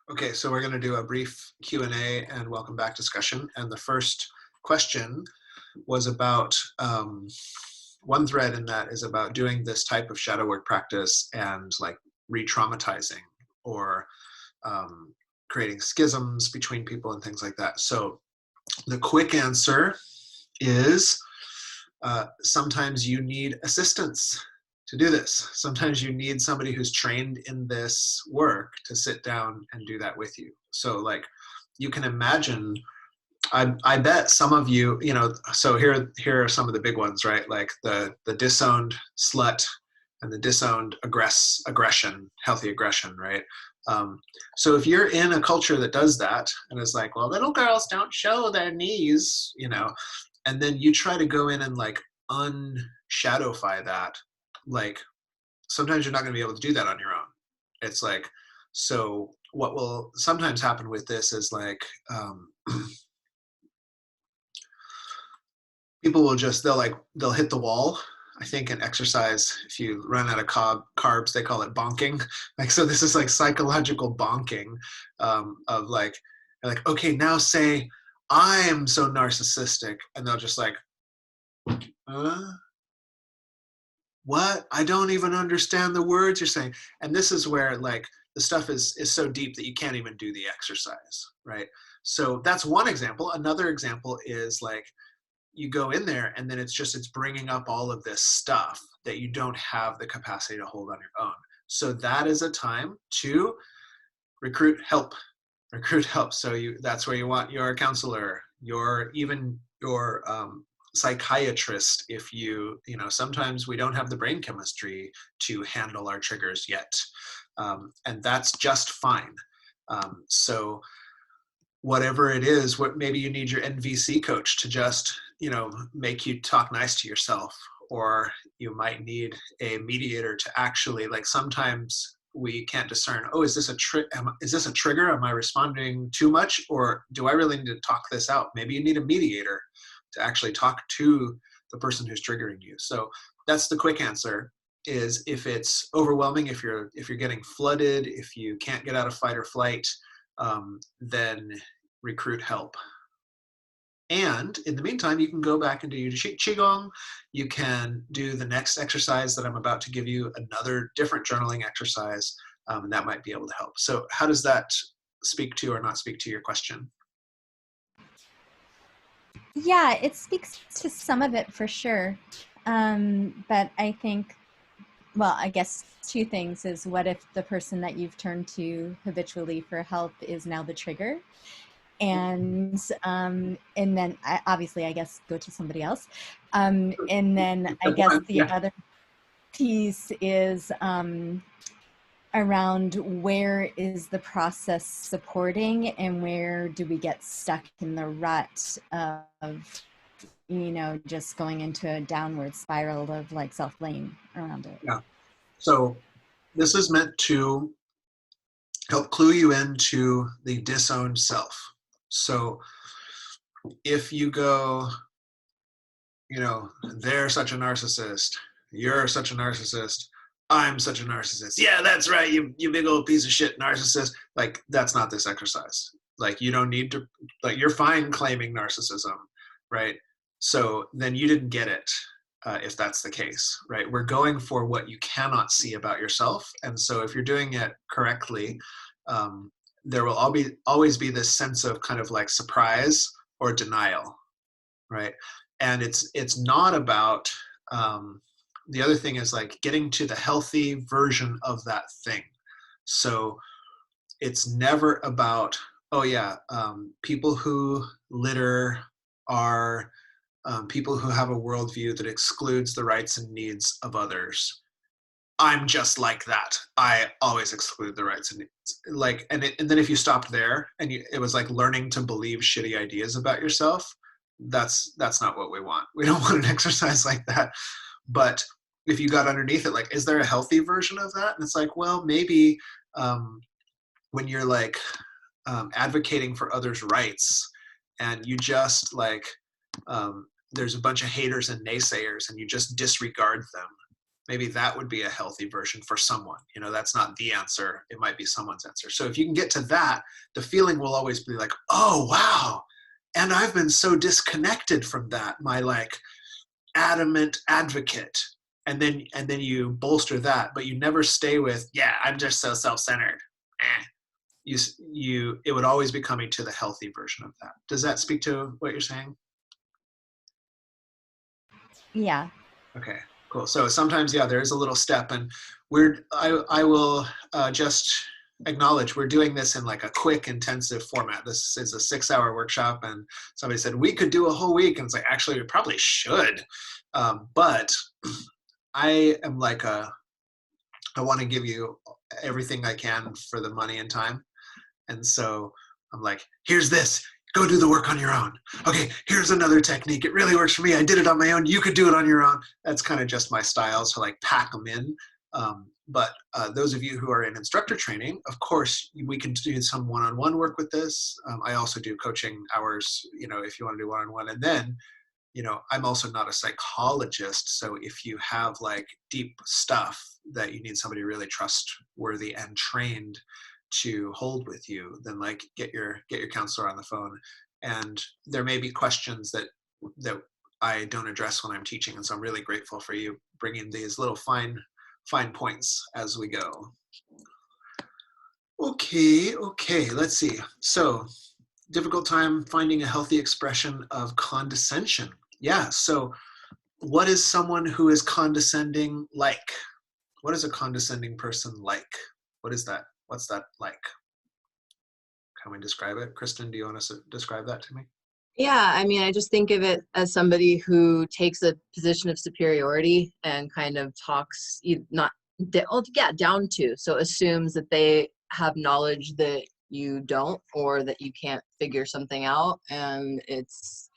Okay, so we're going to do a brief Q&A and welcome back discussion. And the first question was about, one thread in that is about doing this type of shadow work practice and like re-traumatizing or creating schisms between people and things like that. So the quick answer is sometimes you need assistance to do this. Sometimes you need somebody who's trained in this work to sit down and do that with you. So like you can imagine, I bet some of you, so here are some of the big ones, right? Like the disowned slut and the disowned aggression, healthy aggression, right? So if you're in a culture that does that and is like, well, little girls don't show their knees, and then you try to go in and like unshadowify that, like sometimes you're not going to be able to do that on your own. It's like, so what will sometimes happen with this is like, people will just, they'll hit the wall. I think in exercise, if you run out of carbs, they call it bonking. Like, so this is like psychological bonking, of like, okay, now say, I'm so narcissistic. And they'll just like, what? I don't even understand the words you're saying. And this is where like the stuff is so deep that you can't even do the exercise, right? So that's one example. Another example is like, you go in there and then it's bringing up all of this stuff that you don't have the capacity to hold on your own. So that is a time to recruit help. So that's where you want your counselor, your psychiatrist. If sometimes we don't have the brain chemistry to handle our triggers yet, and that's just fine. So whatever it is, what maybe you need your NVC coach to just make you talk nice to yourself, or you might need a mediator to actually, like, sometimes we can't discern, oh, is this a trigger? Am I responding too much, or do I really need to talk this out? Maybe you need a mediator to actually talk to the person who's triggering you. So that's the quick answer, is if it's overwhelming, if you're getting flooded, if you can't get out of fight or flight, then recruit help. And in the meantime, you can go back and do your Qigong. You can do the next exercise that I'm about to give you, another different journaling exercise, and that might be able to help. So how does that speak to or not speak to your question? Yeah, it speaks to some of it for sure. But I think, well, I guess two things is, what if the person that you've turned to habitually for help is now the trigger? And then obviously, I guess, go to somebody else. And then I Step guess one, the yeah. other piece is around, where is the process supporting and where do we get stuck in the rut of just going into a downward spiral of like self-blame around it. Yeah. So this is meant to help clue you into the disowned self. So if you go, they're such a narcissist, you're such a narcissist, I'm such a narcissist, yeah, that's right, you big old piece of shit narcissist, like, that's not this exercise. Like, you don't need to, like, you're fine claiming narcissism, right? So then you didn't get it, if that's the case, right? We're going for what you cannot see about yourself. And so if you're doing it correctly, there will always be this sense of kind of like surprise or denial, right? And it's not about, the other thing is like getting to the healthy version of that thing. So it's never about, oh yeah, people who litter are, people who have a worldview that excludes the rights and needs of others. I'm just like that. I always exclude the rights and needs. Like, and then if you stopped there and it was like learning to believe shitty ideas about yourself, that's not what we want. We don't want an exercise like that. But if you got underneath it, like, is there a healthy version of that? And it's like, well, maybe, when you're like, advocating for others' rights, and you just like, there's a bunch of haters and naysayers, and you just disregard them, maybe that would be a healthy version for someone. You know, that's not the answer. It might be someone's answer. So if you can get to that, the feeling will always be like, oh, wow. And I've been so disconnected from that, my like adamant advocate. And then you bolster that, but you never stay with, yeah, I'm just so self-centered. It would always be coming to the healthy version of that. Does that speak to what you're saying? Yeah. Okay, cool. So sometimes, yeah, there is a little step, and I will just acknowledge we're doing this in like a quick, intensive format. This is a 6-hour workshop, and somebody said we could do a whole week, and it's like actually we probably should, but I am like I want to give you everything I can for the money and time, and so I'm like, here's this. Go do the work on your own. Okay, here's another technique. It really works for me. I did it on my own. You could do it on your own. That's kind of just my style to like pack them in. But those of you who are in instructor training, of course, we can do some one-on-one work with this. I also do coaching hours, you know, if you want to do one-on-one. And then, you know, I'm also not a psychologist. So if you have like deep stuff that you need somebody really trustworthy and trained to hold with you, then like get your counselor on the phone. And there may be questions that I don't address when I'm teaching, and so I'm really grateful for you bringing these little fine points as we go. Okay, let's see. So difficult time finding a healthy expression of condescension. Yeah, so what is someone who is condescending like? What is a condescending person like? What is that? What's that like? Can we describe it? Kristen, do you want to describe that to me? Yeah, I mean, I just think of it as somebody who takes a position of superiority and kind of talks, not, yeah, down to, so assumes that they have knowledge that you don't, or that you can't figure something out. And it's,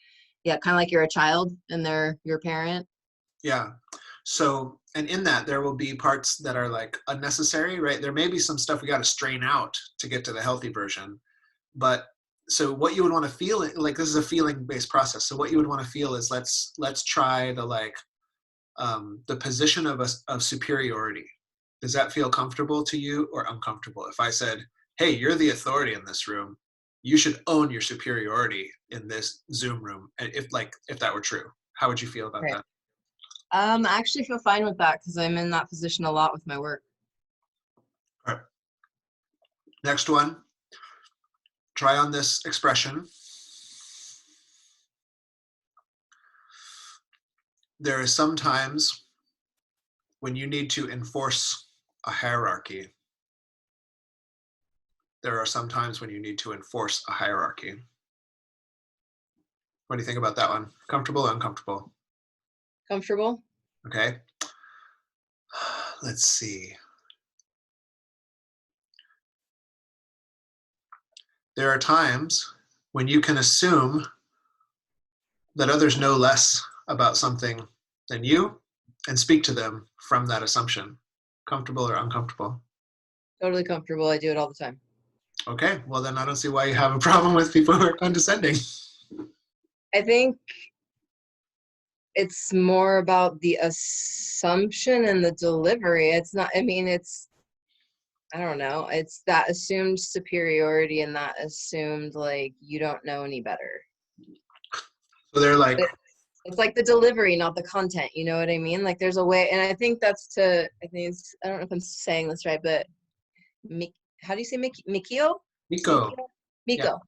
yeah, kind of like you're a child and they're your parent. Yeah. So, and in that, there will be parts that are like unnecessary, right? There may be some stuff we got to strain out to get to the healthy version. But so what you would want to feel, like this is a feeling based process. So what you would want to feel is let's try the like the position of superiority. Does that feel comfortable to you or uncomfortable? If I said, hey, you're the authority in this room, you should own your superiority in this Zoom room. And if that were true, how would you feel about Right. that? I actually feel fine with that because I'm in that position a lot with my work. All right. Next one. Try on this expression. There is sometimes when you need to enforce a hierarchy. There are some times when you need to enforce a hierarchy. What do you think about that one? Comfortable or uncomfortable? Comfortable? Okay. Let's see. There are times when you can assume that others know less about something than you and speak to them from that assumption. Comfortable or uncomfortable? Totally comfortable. I do it all the time. Okay, well then I don't see why you have a problem with people who are condescending. I think it's more about the assumption and the delivery. It's not, I mean, I don't know. It's that assumed superiority and that assumed like you don't know any better. So they're like, It's like the delivery, not the content. You know what I mean? Like there's a way, and I think I don't know if I'm saying this right, but how do you say Mikio? Miko. Yeah. Miko.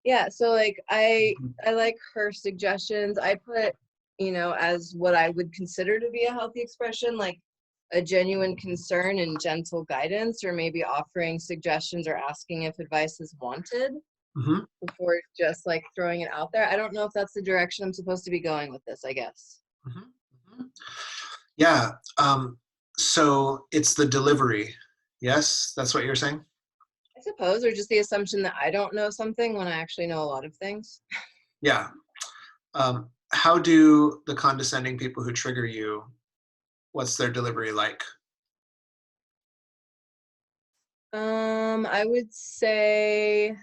Yeah. So like I like her suggestions. I put, as what I would consider to be a healthy expression, like a genuine concern and gentle guidance, or maybe offering suggestions or asking if advice is wanted before just like throwing it out there. I don't know if that's the direction I'm supposed to be going with this, I guess. Yeah. So it's the delivery. Yes, that's what you're saying? I suppose, or just the assumption that I don't know something when I actually know a lot of things. Yeah. How do the condescending people who trigger you, what's their delivery like? I would say,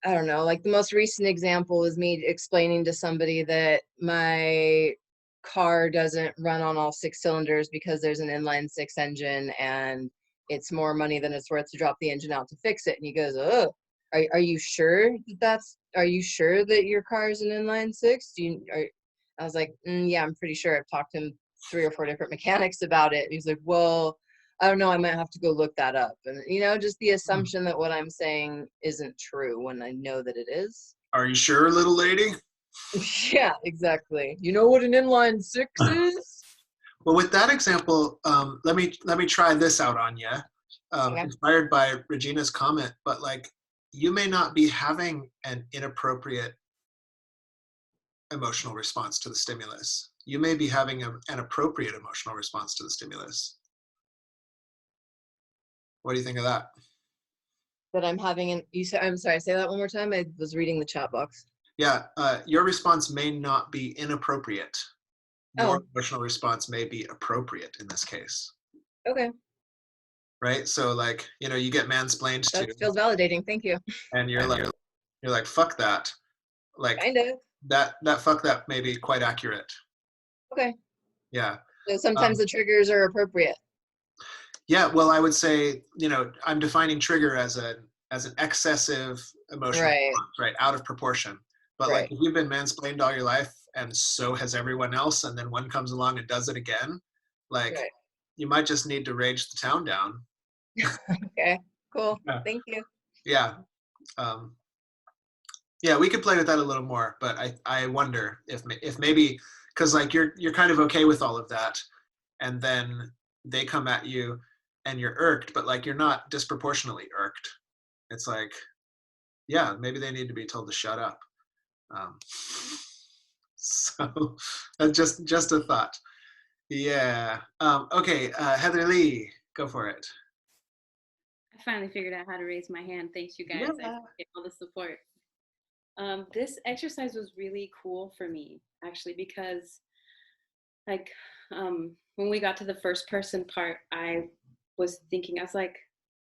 I don't know, like the most recent example is me explaining to somebody that my car doesn't run on all 6 cylinders because there's an inline six engine and it's more money than it's worth to drop the engine out to fix it. And he goes, oh, are you sure are you sure that your car is an inline six? I was like, yeah, I'm pretty sure. I've talked to him 3 or 4 different mechanics about it. And he's like, well, I don't know, I might have to go look that up. And, just the assumption that what I'm saying isn't true when I know that it is. Are you sure, little lady? Yeah, exactly. You know what an inline six is? Well, with that example, let me try this out on you. Okay. Inspired by Regina's comment, but like, you may not be having an inappropriate emotional response to the stimulus. You may be having an appropriate emotional response to the stimulus. What do you think of that? That I'm having I'm sorry, say that one more time. I was reading the chat box. Yeah, your response may not be inappropriate. Your emotional response may be appropriate in this case. Okay. Right? So like, you get mansplained to. That feels validating. Thank you. And you're like, fuck that. Like, kind of. That fuck that may be quite accurate. Okay. Yeah. So sometimes the triggers are appropriate. Yeah, well, I would say, I'm defining trigger as an excessive emotional response, right? Out of proportion. But like, if you've been mansplained all your life, and so has everyone else, and then one comes along and does it again, like, you might just need to rage the town down. Okay, cool. Yeah. Thank you. Yeah. Yeah, we could play with that a little more, but I wonder if maybe, because like you're kind of okay with all of that, and then they come at you and you're irked, but like you're not disproportionately irked. It's like, yeah, maybe they need to be told to shut up. So just a thought. Yeah. Okay, Heather Lee, go for it. I finally figured out how to raise my hand. Thanks, you guys. I appreciate all the support. This exercise was really cool for me, actually, because like when we got to the first person part, I was thinking, I was like,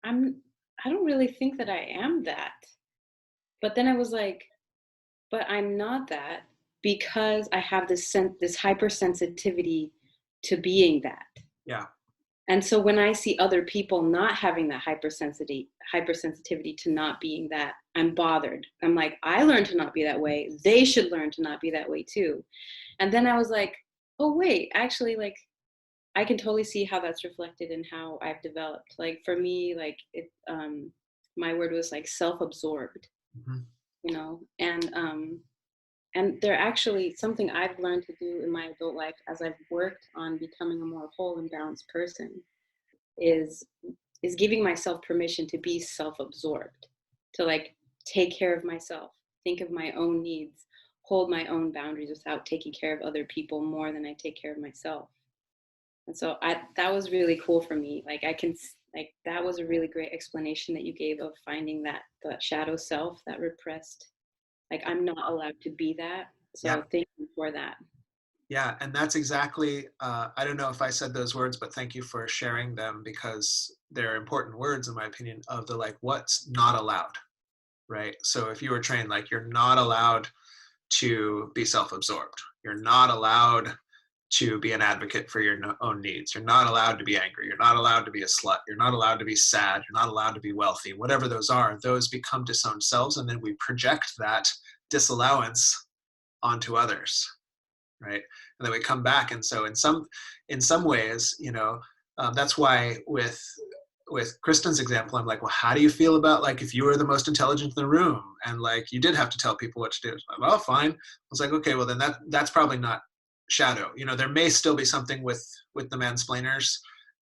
I don't really think that I am that. But then I was like, but I'm not that, because I have this hypersensitivity to being that. Yeah. And so when I see other people not having that hypersensitivity to not being that, I'm bothered. I'm like, I learned to not be that way. They should learn to not be that way too. And then I was like, oh wait, actually, like, I can totally see how that's reflected in how I've developed. Like for me, like my word was like self-absorbed, and they're actually something I've learned to do in my adult life as I've worked on becoming a more whole and balanced person is giving myself permission to be self-absorbed, to like take care of myself, think of my own needs, hold my own boundaries without taking care of other people more than I take care of myself. And so that was really cool for me. Like that was a really great explanation that you gave of finding that shadow self, that repressed. Like, I'm not allowed to be that. So thank you for that. Yeah, and that's exactly, I don't know if I said those words, but thank you for sharing them, because they're important words, in my opinion, of the like, what's not allowed, right? So if you were trained, like, you're not allowed to be self-absorbed. You're not allowed to be an advocate for your own needs. You're not allowed to be angry. You're not allowed to be a slut. You're not allowed to be sad. You're not allowed to be wealthy. Whatever those are, those become disowned selves, and then we project that disallowance onto others, right? And then we come back, and so in some ways, that's why with Kristen's example, I'm like, well, how do you feel about like if you were the most intelligent in the room and like you did have to tell people what to do? Like, well, fine. I was like, okay, well then that's probably not shadow. There may still be something with the mansplainers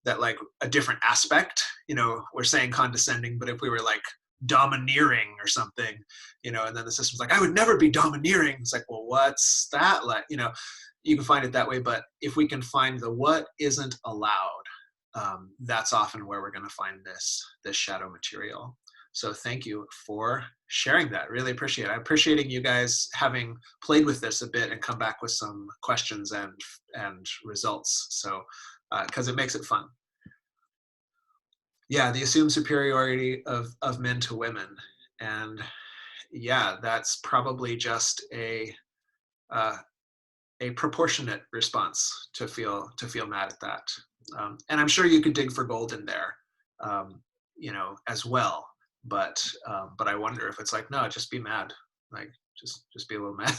that like a different aspect, we're saying condescending, but if we were like domineering or something, and then the system's like, I would never be domineering. It's like, well, what's that like? You can find it that way, but if we can find the what isn't allowed, that's often where we're going to find this shadow material. So thank you for sharing that. Really appreciate it. I'm appreciating you guys having played with this a bit and come back with some questions and results. So, because it makes it fun. Yeah, the assumed superiority of men to women. And yeah, that's probably just a proportionate response to feel mad at that. And I'm sure you could dig for gold in there, you know, as well. But I wonder if it's like, no, just be mad, like just be a little mad.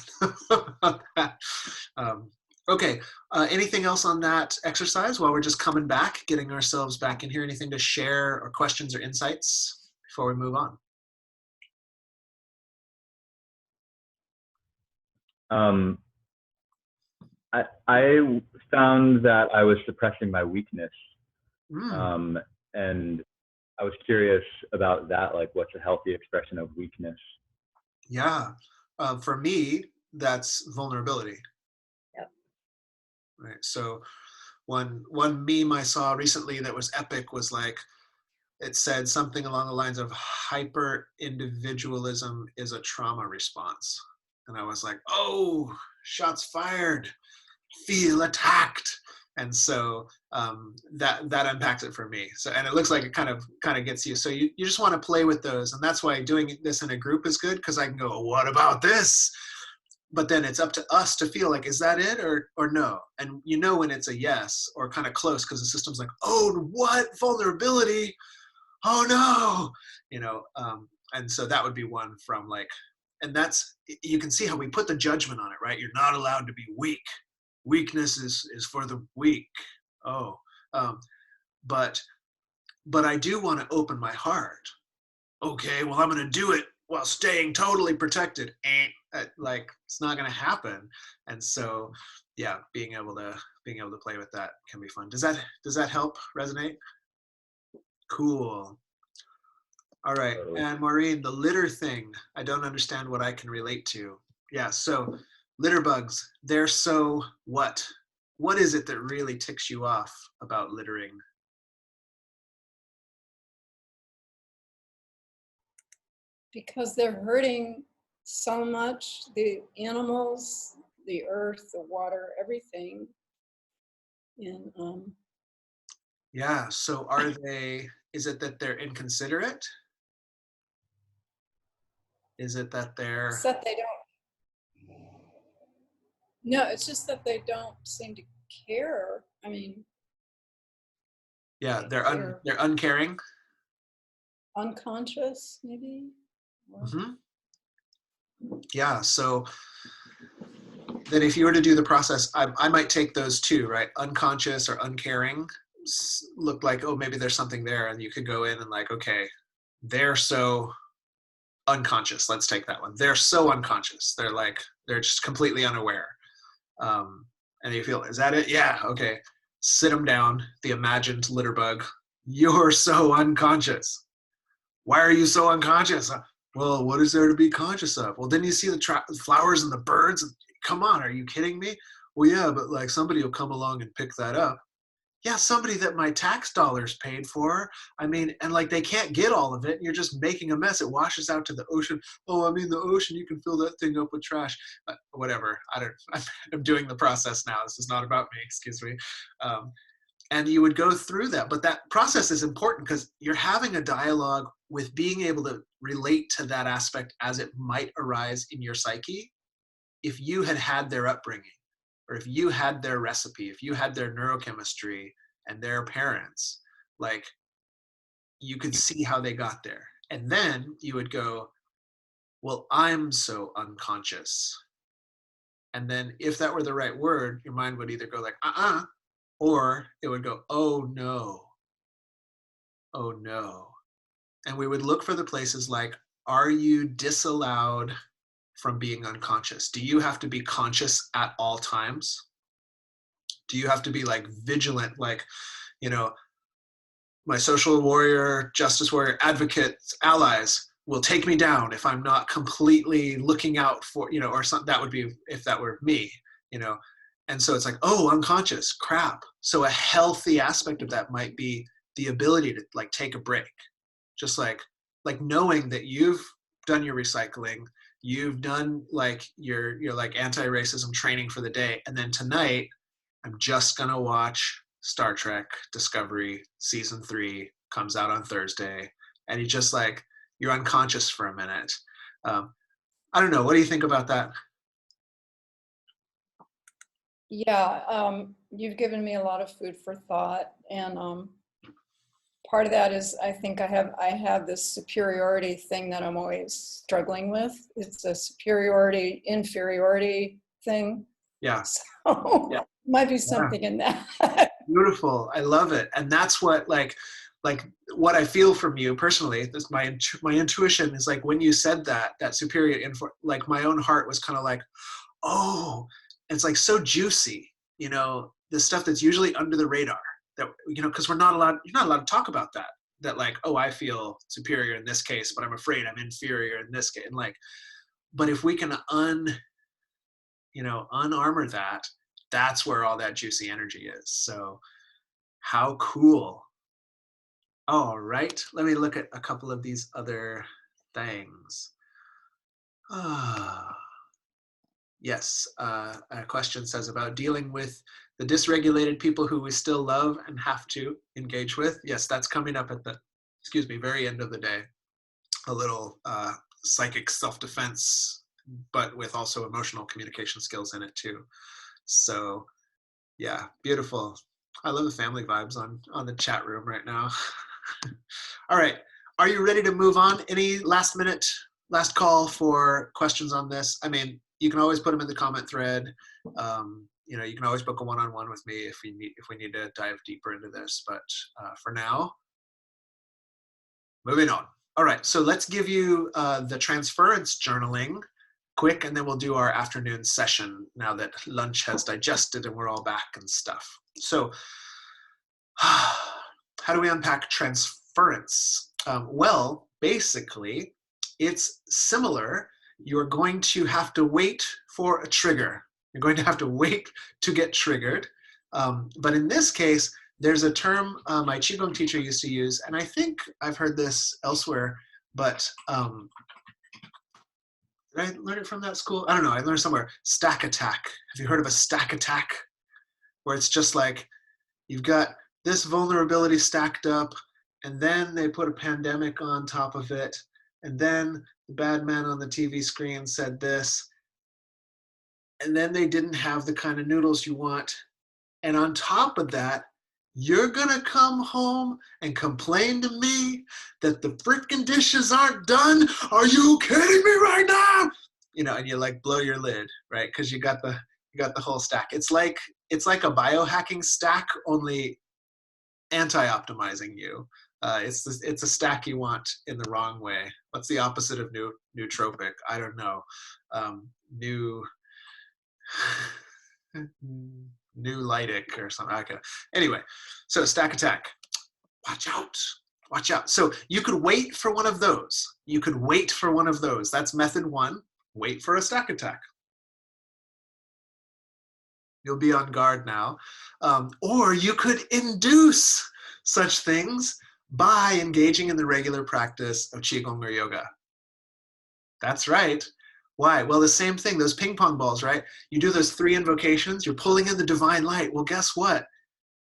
Okay. Anything else on that exercise while we're just coming back, getting ourselves back in here? Anything to share or questions or insights before we move on? I found that I was suppressing my weakness, Mm, and I was curious about that. Like, what's a healthy expression of weakness? yeah. For me, that's vulnerability. Yep. Right. So one meme I saw recently that was epic was like, it said something along the lines of hyper individualism is a trauma response. And I was like, oh, shots fired, feel attacked. And so that unpacks it for me. So, and it looks like it kind of gets you. So you just want to play with those. And that's why doing this in a group is good, because I can go, what about this? But then it's up to us to feel like, is that it or no? And you know when it's a yes or kind of close, because the system's like, oh, what? Vulnerability? Oh no, you know. And so that would be one from like, and that's, you can see how we put the judgment on it, right? You're not allowed to be weak. Weakness is for the weak. Oh, um, but I do want to open my heart. Okay, well, I'm going to do it while staying totally protected. Like, it's not going to happen. And so, yeah, being able to play with that can be fun. Does that help resonate? Cool. All right. Totally. And Maureen, the litter thing, I don't understand what I can relate to. Yeah. So litter bugs, they're so what? What is it that really ticks you off about littering? Because they're hurting so much, the animals, the earth, the water, everything. And Yeah. So is it that they're inconsiderate? Is it that they're, it's that they don't, no, it's just that they don't seem to care. I mean, yeah, they're they're uncaring? unconscious, maybe. Mm-hmm. Yeah. So then if you were to do the process, I might take those two, right? Unconscious or uncaring look like, oh, maybe there's something there. And you could go in and like, okay, they're so unconscious. Let's take that one. They're so unconscious. They're just completely unaware. And you feel, is that it? Yeah. Okay. Sit them down. The imagined litter bug. You're so unconscious. Why are you so unconscious? Well, what is there to be conscious of? Well, didn't you see the flowers and the birds? Come on, are you kidding me? Well, yeah, but like somebody will come along and pick that up. Yeah, somebody that my tax dollars paid for. I mean, and like they can't get all of it. You're just making a mess. It washes out to the ocean. Oh, I mean, the ocean, you can fill that thing up with trash. Whatever. I'm doing the process now. This is not about me. Excuse me. And you would go through that. But that process is important because you're having a dialogue with being able to relate to that aspect as it might arise in your psyche if you had their upbringing, or if you had their recipe, if you had their neurochemistry and their parents, like you could see how they got there. And then you would go, well, I'm so unconscious. And then if that were the right word, your mind would either go like, or it would go, oh no, oh no. And we would look for the places like, are you disallowed from being unconscious? Do you have to be conscious at all times? Do you have to be like vigilant, like, you know, my social warrior, justice warrior, advocates, allies will take me down if I'm not completely looking out for, you know, or something. That would be if that were me, you know. And so it's like, oh, unconscious, crap. So a healthy aspect of that might be the ability to like take a break, just like knowing that you've done your recycling, you've done like your like anti-racism training for the day, and then tonight I'm just gonna watch Star Trek Discovery season 3 comes out on Thursday, and you just like you're unconscious for a minute. I don't know. What do you think about that? Yeah, you've given me a lot of food for thought, and part of that is I think I have this superiority thing that I'm always struggling with. It's a superiority inferiority thing. Yeah. So Yeah. might be something in that. Beautiful. I love it. And that's what like what I feel from you personally, this my intuition is like when you said that superior info, like my own heart was kind of like, oh, it's like so juicy, you know, the stuff that's usually under the radar that, you know, because you're not allowed to talk about that like, oh, I feel superior in this case, but I'm afraid I'm inferior in this case. And like, but if we can unarmor that, that's where all that juicy energy is. So how cool. All right, let me look at a couple of these other things. Yes, a question says about dealing with the dysregulated people who we still love and have to engage with. Yes, that's coming up at the, very end of the day. A little psychic self-defense, but with also emotional communication skills in it too. So yeah, beautiful. I love the family vibes on the chat room right now. All right, are you ready to move on? Any last call for questions on this? I mean, you can always put them in the comment thread. You know, you can always book a one-on-one with me if we need to dive deeper into this. But for now, moving on. All right, so let's give you the transference journaling quick, and then we'll do our afternoon session now that lunch has digested and we're all back and stuff. So how do we unpack transference? Well, basically, it's similar. You're going to have to wait for a trigger. You're going to have to wait to get triggered. But in this case, there's a term my Qigong teacher used to use, and I think I've heard this elsewhere, but did I learn it from that school? I don't know, I learned somewhere. Stack attack. Have you heard of a stack attack? Where it's just like, you've got this vulnerability stacked up, and then they put a pandemic on top of it, and then the bad man on the TV screen said this, and then they didn't have the kind of noodles you want. And on top of that, you're gonna come home and complain to me that the freaking dishes aren't done? Are you kidding me right now? You know, and you like blow your lid, right? Because you got the whole stack. It's like a biohacking stack, only anti-optimizing you. It's a stack you want in the wrong way. What's the opposite of nootropic? I don't know. New lytic or something. Okay. Anyway, so stack attack. Watch out. Watch out. So you could wait for one of those. That's method one. Wait for a stack attack. You'll be on guard now. Or you could induce such things by engaging in the regular practice of Qigong or yoga. That's right. Why? Well, the same thing, those ping pong balls, right? You do those 3 invocations, you're pulling in the divine light. Well, guess what?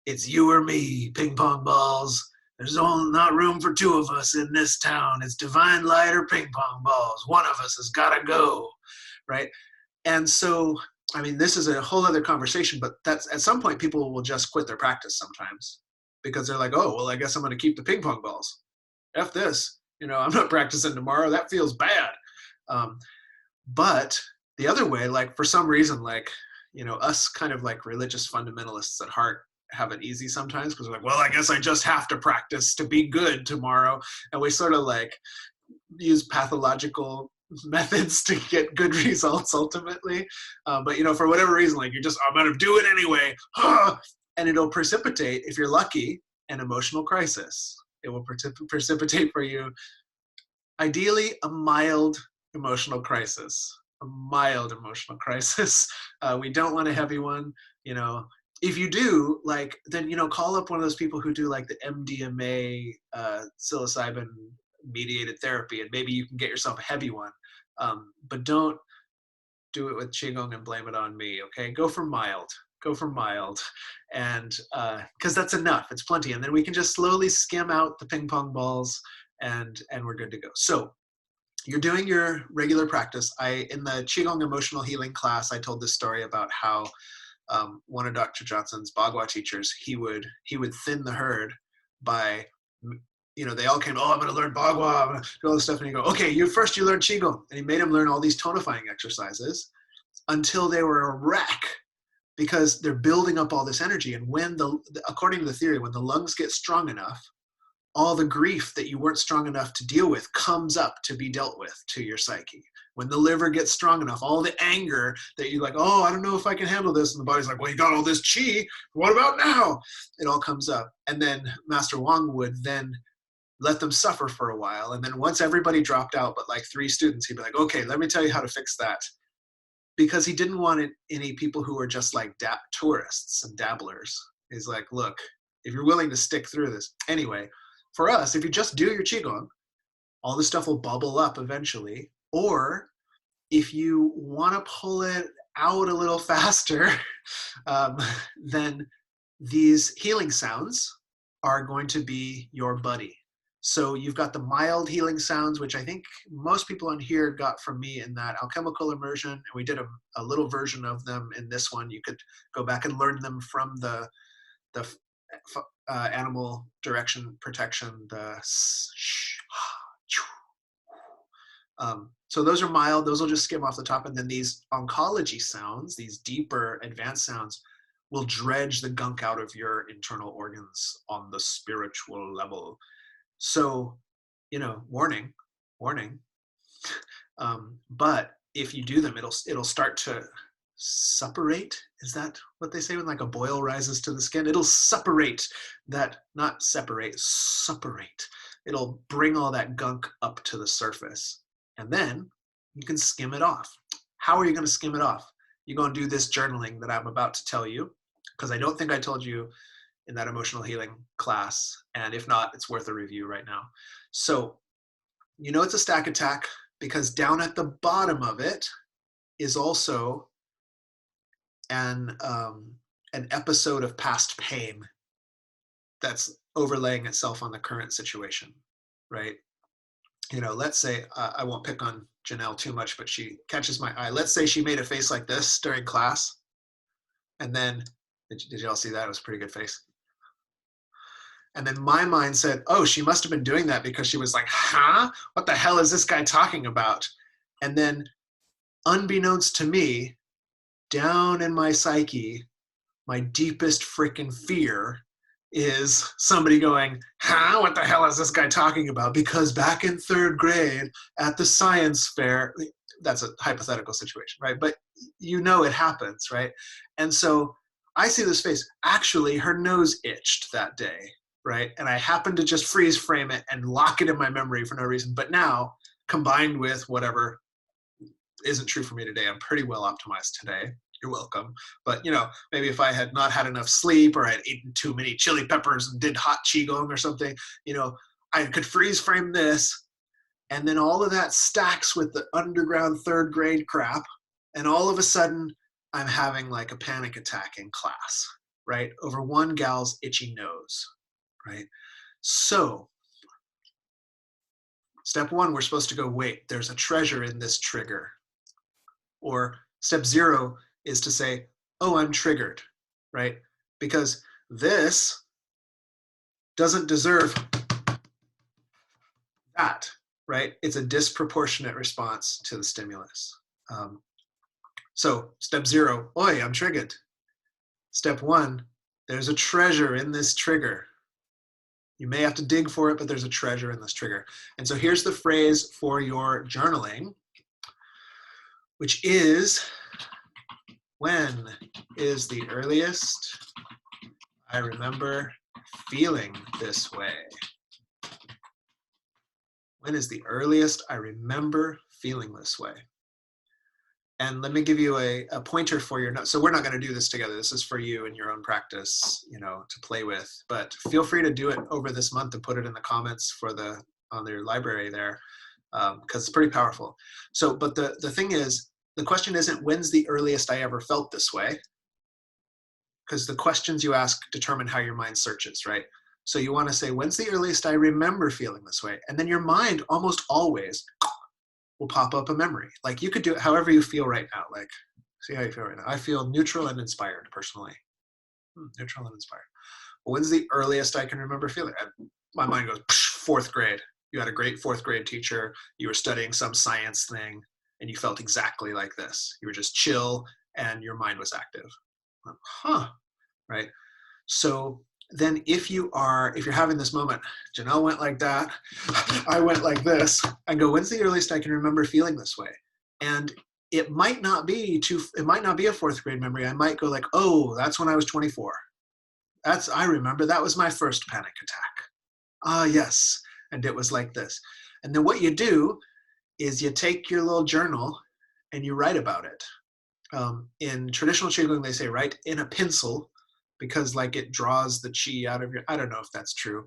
It's you or me, ping pong balls. There's only not room for 2 of us in this town. It's divine light or ping pong balls. One of us has got to go, right? And so, I mean, this is a whole other conversation, but that's at some point people will just quit their practice sometimes because they're like, oh, well, I guess I'm going to keep the ping pong balls. F this, you know, I'm not practicing tomorrow. That feels bad. But the other way, like for some reason, like, you know, us kind of like religious fundamentalists at heart have it easy sometimes because we're like, well, I guess I just have to practice to be good tomorrow. And we sort of like use pathological methods to get good results ultimately. But, you know, for whatever reason, like I'm going to do it anyway. And it'll precipitate, if you're lucky, an emotional crisis. It will precipitate for you, ideally, a mild emotional crisis. We don't want a heavy one. You know, if you do, like, then, you know, call up one of those people who do like the MDMA, psilocybin mediated therapy, and maybe you can get yourself a heavy one. But don't do it with Qigong and blame it on me, okay? Go for mild. And because that's enough, it's plenty. And then we can just slowly skim out the ping pong balls and we're good to go. So you're doing your regular practice. In the Qigong emotional healing class, I told this story about how one of Dr. Johnson's Bagua teachers, he would thin the herd by, they all came, oh, I'm going to learn Bagua, I'm going to do all this stuff. And you go, okay, you learn Qigong. And he made him learn all these tonifying exercises until they were a wreck, because they're building up all this energy. And when according to the theory, when the lungs get strong enough, all the grief that you weren't strong enough to deal with comes up to be dealt with to your psyche. When the liver gets strong enough, all the anger that you're like, oh, I don't know if I can handle this. And the body's like, well, you got all this chi. What about now? It all comes up. And then Master Wang would then let them suffer for a while. And then once everybody dropped out, but like 3 students, he'd be like, okay, let me tell you how to fix that. Because he didn't want any people who were just like tourists and dabblers. He's like, look, if you're willing to stick through this. Anyway, for us, if you just do your Qigong, all this stuff will bubble up eventually. Or if you want to pull it out a little faster, then these healing sounds are going to be your buddy. So you've got the mild healing sounds, which I think most people on here got from me in that alchemical immersion. And we did a little version of them in this one. You could go back and learn them from the animal direction protection, so those are mild, those will just skim off the top. And then these oncology sounds, these deeper advanced sounds, will dredge the gunk out of your internal organs on the spiritual level. So, warning. But if you do them, it'll start to suppurate. Is that what they say when like a boil rises to the skin? It'll suppurate that, not separate, suppurate. It'll bring all that gunk up to the surface. And then you can skim it off. How are you going to skim it off? You're going to do this journaling that I'm about to tell you, because I don't think I told you in that emotional healing class. And if not, it's worth a review right now. So, it's a stack attack because down at the bottom of it is also an episode of past pain that's overlaying itself on the current situation, right? Let's say, I won't pick on Janelle too much, but she catches my eye. Let's say she made a face like this during class. And then, did y'all see that? It was a pretty good face. And then my mind said, oh, she must have been doing that because she was like, huh? What the hell is this guy talking about? And then, unbeknownst to me, down in my psyche, my deepest freaking fear is somebody going, huh? What the hell is this guy talking about? Because back in 3rd grade at the science fair, that's a hypothetical situation, right? But it happens, right? And so I see this face. Actually, her nose itched that day, right? And I happened to just freeze frame it and lock it in my memory for no reason. But now, combined with whatever isn't true for me today, I'm pretty well optimized today. You're welcome. But, maybe if I had not had enough sleep or I had eaten too many chili peppers and did hot Qigong or something, I could freeze frame this. And then all of that stacks with the underground 3rd grade crap. And all of a sudden, I'm having like a panic attack in class, right? Over one gal's itchy nose, right? So, step 1, we're supposed to go, wait, there's a treasure in this trigger. Or step 0 is to say, oh, I'm triggered, right? Because this doesn't deserve that, right? It's a disproportionate response to the stimulus. So step 0, oi, I'm triggered. Step 1, there's a treasure in this trigger. You may have to dig for it, but there's a treasure in this trigger. And so here's the phrase for your journaling, which is, when is the earliest I remember feeling this way? When is the earliest I remember feeling this way? And let me give you a pointer for your notes. So we're not going to do this together. This is for you in your own practice, to play with. But feel free to do it over this month and put it in the comments on their library there, because it's pretty powerful. So, but the thing is, the question isn't when's the earliest I ever felt this way, because the questions you ask determine how your mind searches, right? So you want to say, when's the earliest I remember feeling this way? And then your mind almost always will pop up a memory. Like you could do it however you feel right now. Like See how you feel right now. I feel neutral and inspired personally. Neutral and inspired. When's the earliest I can remember feeling? My mind goes, fourth grade. You had a great fourth grade teacher. You were studying some science thing, and you felt exactly like this. You were just chill, and your mind was active. Huh, right? So then if you're having this moment, Janelle went like that, I went like this, I go, when's the earliest I can remember feeling this way? And it might not be a fourth grade memory. I might go like, oh, that's when I was 24. I remember that was my first panic attack. Ah, yes. And it was like this. And then what you do is you take your little journal and you write about it. In traditional Qigong, they say write in a pencil because like it draws the chi out of your, I don't know if that's true,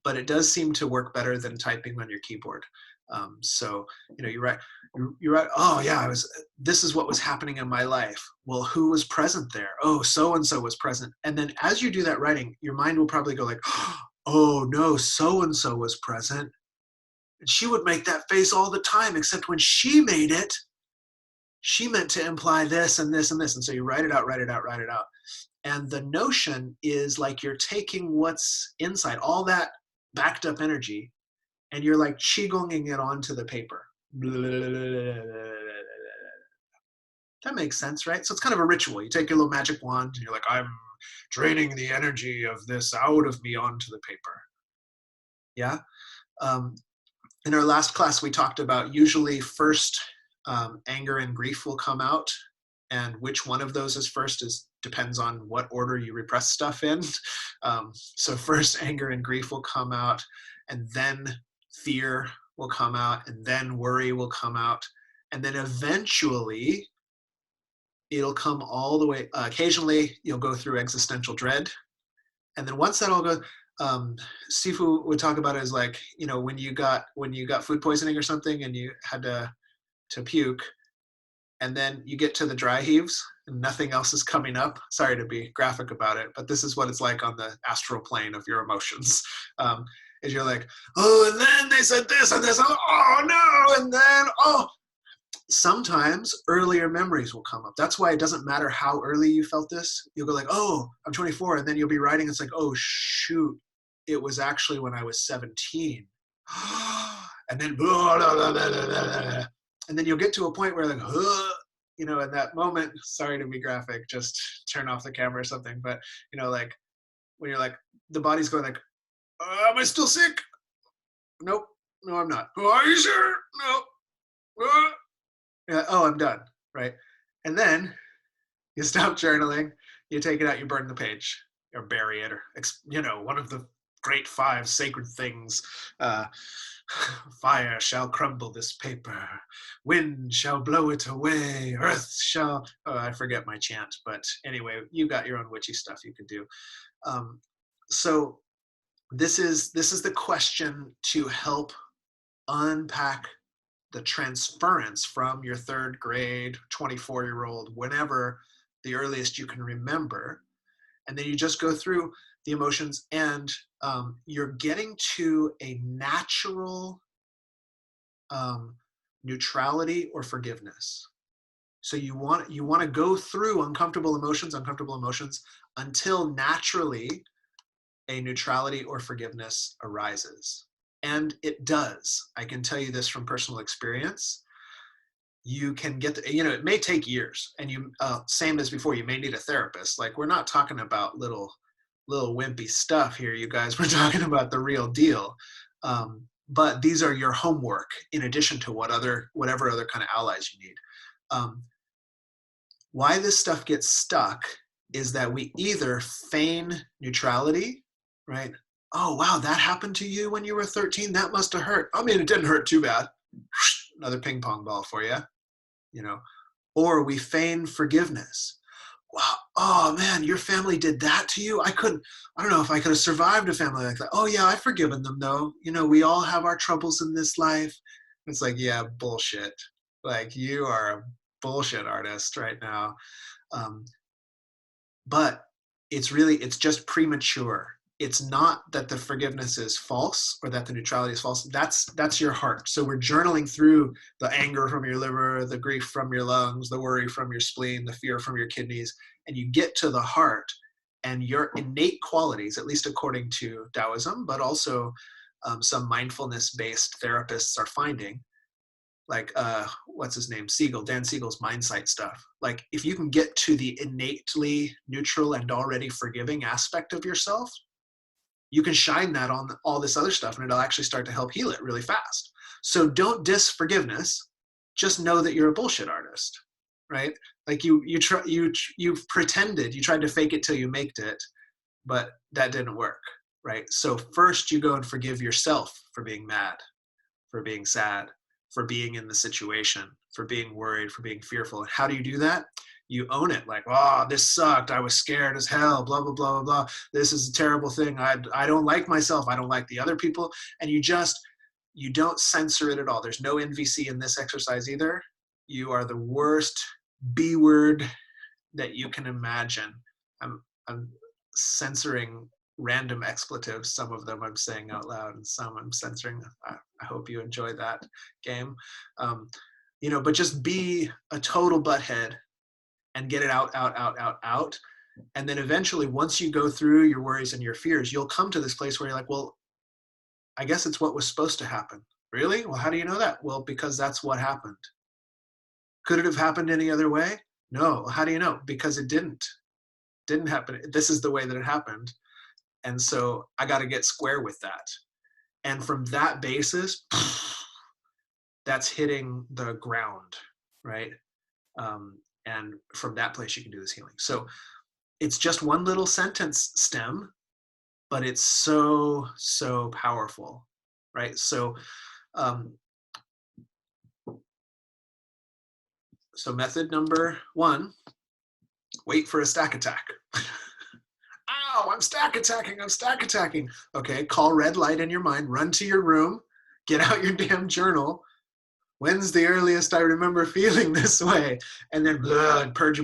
but it does seem to work better than typing on your keyboard. So, you write, oh yeah, this is what was happening in my life. Well, who was present there? Oh, so-and-so was present. And then as you do that writing, your mind will probably go like, oh no, so-and-so was present. And she would make that face all the time, except when she made it, she meant to imply this and this and this. And so you write it out, write it out, write it out. And the notion is like you're taking what's inside, all that backed up energy, and you're like qigonging it onto the paper. That makes sense, right? So it's kind of a ritual. You take your little magic wand and you're like, I'm draining the energy of this out of me onto the paper. Yeah. In our last class, we talked about usually first anger and grief will come out, and which one of those is first depends on what order you repress stuff in. So first anger and grief will come out, and then fear will come out, and then worry will come out, and then eventually it'll come all the way. Occasionally you'll go through existential dread, and then once that all goes, Sifu would talk about it as like, when you got food poisoning or something and you had to puke, and then you get to the dry heaves and nothing else is coming up. Sorry to be graphic about it, but this is what it's like on the astral plane of your emotions. Is you're like, oh, and then they said this and this, oh no, and then, oh. Sometimes earlier memories will come up. That's why it doesn't matter how early you felt this. You'll go like, oh, I'm 24, and then you'll be writing, it's like, oh shoot, it was actually when I was 17. And then blah, blah, blah, blah, blah, blah. And then you'll get to a point where like, in that moment, sorry to be graphic, just turn off the camera or something, but like when you're like, the body's going like, am I still sick? Nope, no, I'm not. Oh, are you sure? No. Oh, I'm done, right? And then you stop journaling, you take it out, you burn the page, or bury it, or one of the great 5 sacred things. Fire shall crumble this paper, wind shall blow it away, earth shall, oh, I forget my chant, but anyway, you got your own witchy stuff you could do. So this is the question to help unpack the transference from your 3rd grade, 24-year-old, whenever the earliest you can remember. And then you just go through the emotions, and you're getting to a natural neutrality or forgiveness. So you want to go through uncomfortable emotions until naturally a neutrality or forgiveness arises. And it does. I can tell you this from personal experience. You can get, it may take years, and you, same as before, you may need a therapist. Like, we're not talking about little wimpy stuff here, you guys. We're talking about the real deal. But these are your homework in addition to whatever other kind of allies you need. Why this stuff gets stuck is that we either feign neutrality, right? Oh, wow, that happened to you when you were 13? That must have hurt. I mean, it didn't hurt too bad. Another ping pong ball for you, Or we feign forgiveness. Wow, oh man, your family did that to you? I don't know if I could have survived a family like that. Oh yeah, I've forgiven them though. We all have our troubles in this life. It's like, yeah, bullshit. Like, you are a bullshit artist right now. But it's just premature. it's not that the forgiveness is false or that the neutrality is false. That's your heart. So we're journaling through the anger from your liver, the grief from your lungs, the worry from your spleen, the fear from your kidneys, and you get to the heart, and your innate qualities, at least according to Taoism, but also some mindfulness-based therapists are finding, like what's his name, Dan Siegel's Mindsight stuff. Like if you can get to the innately neutral and already forgiving aspect of yourself, you can shine that on all this other stuff, and it'll actually start to help heal it really fast. So don't diss forgiveness. Just know that you're a bullshit artist, right? Like you've pretended, you tried to fake it till you maked it, but that didn't work, right? So first you go and forgive yourself for being mad, for being sad, for being in the situation, for being worried, for being fearful. And how do you do that? You own it, like, oh, this sucked. I was scared as hell, blah, blah, blah, blah, blah. This is a terrible thing. I don't like myself. I don't like the other people. And you don't censor it at all. There's no NVC in this exercise either. You are the worst B word that you can imagine. I'm censoring random expletives. Some of them I'm saying out loud and some I'm censoring. I hope you enjoy that game. But just be a total butthead and get it out. And then eventually, once you go through your worries and your fears, you'll come to this place where you're like, well, I guess it's what was supposed to happen. Really? Well, how do you know that? Well, because that's what happened. Could it have happened any other way? No. Well, how do you know? Because it didn't happen. This is the way that it happened. And so I got to get square with that. And from that basis, that's hitting the ground, right? And from that place, you can do this healing. So it's just one little sentence stem, but it's so, so powerful, right? So method number 1, wait for a stack attack. Ow, I'm stack attacking. Okay, call red light in your mind, run to your room, get out your damn journal. When's the earliest I remember feeling this way? And then purge.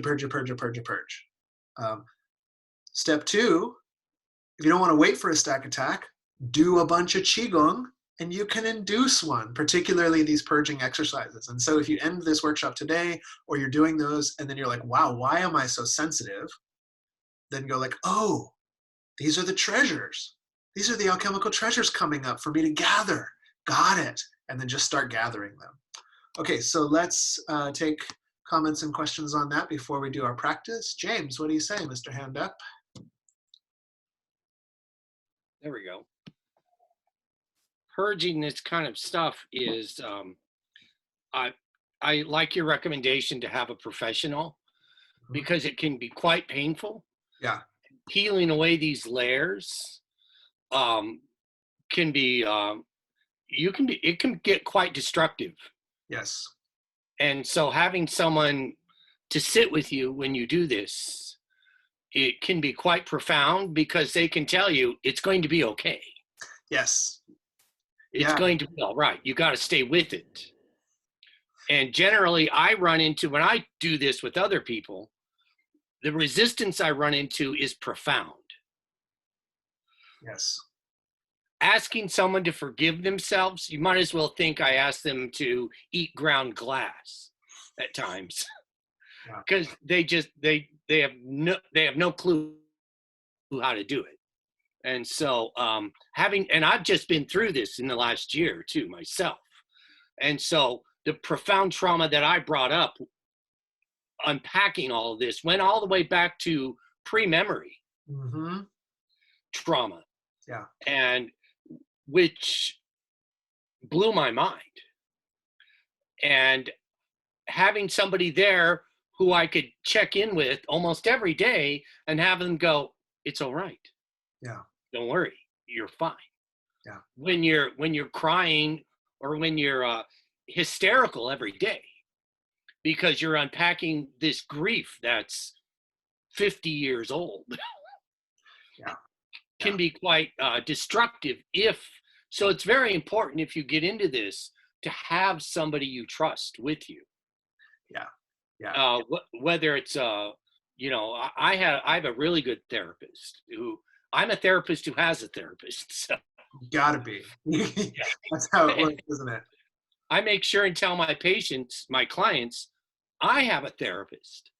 Step 2, if you don't want to wait for a stack attack, do a bunch of Qigong and you can induce one, particularly these purging exercises. And so if you end this workshop today or you're doing those and then you're like, wow, why am I so sensitive? Then go like, oh, these are the treasures. These are the alchemical treasures coming up for me to gather. Got it. And then just start gathering them. Okay, so let's take comments and questions on that before we do our practice. James, what do you say, Mr. Hand Up? There we go. Purging this kind of stuff is, I like your recommendation to have a professional because it can be quite painful. Yeah. Peeling away these layers can be, it can get quite destructive. Yes. And so having someone to sit with you when you do this, it can be quite profound because they can tell you it's going to be okay. Yes. It's going to be all right. You got to stay with it. And generally I run into, when I do this with other people, the resistance I run into is profound. Yes. Asking someone to forgive themselves, you might as well think I asked them to eat ground glass at times, because they have no clue how to do it. And so and I've just been through this in the last year too myself. And so the profound trauma that I brought up, unpacking all of this, went all the way back to pre-memory trauma. Yeah. And which blew my mind. And having somebody there who I could check in with almost every day and have them go, it's all right. Yeah. Don't worry, you're fine. Yeah. When you're crying or when you're hysterical every day because you're unpacking this grief that's 50 years old. Yeah. Can be quite destructive so it's very important if you get into this to have somebody you trust with you. Whether it's I have a really good therapist who I'm a therapist who has a therapist. So Gotta be. That's how it works, isn't it? I make sure and tell my patients, my clients, I have a therapist.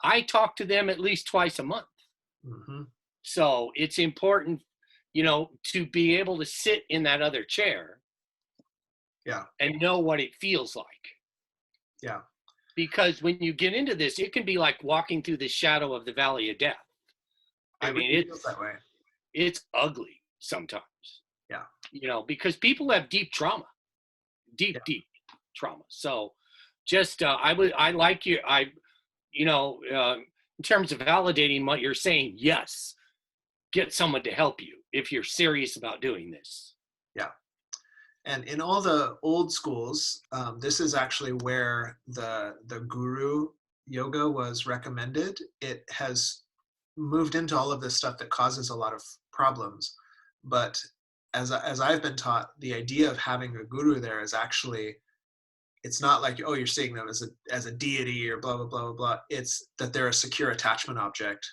I talk to them at least twice a month. Mm-hmm. So it's important, you know, to be able to sit in that other chair. Yeah. And know what it feels like. Yeah. Because when you get into this, it can be like walking through the shadow of the valley of death. I mean, really feels that way. It's ugly sometimes. Yeah. You know, because people have deep trauma, deep trauma. So just, I like you. In terms of validating what you're saying, yes, get someone to help you if you're serious about doing this. Yeah. And in all the old schools, this is actually where the guru yoga was recommended. It has moved into all of this stuff that causes a lot of problems. But as I've been taught, the idea of having a guru there is actually, it's not like, oh, you're seeing them as a deity or blah, blah, blah, blah, blah. It's that they're a secure attachment object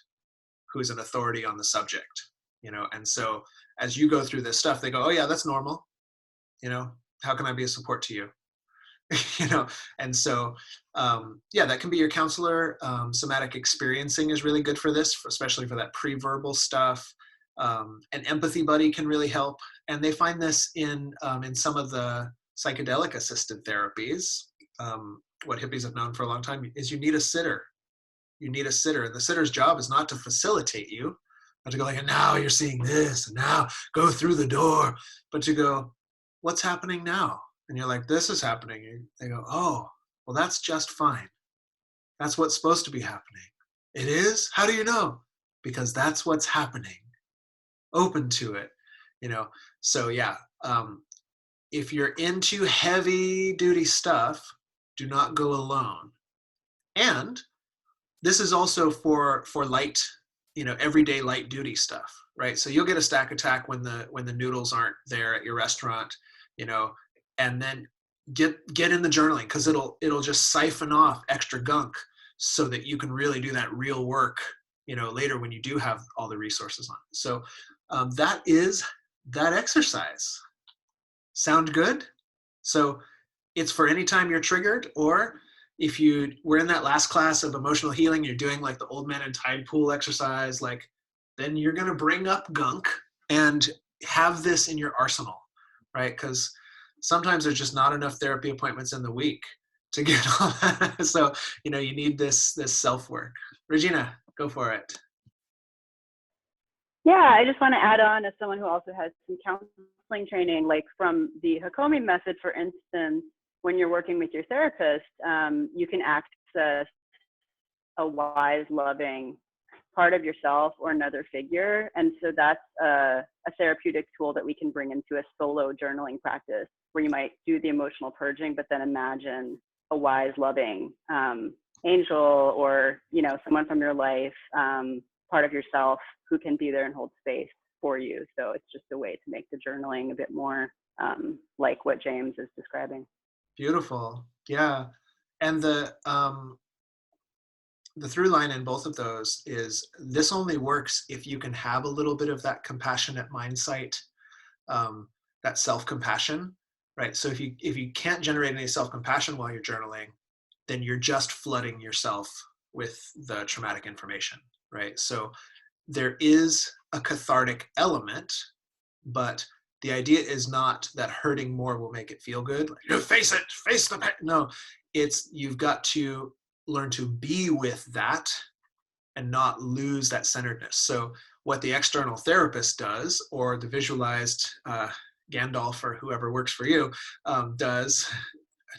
who's an authority on the subject, you know? And so as you go through this stuff, they go, oh yeah, that's normal. You know, how can I be a support to you? You know, and so, that can be your counselor. Somatic experiencing is really good for this, especially for that pre-verbal stuff. An empathy buddy can really help. And they find this in some of the psychedelic assisted therapies. What hippies have known for a long time is you need a sitter. You need a sitter. And the sitter's job is not to facilitate you, not to go like, and now you're seeing this, and now go through the door, but to go, what's happening now? And you're like, this is happening. And they go, oh, well, that's just fine. That's what's supposed to be happening. It is? How do you know? Because that's what's happening. Open to it, you know? So yeah, if you're into heavy duty stuff, do not go alone. And this is also for light, you know, everyday light duty stuff, right? So you'll get a stack attack when the noodles aren't there at your restaurant, you know, and then get in the journaling, because it'll just siphon off extra gunk so that you can really do that real work, you know, later when you do have all the resources on it. So that is that exercise. Sound good? So it's for any time you're triggered, or if you were in that last class of emotional healing, you're doing like the old man and tide pool exercise, like, then you're going to bring up gunk and have this in your arsenal, right? Because sometimes there's just not enough therapy appointments in the week to get all that. So, you know, you need this self-work. Regina, go for it. Yeah, I just want to add on, as someone who also has some counseling training, like from the Hakomi method, for instance, when you're working with your therapist, you can access a wise, loving part of yourself or another figure. And so that's a therapeutic tool that we can bring into a solo journaling practice, where you might do the emotional purging, but then imagine a wise, loving angel, or, you know, someone from your life, part of yourself, who can be there and hold space for you. So it's just a way to make the journaling a bit more like what James is describing. Beautiful. Yeah. And the through line in both of those is, this only works if you can have a little bit of that compassionate mindsight, that self-compassion, right? So if you can't generate any self-compassion while you're journaling, then you're just flooding yourself with the traumatic information, right? So there is a cathartic element, but the idea is not that hurting more will make it feel good. Like, you face it, face the pain. No, it's, you've got to learn to be with that and not lose that centeredness. So what the external therapist does, or the visualized Gandalf or whoever works for you does,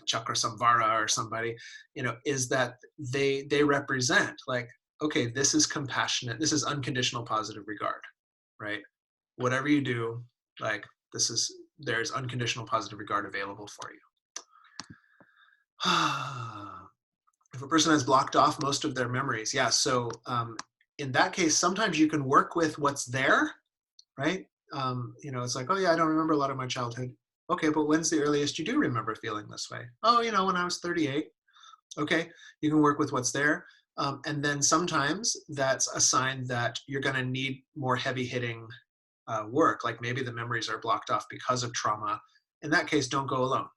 Chakra Samvara or somebody, you know, is that they represent, like, okay, this is compassionate, this is unconditional positive regard, right? Whatever you do, like, there's unconditional positive regard available for you. If a person has blocked off most of their memories, yeah, so in that case, sometimes you can work with what's there, right? You know, it's like, oh yeah, I don't remember a lot of my childhood. Okay, but when's the earliest you do remember feeling this way? Oh, you know, when I was 38. Okay, you can work with what's there. And then sometimes that's a sign that you're going to need more heavy hitting work, like maybe the memories are blocked off because of trauma. In that case, don't go alone,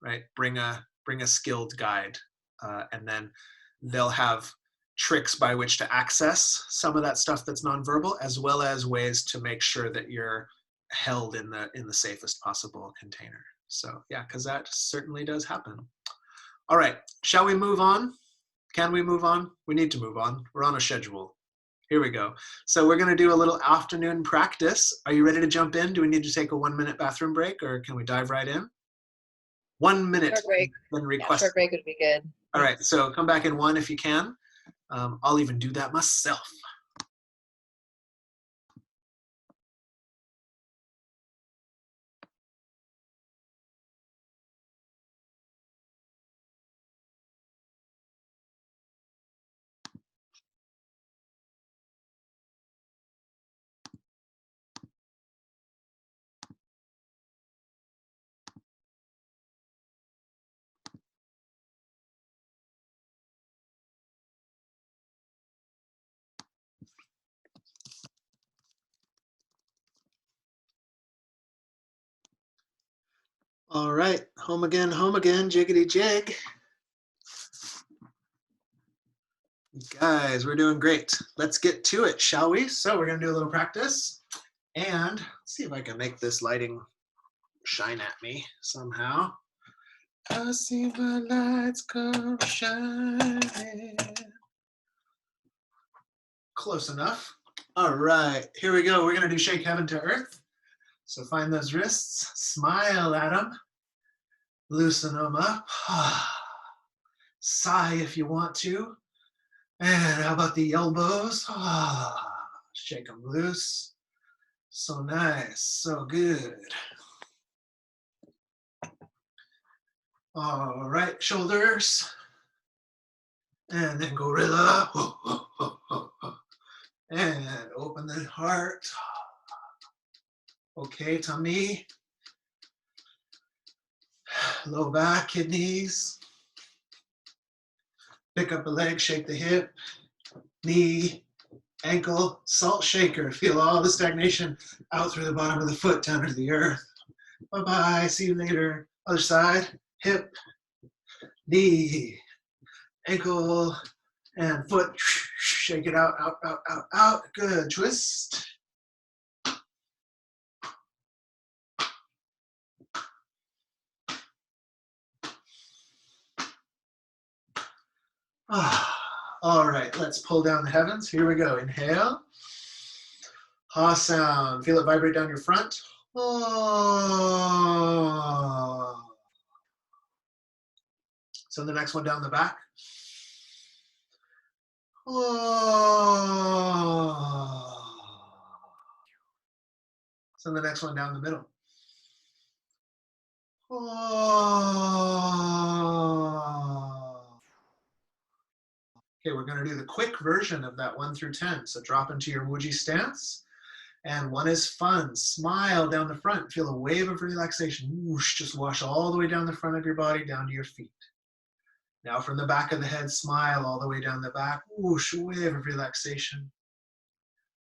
right? Bring a skilled guide, and then they'll have tricks by which to access some of that stuff that's nonverbal, as well as ways to make sure that you're held in the safest possible container. So yeah, because that certainly does happen. All right, shall we move on? Can we move on? We need to move on. We're on a schedule. Here we go. So we're going to do a little afternoon practice. Are you ready to jump in? Do we need to take a 1-minute bathroom break, or can we dive right in? 1 minute. Short break. Then request. Yeah, short break would be good. All right, so come back in 1 if you can. I'll even do that myself. All right, home again, jiggity jig. Guys, we're doing great. Let's get to it, shall we? So we're gonna do a little practice, and let's see if I can make this lighting shine at me somehow. I see my lights come shining. Close enough. All right, here we go. We're gonna do shake heaven to earth. So find those wrists, smile at them, loosen them up. Sigh if you want to. And how about the elbows? Shake them loose. So nice, so good. All right, shoulders. And then gorilla. And open the heart. Okay, tummy. Low back, kidneys. Pick up a leg, shake the hip, knee, ankle, salt shaker. Feel all the stagnation out through the bottom of the foot down into the earth. Bye-bye, see you later. Other side, hip, knee, ankle, and foot. Shake it out, out, out, out, out. Good, twist. All right, let's pull down the heavens. Here we go. Inhale. Ha sound. Feel it vibrate down your front. Oh. So the next one down the back. Oh. So the next one down the middle. Oh. Okay, we're going to do the quick version of that 1 through 10. So drop into your Wuji stance. And 1 is fun. Smile down the front. Feel a wave of relaxation. Whoosh, just wash all the way down the front of your body, down to your feet. Now from the back of the head, smile all the way down the back. Whoosh, a wave of relaxation.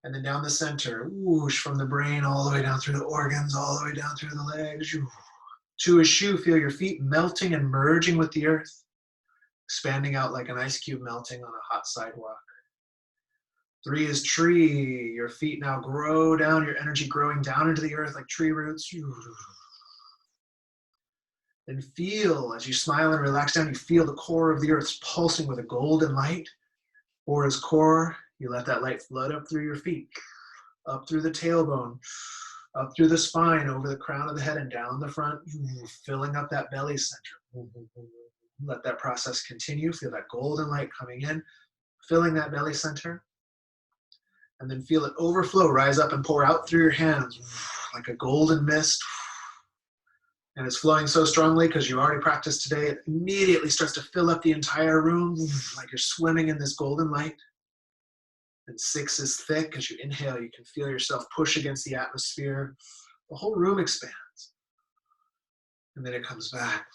And then down the center. Whoosh, from the brain all the way down through the organs, all the way down through the legs. 2 is shu. Feel your feet melting and merging with the earth. Expanding out like an ice cube melting on a hot sidewalk. 3 is tree. Your feet now grow down, your energy growing down into the earth like tree roots. Then feel, as you smile and relax down, you feel the core of the earth pulsing with a golden light. 4 is core. You let that light flood up through your feet, up through the tailbone, up through the spine, over the crown of the head and down the front, filling up that belly center. Let that process continue. Feel that golden light coming in, filling that belly center. And then feel it overflow, rise up and pour out through your hands like a golden mist. And it's flowing so strongly because you already practiced today, it immediately starts to fill up the entire room like you're swimming in this golden light. And 6 is thick. As you inhale, you can feel yourself push against the atmosphere. The whole room expands. And then it comes back.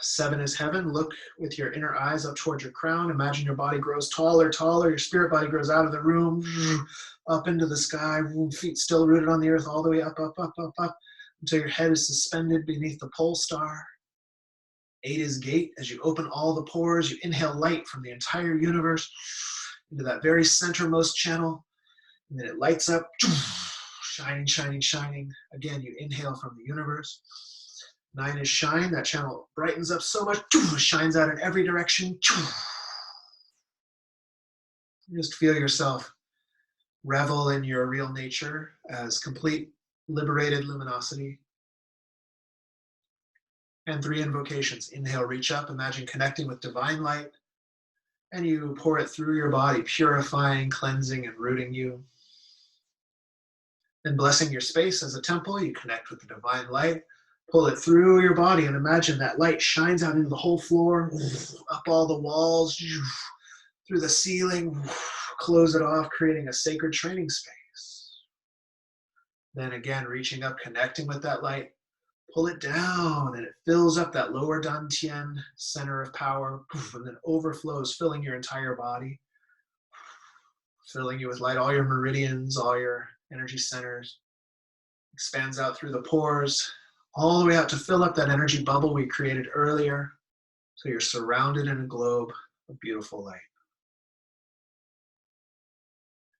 7 is heaven. Look with your inner eyes up towards your crown. Imagine your body grows taller, taller. Your spirit body grows out of the room, up into the sky, feet still rooted on the earth, all the way up, up, up, up, up, until your head is suspended beneath the pole star. 8 is gate. As you open all the pores, you inhale light from the entire universe into that very centermost channel, and then it lights up, shining, shining, shining. Again, you inhale from the universe. 9 is shine. That channel brightens up so much, shines out in every direction. Just feel yourself revel in your real nature as complete liberated luminosity. And 3 invocations. Inhale, reach up, imagine connecting with divine light, and you pour it through your body, purifying, cleansing, and rooting you. Then blessing your space as a temple, you connect with the divine light, pull it through your body, and imagine that light shines out into the whole floor, up all the walls, through the ceiling, close it off, creating a sacred training space. Then again, reaching up, connecting with that light, pull it down, and it fills up that lower dantian center of power, and then overflows, filling your entire body, filling you with light, all your meridians, all your energy centers, expands out through the pores, all the way out to fill up that energy bubble we created earlier, so you're surrounded in a globe of beautiful light.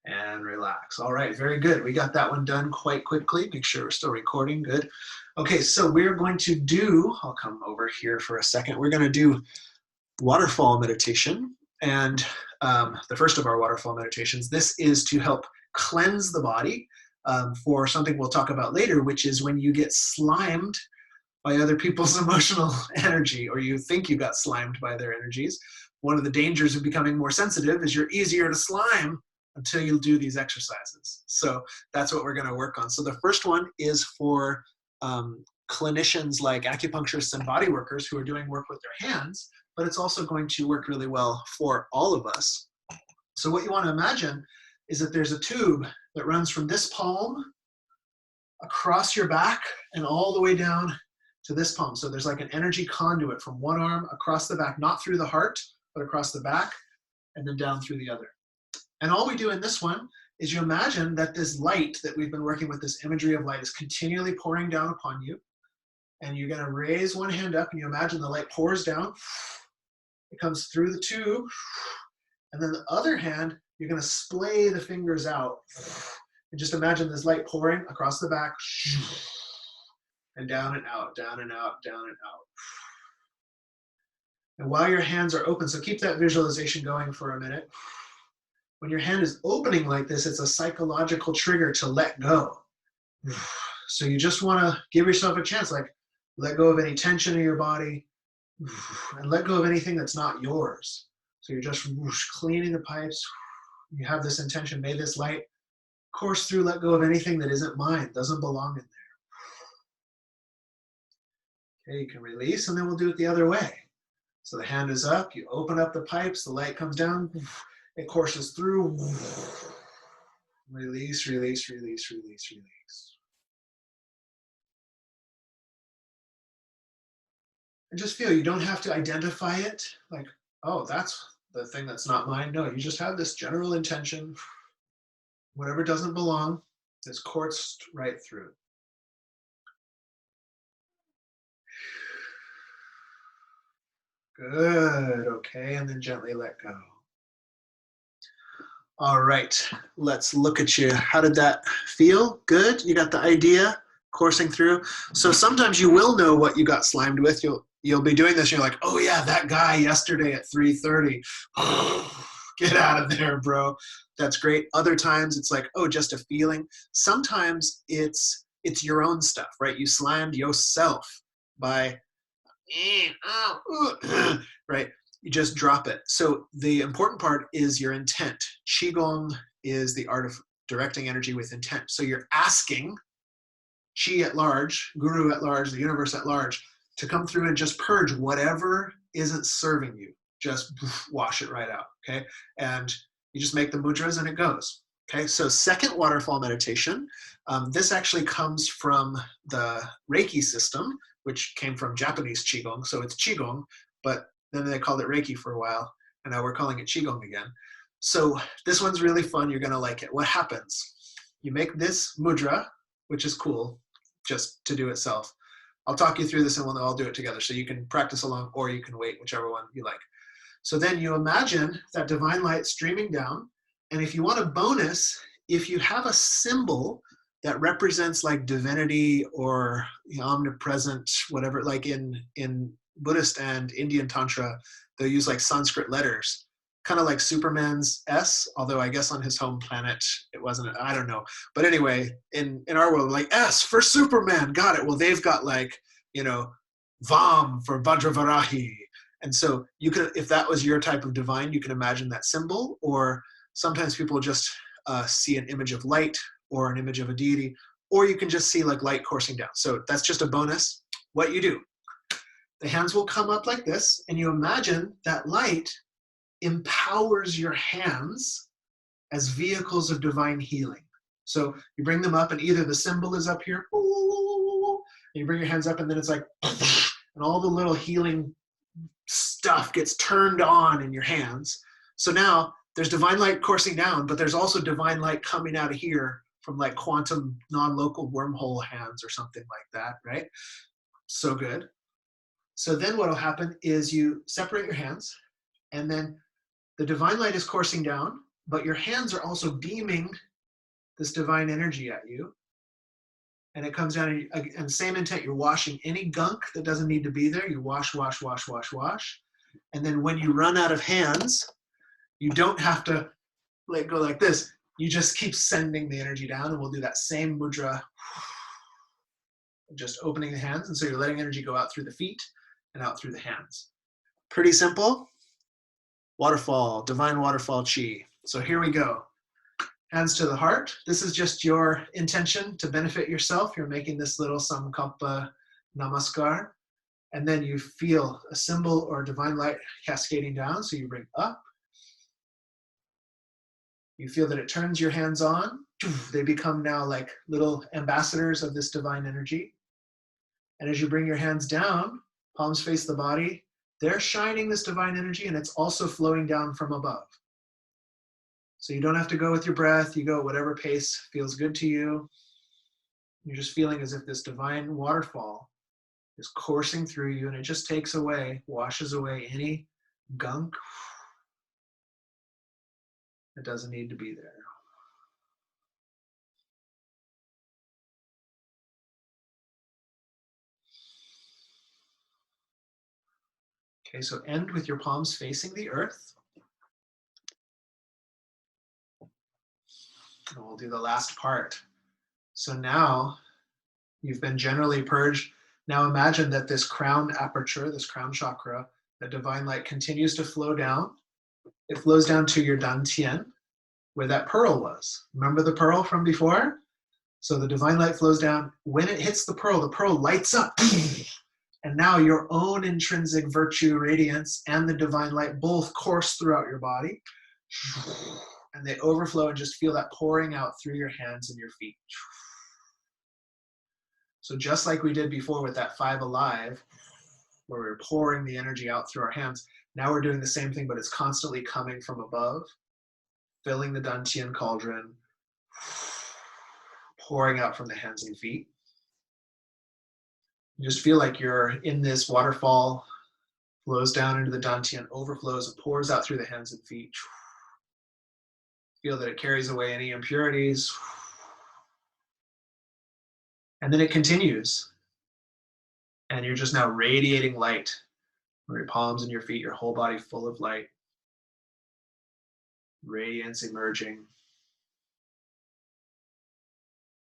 And relax. All right, very good. We got that one done quite quickly. Make sure we're still recording. Good. Okay, so we're going to do, I'll come over here for a second. We're going to do waterfall meditation. And the first of our waterfall meditations, this is to help cleanse the body for something we'll talk about later, which is when you get slimed by other people's emotional energy, or you think you got slimed by their energies. One of the dangers of becoming more sensitive is you're easier to slime until you do these exercises. So that's what we're going to work on. So the first one is for clinicians like acupuncturists and body workers who are doing work with their hands, but it's also going to work really well for all of us. So what you want to imagine is that there's a tube that runs from this palm across your back and all the way down to this palm. So there's like an energy conduit from one arm across the back, not through the heart, but across the back and then down through the other. And all we do in this one is you imagine that this light that we've been working with, this imagery of light, is continually pouring down upon you. And you're going to raise one hand up and you imagine the light pours down. It comes through the tube. And then the other hand, you're going to splay the fingers out. And just imagine this light pouring across the back. And down and out, down and out, down and out. And while your hands are open, so keep that visualization going for a minute. When your hand is opening like this, it's a psychological trigger to let go. So you just want to give yourself a chance, like let go of any tension in your body and let go of anything that's not yours. So you're just cleaning the pipes. You have this intention, may this light course through, let go of anything that isn't mine, doesn't belong in there. Okay, you can release, and then we'll do it the other way. So the hand is up, you open up the pipes, the light comes down, it courses through. Release, release, release, release, release. And just feel, you don't have to identify it like, oh, that's the thing that's not mine. No, you just have this general intention. Whatever doesn't belong is coursed right through. Good, okay, and then gently let go. All right, let's look at you. How did that feel? Good, you got the idea coursing through. So sometimes you will know what you got slimed with. You'll be doing this, and you're like, oh yeah, that guy yesterday at 3:30. Get out of there, bro. That's great. Other times it's like, oh, just a feeling. Sometimes it's your own stuff, right? You slammed yourself by, right? You just drop it. So the important part is your intent. Qigong is the art of directing energy with intent. So you're asking Qi at large, Guru at large, the universe at large, to come through and just purge whatever isn't serving you. Just wash it right out, okay? And you just make the mudras and it goes. Okay, so second waterfall meditation. This actually comes from the Reiki system, which came from Japanese Qigong. So it's Qigong, but then they called it Reiki for a while, and now we're calling it Qigong again. So this one's really fun. You're gonna like it. What happens? You make this mudra, which is cool, just to do itself. I'll talk you through this and we'll all do it together. So you can practice along or you can wait, whichever one you like. So then you imagine that divine light streaming down. And if you want a bonus, if you have a symbol that represents like divinity or omnipresent, whatever, like in Buddhist and Indian Tantra, they'll use like Sanskrit letters, kind of like Superman's S, although I guess on his home planet, it wasn't, I don't know. But anyway, in our world, like S for Superman, got it. Well, they've got like, Vam for Vajravarahi. And so you could, if that was your type of divine, you can imagine that symbol, or sometimes people just see an image of light or an image of a deity, or you can just see like light coursing down. So that's just a bonus. What you do, the hands will come up like this, and you imagine that light empowers your hands as vehicles of divine healing. So you bring them up, and either the symbol is up here, and you bring your hands up, and then it's like, and all the little healing stuff gets turned on in your hands. So now there's divine light coursing down, but there's also divine light coming out of here from like quantum non-local wormhole hands or something like that, right? So good. So then what will happen is you separate your hands, and then the divine light is coursing down, but your hands are also beaming this divine energy at you. And it comes down, and same intent, you're washing any gunk that doesn't need to be there. You wash, wash, wash, wash, wash. And then when you run out of hands, you don't have to let go like this. You just keep sending the energy down, and we'll do that same mudra, just opening the hands. And so you're letting energy go out through the feet and out through the hands. Pretty simple. Waterfall, divine waterfall chi. So here we go. Hands to the heart. This is just your intention to benefit yourself. You're making this little Samkalpa Namaskar. And then you feel a symbol or divine light cascading down. So you bring up. You feel that it turns your hands on. They become now like little ambassadors of this divine energy. And as you bring your hands down, palms face the body, they're shining this divine energy, and it's also flowing down from above. So you don't have to go with your breath. You go at whatever pace feels good to you. You're just feeling as if this divine waterfall is coursing through you, and it just takes away, washes away any gunk that doesn't need to be there. Okay, so end with your palms facing the earth. And we'll do the last part. So now you've been generally purged. Now imagine that this crown aperture, this crown chakra, the divine light continues to flow down. It flows down to your dantian, where that pearl was. Remember the pearl from before? So the divine light flows down. When it hits the pearl lights up. And now your own intrinsic virtue, radiance, and the divine light both course throughout your body. And they overflow, and just feel that pouring out through your hands and your feet. So just like we did before with that 5 alive, where we were pouring the energy out through our hands, now we're doing the same thing, but it's constantly coming from above, filling the dantian cauldron, pouring out from the hands and feet. You just feel like you're in this waterfall, flows down into the dantian, overflows, and pours out through the hands and feet. Feel that it carries away any impurities. And then it continues. And you're just now radiating light from your palms and your feet, your whole body full of light. Radiance emerging.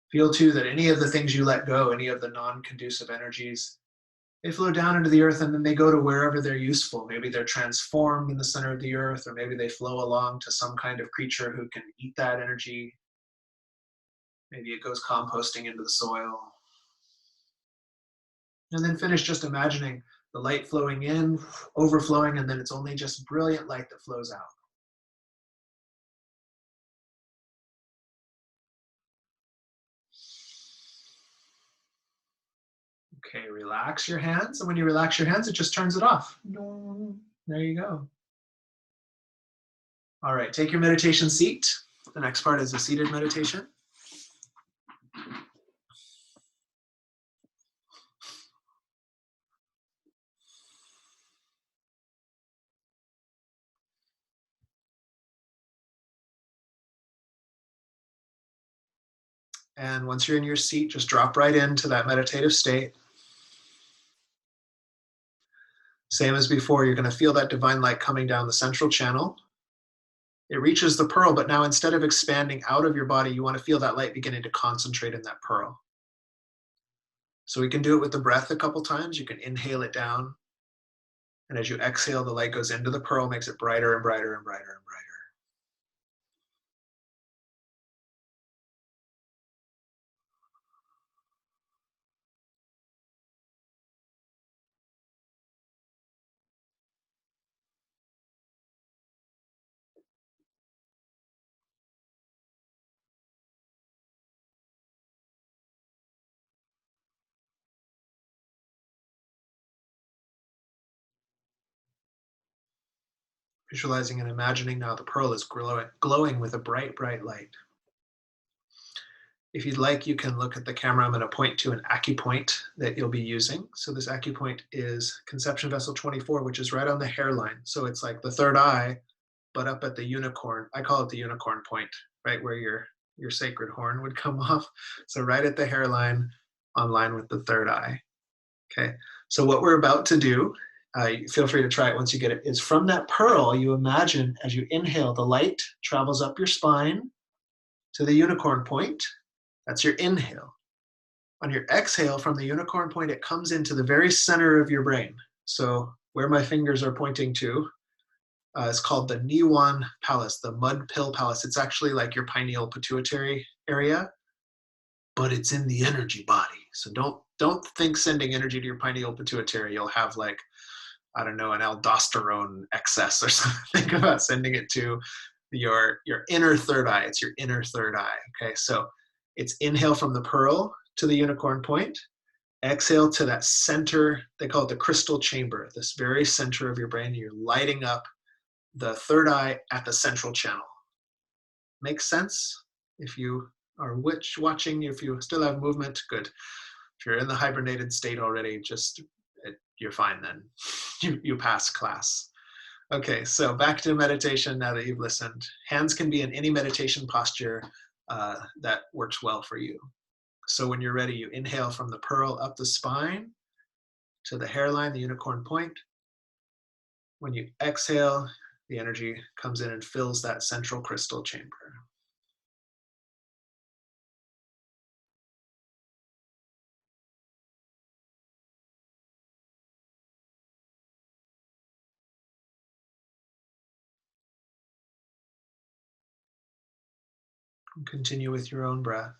Feel too that any of the things you let go, any of the non-conducive energies, they flow down into the earth, and then they go to wherever they're useful. Maybe they're transformed in the center of the earth, or maybe they flow along to some kind of creature who can eat that energy. Maybe it goes composting into the soil. And then finish just imagining the light flowing in, overflowing, and then it's only just brilliant light that flows out. Okay, relax your hands. And when you relax your hands, it just turns it off. There you go. All right, take your meditation seat. The next part is a seated meditation. And once you're in your seat, just drop right into that meditative state. Same as before, you're going to feel that divine light coming down the central channel. It reaches the pearl, but now instead of expanding out of your body, you want to feel that light beginning to concentrate in that pearl. So we can do it with the breath a couple times. You can inhale it down. And as you exhale, the light goes into the pearl, makes it brighter and brighter and brighter and brighter. Visualizing and imagining now the pearl is glowing with a bright, bright light. If you'd like, you can look at the camera. I'm going to point to an acupoint that you'll be using. So this acupoint is conception vessel 24, which is right on the hairline. So it's like the third eye, but up at the unicorn. I call it the unicorn point, right where your sacred horn would come off. So right at the hairline, on line with the third eye. Okay. So what we're about to do, feel free to try it once you get it, is from that pearl, you imagine as you inhale, the light travels up your spine to the unicorn point. That's your inhale. On your exhale from the unicorn point, it comes into the very center of your brain. So where my fingers are pointing to is called the Niwan Palace, the mud pill palace. It's actually like your pineal pituitary area, but it's in the energy body. So don't think sending energy to your pineal pituitary. You'll have like, I don't know, an aldosterone excess or something. Think about sending it to your inner third eye. It's your inner third eye. Okay, so it's inhale from the pearl to the unicorn point. Exhale to that center, they call it the crystal chamber, this very center of your brain. You're lighting up the third eye at the central channel. Makes sense? If you are watching, if you still have movement, good. If you're in the hibernated state already, you're fine then. You pass class. Okay, so back to meditation now that you've listened. Hands can be in any meditation posture that works well for you. So when you're ready, you inhale from the pearl up the spine to the hairline, the unicorn point. When you exhale, the energy comes in and fills that central crystal chamber. Continue with your own breath.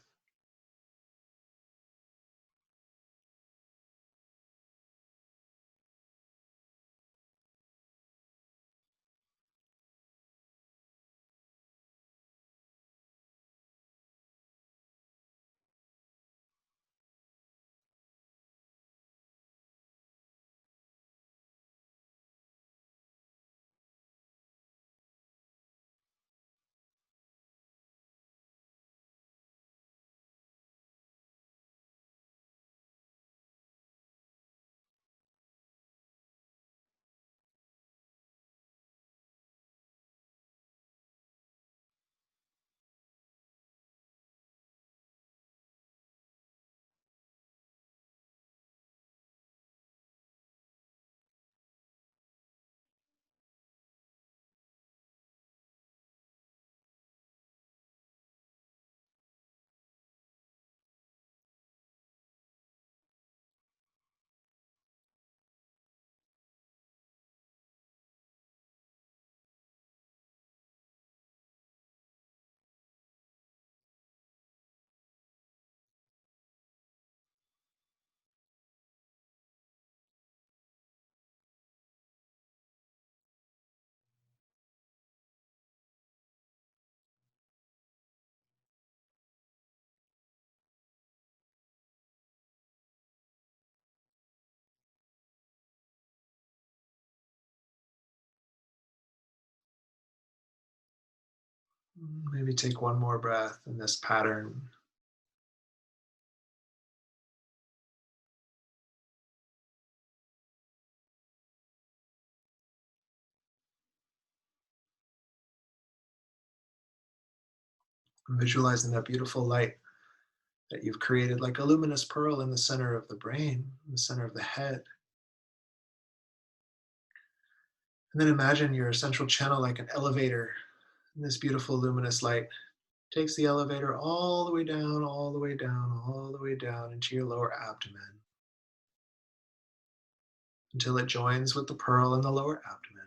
Maybe take one more breath in this pattern. Visualizing that beautiful light that you've created like a luminous pearl in the center of the brain, in the center of the head. And then imagine your central channel like an elevator. And this beautiful luminous light takes the elevator all the way down, all the way down, all the way down into your lower abdomen until it joins with the pearl in the lower abdomen.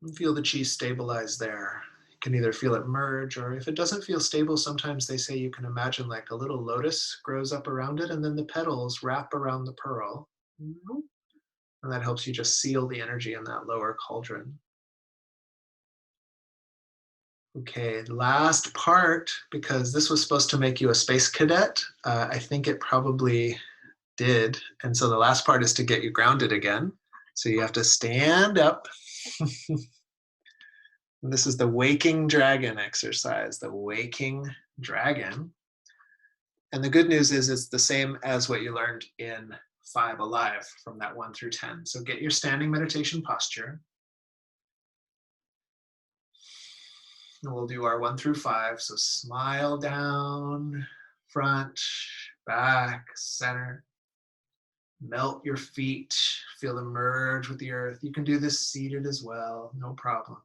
And feel the chi stabilize there. You can either feel it merge, or if it doesn't feel stable, sometimes they say you can imagine like a little lotus grows up around it and then the petals wrap around the pearl. And that helps you just seal the energy in that lower cauldron. Okay, last part, because this was supposed to make you a space cadet. I think it probably did. And so the last part is to get you grounded again. So you have to stand up. And this is the waking dragon exercise, the waking dragon. And the good news is it's the same as what you learned in 5 Alive from that 1 through 10. So get your standing meditation posture. And we'll do our 1 through 5. So smile down, front, back, center. Melt your feet, feel them merge with the earth. You can do this seated as well, no problem.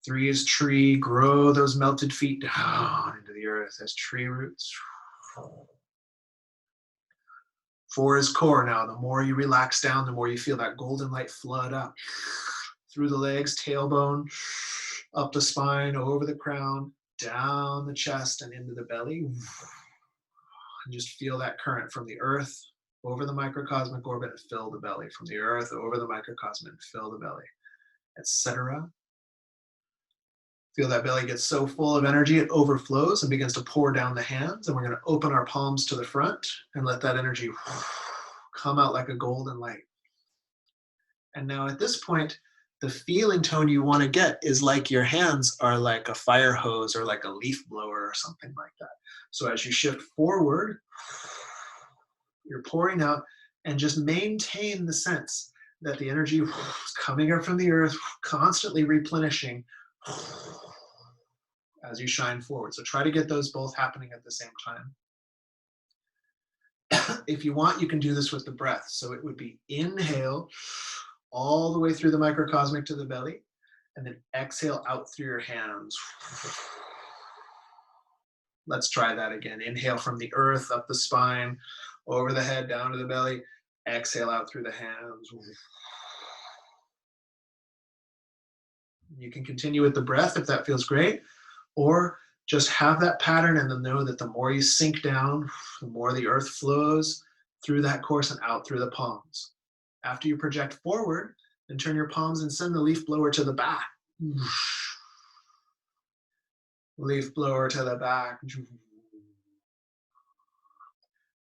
3 is tree, grow those melted feet down into the earth as tree roots. 4 is core. Now, the more you relax down, the more you feel that golden light flood up through the legs, tailbone, up the spine, over the crown, down the chest, and into the belly. And just feel that current from the earth over the microcosmic orbit and fill the belly, from the earth over the microcosmic and fill the belly, etc. Feel that belly gets so full of energy it overflows and begins to pour down the hands. And we're going to open our palms to the front and let that energy come out like a golden light. And now at this point, the feeling tone you want to get is like your hands are like a fire hose or like a leaf blower or something like that. So as you shift forward, you're pouring out, and just maintain the sense that the energy is coming up from the earth, constantly replenishing as you shine forward. So try to get those both happening at the same time. If you want, you can do this with the breath. So it would be inhale all the way through the microcosmic to the belly, and then exhale out through your hands. Let's try that again. Inhale from the earth, up the spine, over the head, down to the belly. Exhale out through the hands. You can continue with the breath if that feels great, or just have that pattern and then know that the more you sink down, the more the earth flows through that course and out through the palms. After you project forward, then turn your palms and send the leaf blower to the back. Leaf blower to the back.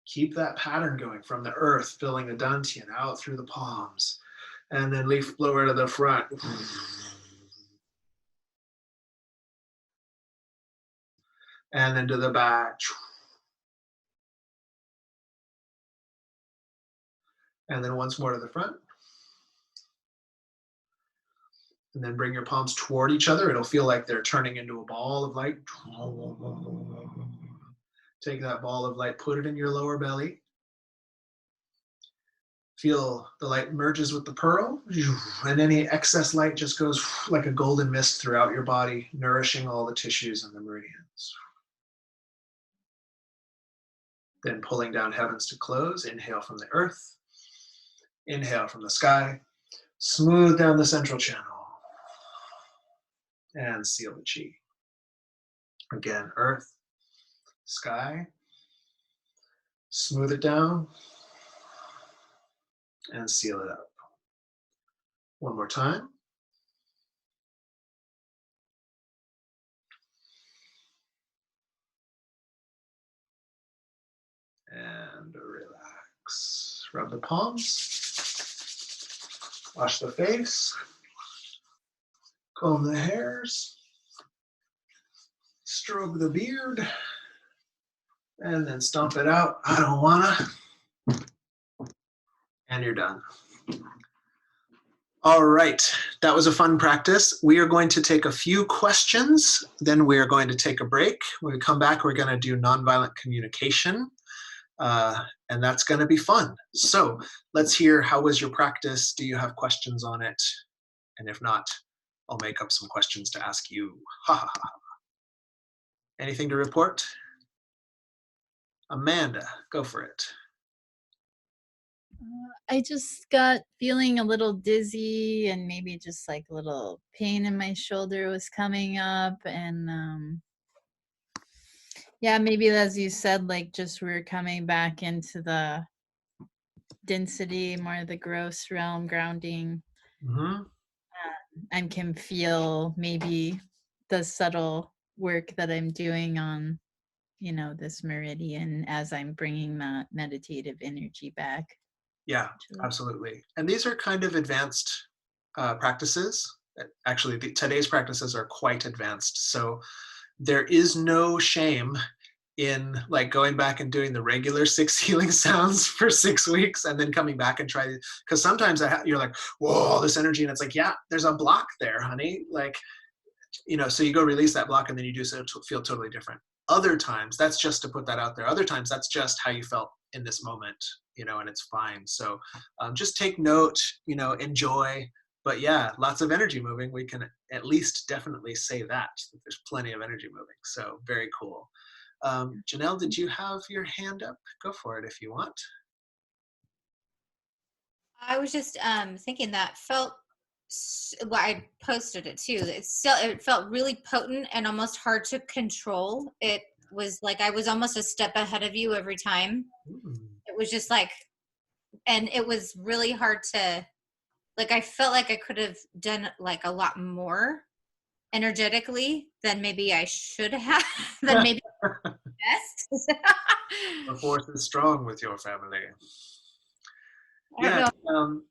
Keep that pattern going from the earth, filling the dantian out through the palms. And then leaf blower to the front. And then to the back. And then once more to the front. And then bring your palms toward each other. It'll feel like they're turning into a ball of light. Take that ball of light, put it in your lower belly. Feel the light merges with the pearl, and any excess light just goes like a golden mist throughout your body, nourishing all the tissues and the meridians. Then pulling down heavens to close, inhale from the earth, inhale from the sky, smooth down the central channel, and seal the chi. Again, earth, sky, smooth it down, and seal it up. One more time. And relax. Rub the palms. Wash the face, comb the hairs, stroke the beard, and then stomp it out. I don't wanna. And you're done. All right, that was a fun practice. We are going to take a few questions, then we are going to take a break. When we come back, we're gonna do nonviolent communication, and that's gonna be fun. So let's hear, how was your practice? Do you have questions on it? And if not, I'll make up some questions to ask you. Ha ha ha. Anything to report? Amanda, go for it. I just got feeling a little dizzy and maybe just like a little pain in my shoulder was coming up. And yeah, maybe as you said, like just we're coming back into the density, more of the gross realm, grounding. Mm-hmm. I can feel maybe the subtle work that I'm doing on, you know, this meridian as I'm bringing that meditative energy back. Yeah, absolutely. And these are kind of advanced practices. Actually, today's practices are quite advanced. So there is no shame in like going back and doing the regular 6 healing sounds for 6 weeks and then coming back and try, because sometimes you're like, whoa, all this energy. And it's like, yeah, there's a block there, honey. Like, you know, so you go release that block and then you do so to feel totally different. Other times, that's just to put that out there. Other times, that's just how you felt in this moment, you know, and it's fine. So just take note, you know, enjoy. But yeah, lots of energy moving. We can at least definitely say that there's plenty of energy moving. So very cool. Janelle, did you have your hand up? Go for it if you want. I was just thinking that felt, well, I posted it too. It felt really potent and almost hard to control. It was like I was almost a step ahead of you every time. It was just like, and it was really hard to, like, I felt like I could have done like a lot more energetically than maybe I should have, than maybe best. The force is strong with your family. I don't Yeah, know.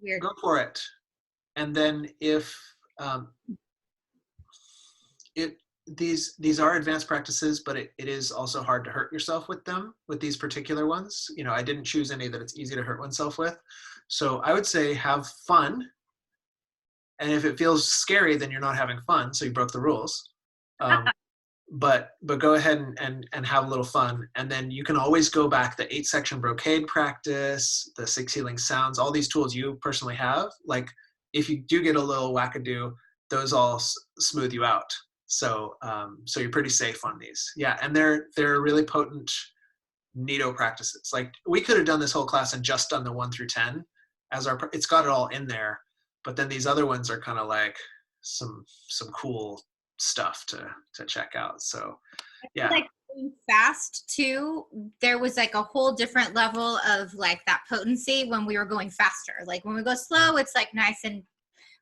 Weird. go for it. And then if these are advanced practices, but it is also hard to hurt yourself with them, with these particular ones. You know, I didn't choose any that it's easy to hurt oneself with. So I would say have fun. And if it feels scary, then you're not having fun. So you broke the rules. But go ahead and have a little fun. And then you can always go back, the 8-section brocade practice, the 6 healing sounds, all these tools you personally have. Like if you do get a little wackadoo, those all smooth you out. So so you're pretty safe on these. Yeah, and they're really potent neato practices. Like we could have done this whole class and just done the 1 through 10 as our, it's got it all in there. But then these other ones are kind of like some cool stuff to check out. So yeah, like going fast too, there was like a whole different level of like that potency when we were going faster. Like when we go slow, it's like nice and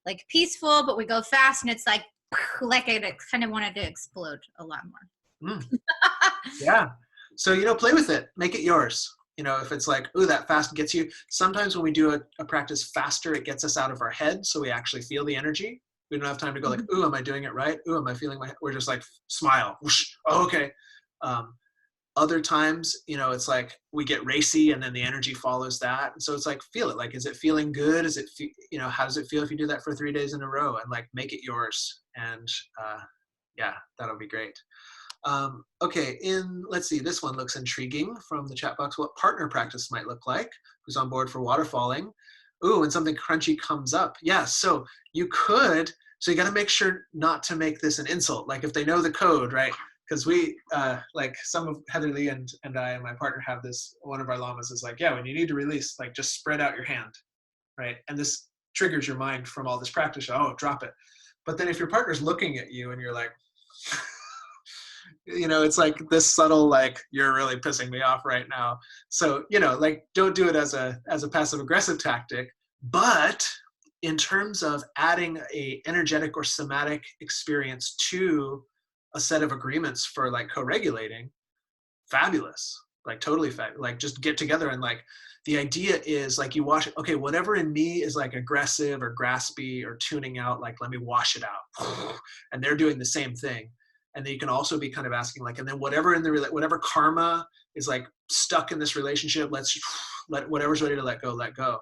like peaceful, but we go fast and it's like I kind of wanted to explode a lot more. Yeah, so you know, play with it, make it yours. You know, if it's like, ooh, that fast gets you. Sometimes when we do a practice faster, it gets us out of our head, so we actually feel the energy. We don't have time to go like, ooh, am I doing it right? Ooh, am I feeling my, we're just like, smile. Whoosh. Oh, okay. Other times, you know, it's like we get racy and then the energy follows that. And so it's like, feel it. Like, is it feeling good? Is it, you know, how does it feel if you do that for 3 days in a row and like make it yours? And yeah, that'll be great. Okay, let's see, this one looks intriguing from the chat box. What partner practice might look like? Who's on board for waterfalling? Ooh, when something crunchy comes up. Yeah, so you could, so you got to make sure not to make this an insult. Like if they know the code, right? Because we, like some of Heather Lee and I and my partner have this, one of our lamas is like, yeah, when you need to release, like just spread out your hand, right? And this triggers your mind from all this practice. Oh, drop it. But then if your partner's looking at you and you're like, you know, it's like this subtle, like, you're really pissing me off right now. So, you know, like, don't do it as a passive aggressive tactic, but in terms of adding a energetic or somatic experience to a set of agreements for like co-regulating, fabulous. like totally like just get together and like, the idea is like you wash it. Okay, whatever in me is like aggressive or graspy or tuning out, like let me wash it out. And they're doing the same thing. And then you can also be kind of asking like, and then whatever in the whatever karma is like stuck in this relationship, let's let whatever's ready to let go,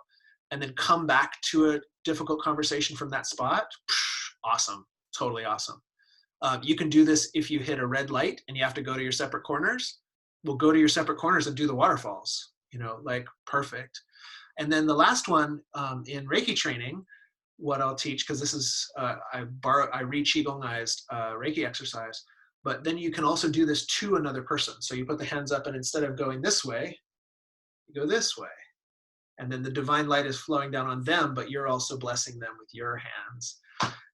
and then come back to a difficult conversation from that spot. Awesome, totally awesome. You can do this if you hit a red light and you have to go to your separate corners. We'll go to your separate corners and do the waterfalls. Like perfect. And then the last one in Reiki training, what I'll teach, because this is I re-Qigongized Reiki exercise, but then you can also do this to another person. So you put the hands up, and instead of going this way, you go this way, and then the divine light is flowing down on them, but you're also blessing them with your hands,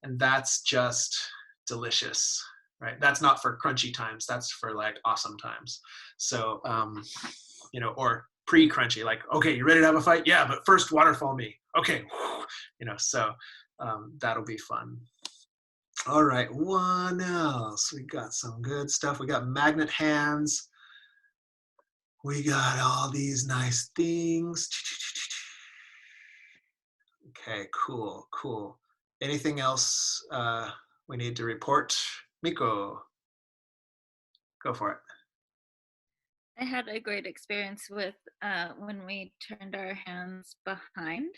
and that's just delicious, right? That's not for crunchy times. That's for like awesome times. So or pre-crunchy, like, okay, you ready to have a fight? Yeah, but first waterfall me. Okay, so that'll be fun. All right, what else? We got some good stuff. We got magnet hands. We got all these nice things. Okay, cool. Anything else we need to report? Miko, go for it. I had a great experience with when we turned our hands behind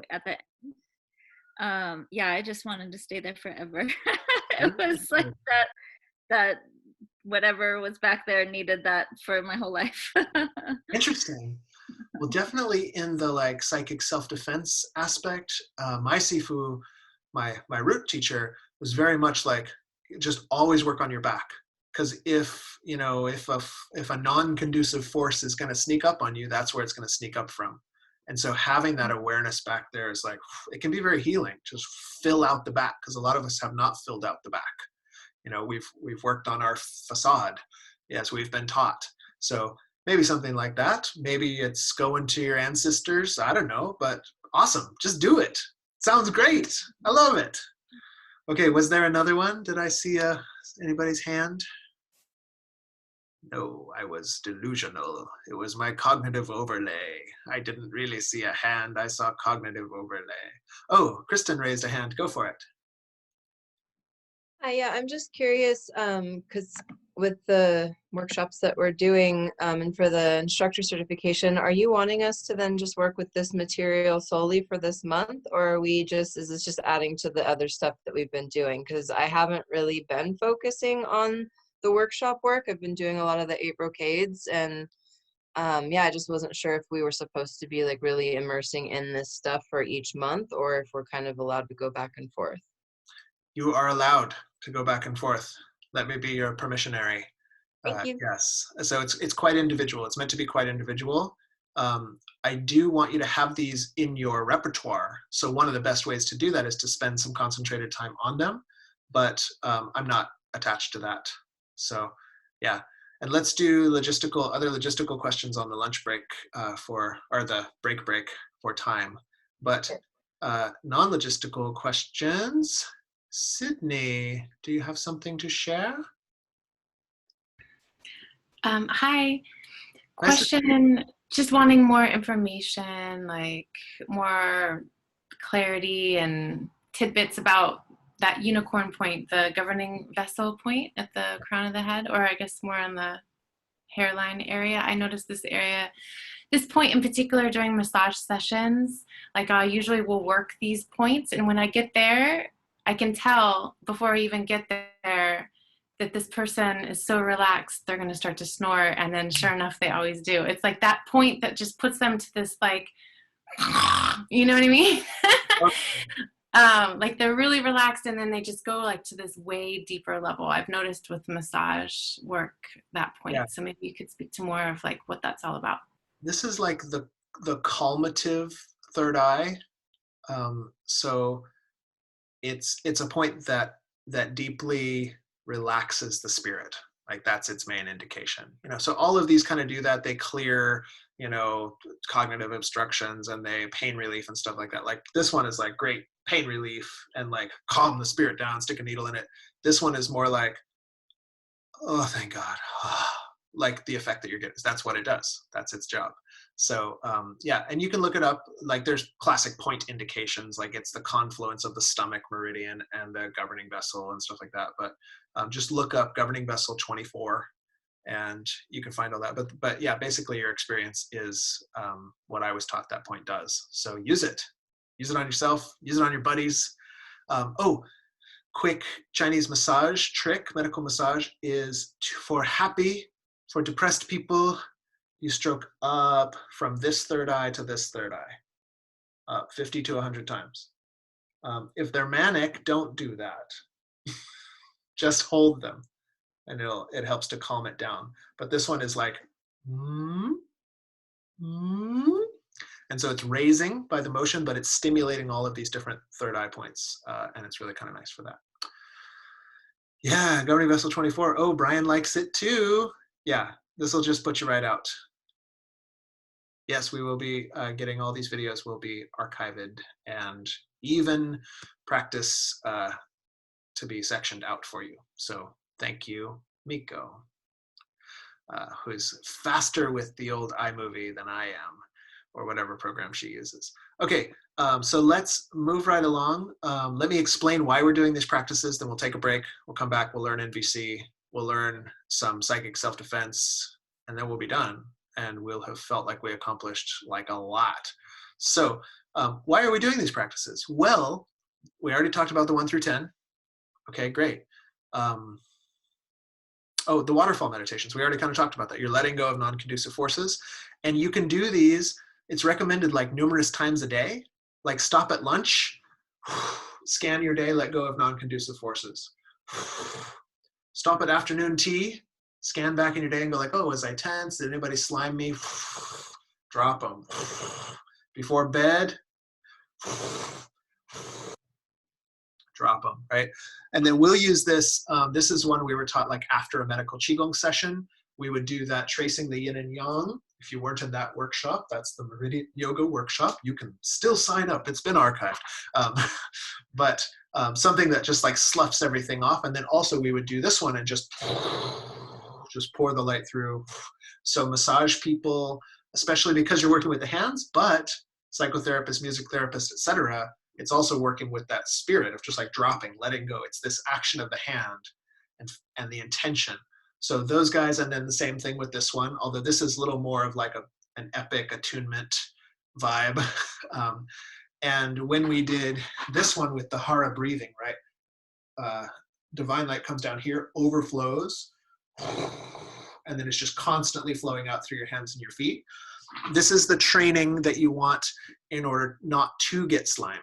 at the end. I just wanted to stay there forever. It was like that whatever was back there needed that for my whole life. Interesting. Well, definitely in the like psychic self-defense aspect, my Sifu, my root teacher, was very much like, just always work on your back. Because if a non-conducive force is going to sneak up on you, that's where it's going to sneak up from. And so having that awareness back there is like, it can be very healing. Just fill out the back, because a lot of us have not filled out the back. We've worked on our facade as we've been taught. So maybe something like that. Maybe it's going to your ancestors. I don't know, but awesome. Just do it. Sounds great. I love it. Okay, was there another one? Did I see anybody's hand? No, I was delusional. It was my cognitive overlay. I didn't really see a hand. I saw cognitive overlay. Oh, Kristen raised a hand. Go for it. Yeah, I'm just curious, because with the workshops that we're doing and for the instructor certification, are you wanting us to then just work with this material solely for this month, or is this just adding to the other stuff that we've been doing? Because I haven't really been focusing on the workshop work. I've been doing a lot of the 8 brocades, and I just wasn't sure if we were supposed to be like really immersing in this stuff for each month, or if we're kind of allowed to go back and forth. You are allowed to go back and forth. Let me be your permissionary. Thank you. Yes. So it's quite individual. It's meant to be quite individual. I do want you to have these in your repertoire. So one of the best ways to do that is to spend some concentrated time on them. But I'm not attached to that. So yeah. And let's do other logistical questions on the lunch break or the break for time. But non-logistical questions. Sydney, do you have something to share? Hi. Question, just wanting more information, like more clarity and tidbits about that unicorn point, the governing vessel point at the crown of the head, or I guess more on the hairline area. I noticed this point in particular during massage sessions, like I usually will work these points, and when I get there, I can tell before I even get there that this person is so relaxed, they're going to start to snore. And then sure enough, they always do. It's like that point that just puts them to this, like, you know what I mean? Like they're really relaxed and then they just go like to this way deeper level. I've noticed with massage work that point. Yeah. So maybe you could speak to more of like what that's all about. This is like the calmative third eye. So it's a point that deeply relaxes the spirit. Like that's its main indication. So all of these kind of do that. They clear, cognitive obstructions and they pain relief and stuff like that. Like this one is like great pain relief and like calm the spirit down, stick a needle in it. This one is more like, oh, thank God. like the effect that you're getting. That's what it does. That's its job. So yeah, and you can look it up. Like there's classic point indications, like it's the confluence of the stomach meridian and the governing vessel and stuff like that. But just look up governing vessel 24 and you can find all that. But yeah, basically your experience is what I was taught that point does. So use it on yourself, use it on your buddies. Oh, quick Chinese massage trick, medical massage is for depressed people. You stroke up from this third eye to this third eye, 50 to 100 times. If they're manic, don't do that. Just hold them, and it helps to calm it down. But this one is like, and so it's raising by the motion, but it's stimulating all of these different third eye points, and it's really kind of nice for that. Yeah, governing vessel 24. Oh, Brian likes it too. Yeah, this will just put you right out. Yes, we will be getting all these videos will be archived and even practice to be sectioned out for you. So thank you, Miko, who's faster with the old iMovie than I am, or whatever program she uses. Okay, so let's move right along. Let me explain why we're doing these practices, then we'll take a break. We'll come back, we'll learn NVC, we'll learn some psychic self-defense, and then we'll be done. And we'll have felt like we accomplished like a lot. So why are we doing these practices? Well, we already talked about the 1 through 10. Okay, great. Oh, the waterfall meditations. We already kind of talked about that. You're letting go of non-conducive forces. And you can do these, it's recommended like numerous times a day. Like stop at lunch, scan your day, let go of non-conducive forces. Stop at afternoon tea, scan back in your day and go like, oh, was I tense? Did anybody slime me? Drop them. Before bed, drop them, right? And then we'll use this. This is one we were taught like after a medical Qigong session. We would do that tracing the yin and yang. If you weren't in that workshop, that's the Meridian Yoga workshop. You can still sign up. It's been archived. But something that just like sloughs everything off. And then also we would do this one and just pour the light through. So massage people, especially because you're working with the hands, but psychotherapists, music therapists, etc. It's also working with that spirit of just like dropping, letting go. It's this action of the hand and the intention. So those guys, and then the same thing with this one, although this is a little more of like an epic attunement vibe. And when we did this one with the hara breathing, right? Divine light comes down here, overflows, and then it's just constantly flowing out through your hands and your feet. This is the training that you want in order not to get slimed,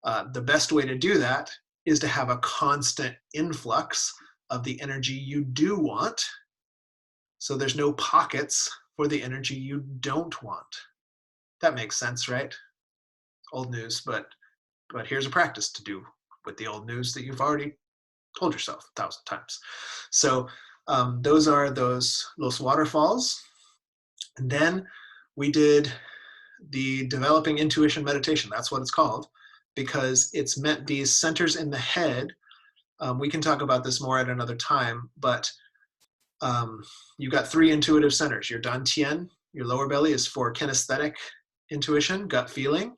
The best way to do that is to have a constant influx of the energy you do want, so there's no pockets for the energy you don't want. That makes sense, right? Old news, but here's a practice to do with the old news that you've already told yourself 1,000 times. So those are those waterfalls. And then we did the developing intuition meditation. That's what it's called, because it's meant these centers in the head. We can talk about this more at another time, but you've got 3 intuitive centers. Your dantian, your lower belly, is for kinesthetic intuition, gut feeling.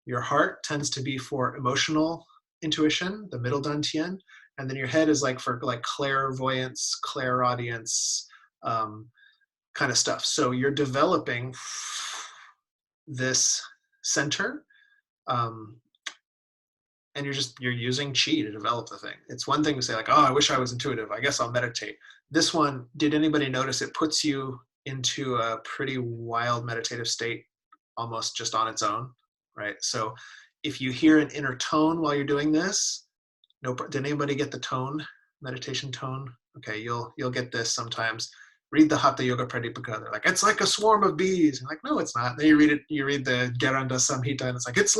Your heart tends to be for emotional intuition, the middle dantian. And then your head is like for like clairvoyance, clairaudience, kind of stuff. So you're developing this center, and you're using chi to develop the thing. It's one thing to say like, oh, I wish I was intuitive, I guess I'll meditate. This one, did anybody notice it puts you into a pretty wild meditative state almost just on its own, right? So if you hear an inner tone while you're doing this, did anybody get the tone, meditation tone? Okay, you'll get this sometimes. Read the Hatha Yoga Pradipika. They're like, it's like a swarm of bees. And like, no, it's not. Then you read the Geranda Samhita, and it's like, it's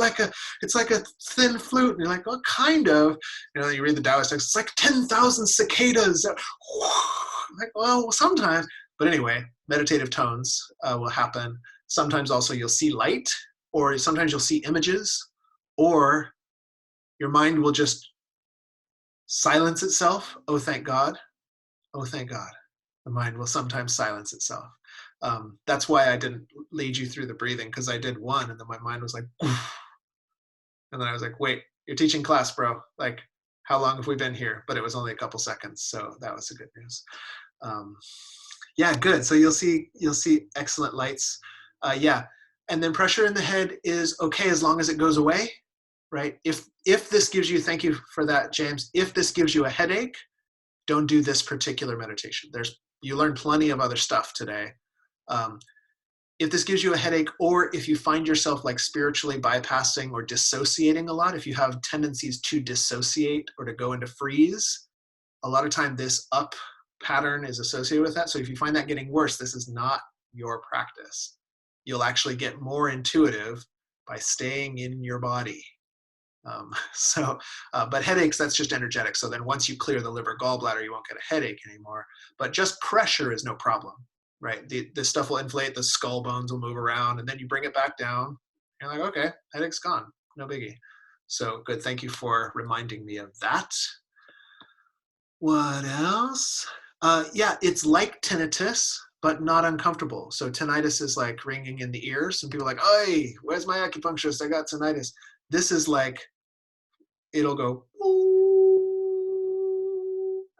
like a thin flute. And you're like, well, kind of. You read the Taoist text, it's like 10,000 cicadas. Like, well, sometimes. But anyway, meditative tones will happen. Sometimes also you'll see light, or sometimes you'll see images, or your mind will just silence itself. Oh, thank God. Oh, thank God. The mind will sometimes silence itself. That's why I didn't lead you through the breathing, because I did one and then my mind was like, oof. And then I was like, wait, you're teaching class, bro. Like, how long have we been here? But it was only a couple seconds. So that was the good news. Yeah, good. So you'll see excellent lights. Yeah. And then pressure in the head is okay as long as it goes away, right? If this gives you, thank you for that, James. If this gives you a headache, don't do this particular meditation. You learned plenty of other stuff today. If this gives you a headache, or if you find yourself like spiritually bypassing or dissociating a lot, if you have tendencies to dissociate or to go into freeze, a lot of time this up pattern is associated with that. So if you find that getting worse, this is not your practice. You'll actually get more intuitive by staying in your body. But headaches, that's just energetic. So then once you clear the liver gallbladder, you won't get a headache anymore. But just pressure is no problem, right? The stuff will inflate, the skull bones will move around, and then you bring it back down. You're like, okay, headache's gone, no biggie. So good, thank you for reminding me of that. What else? Yeah, it's like tinnitus, but not uncomfortable. So tinnitus is like ringing in the ears, and people are like, "Hey, where's my acupuncturist? I got tinnitus." This is like, it'll go,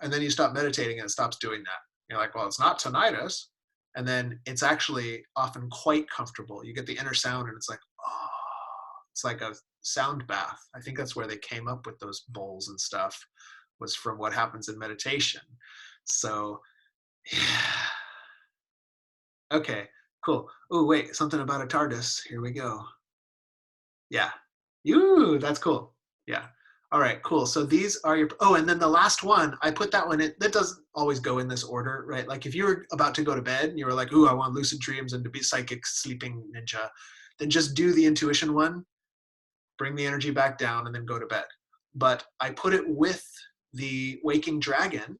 and then you stop meditating and it stops doing that. You're like, well, it's not tinnitus. And then it's actually often quite comfortable. You get the inner sound and it's like, oh, it's like a sound bath. I think that's where they came up with those bowls and stuff, was from what happens in meditation. So, yeah. Okay, cool. Oh, wait, something about a TARDIS. Here we go. Yeah. Ooh, that's cool. Yeah. All right, cool. So these are your, oh, and then the last one, I put that one in, that doesn't always go in this order, right? Like if you were about to go to bed and you were like, ooh, I want lucid dreams and to be psychic sleeping ninja, then just do the intuition one, bring the energy back down, and then go to bed. But I put it with the waking dragon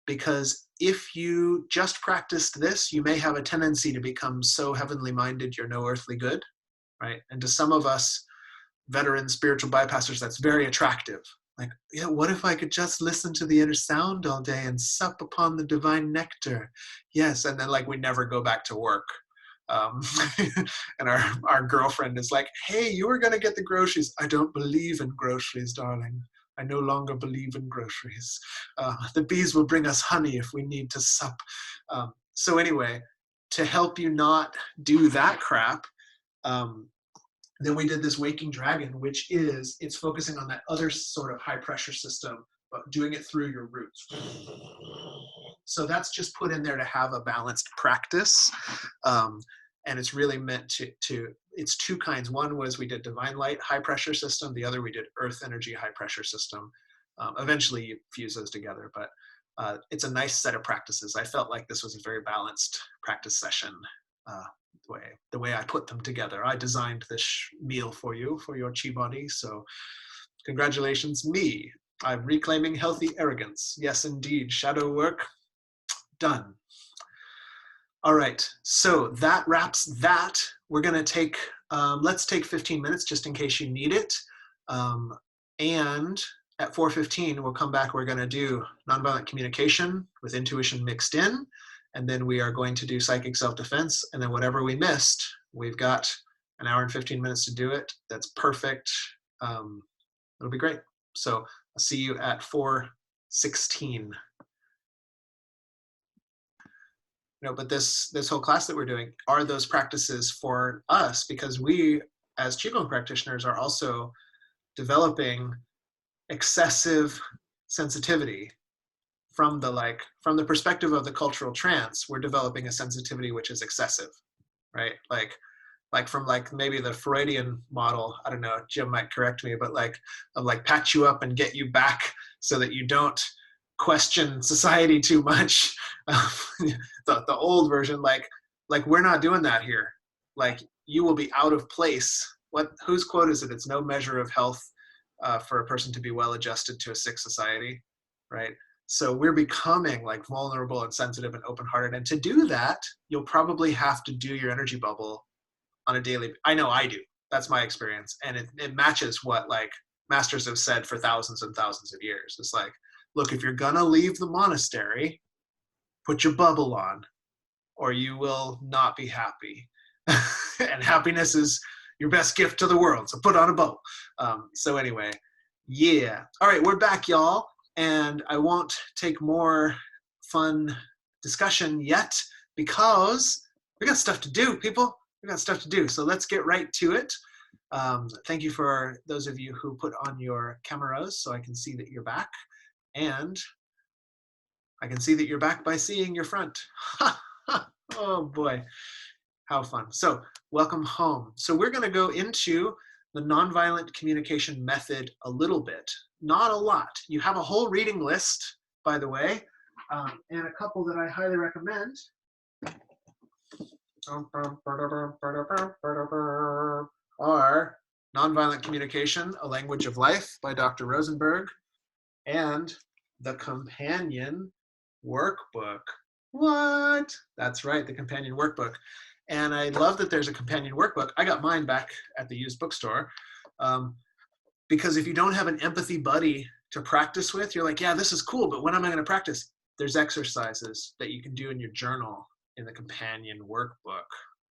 because if you just practiced this, you may have a tendency to become so heavenly minded you're no earthly good, right? And to some of us, veteran spiritual bypassers, that's very attractive. Like, yeah, what if I could just listen to the inner sound all day and sup upon the divine nectar? Yes, and then like we never go back to work. And our girlfriend is like, hey, you were gonna get the groceries. I don't believe in groceries, darling. I no longer believe in groceries. The bees will bring us honey if we need to sup. So anyway, to help you not do that crap, then we did this waking dragon, which is, it's focusing on that other sort of high pressure system, but doing it through your roots. So that's just put in there to have a balanced practice. And it's really meant to, it's two kinds. One was we did divine light, high pressure system. The other we did earth energy, high pressure system. Eventually you fuse those together, but it's a nice set of practices. I felt like this was a very balanced practice session. The way I put them together. I designed this meal for you, for your chi body. So congratulations, me. I'm reclaiming healthy arrogance. Yes, indeed. Shadow work done. All right. So that wraps that. We're going to take, let's take 15 minutes just in case you need it. And at 4:15, we'll come back. We're going to do nonviolent communication with intuition mixed in. And then we are going to do psychic self-defense. And then whatever we missed, we've got an hour and 15 minutes to do it. That's perfect. It'll be great. So I'll see you at 4:16. But this whole class that we're doing are those practices for us, because we as Qigong practitioners are also developing excessive sensitivity. From the perspective of the cultural trance, we're developing a sensitivity which is excessive, right? Like from maybe the Freudian model, I don't know, Jim might correct me, but patch you up and get you back so that you don't question society too much. The old version, like we're not doing that here. Like, you will be out of place. Whose quote is it? It's no measure of health for a person to be well adjusted to a sick society, right? So we're becoming like vulnerable and sensitive and open-hearted. And to do that, you'll probably have to do your energy bubble on a daily. I know I do. That's my experience. And it matches what like masters have said for thousands and thousands of years. It's like, look, if you're gonna leave the monastery, put your bubble on, or you will not be happy. And happiness is your best gift to the world, so put on a bubble. So anyway, yeah. All right, we're back, y'all, and I won't take more fun discussion yet because we got stuff to do, people. We got stuff to do, so let's get right to it. Thank you for those of you who put on your cameras so I can see that you're back, and I can see that you're back by seeing your front. Oh boy, how fun. So welcome home. So we're going to go into the nonviolent communication method a little bit, not a lot. You have a whole reading list, by the way, and a couple that I highly recommend are Nonviolent Communication, A Language of Life by Dr. Rosenberg, and the companion workbook. What? That's right, the companion workbook. And I love that there's a companion workbook. I got mine back at the used bookstore, because if you don't have an empathy buddy to practice with, you're like, yeah, this is cool, but when am I going to practice? There's exercises that you can do in your journal in the companion workbook.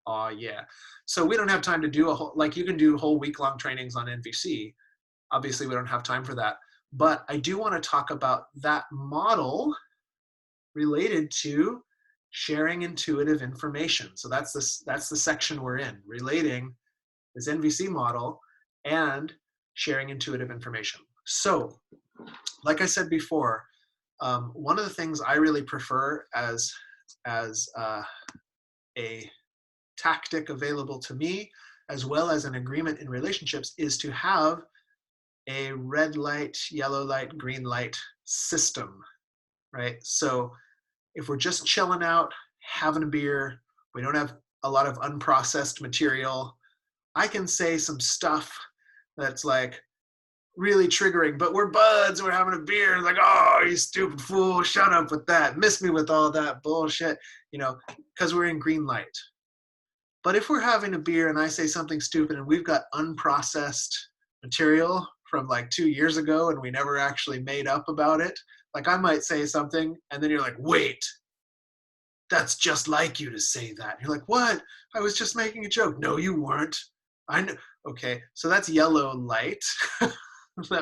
Oh yeah. So we don't have time to do a whole, like you can do whole week-long trainings on NVC. Obviously we don't have time for that, but I do want to talk about that model related to sharing intuitive information. So that's the section we're in, relating this NVC model and sharing intuitive information. So like I said before, one of the things I really prefer as a tactic available to me, as well as an agreement in relationships, is to have a red light, yellow light, green light system, right? So if we're just chilling out, having a beer, we don't have a lot of unprocessed material, I can say some stuff that's like really triggering, but we're buds, we're having a beer, like, oh, you stupid fool, shut up with that, miss me with all that bullshit, you know, because we're in green light. But if we're having a beer and I say something stupid and we've got unprocessed material from like 2 years ago and we never actually made up about it, like I might say something and then you're like, wait, that's just like you to say that. You're like, what? I was just making a joke. No, you weren't. I know. Okay, so that's yellow light.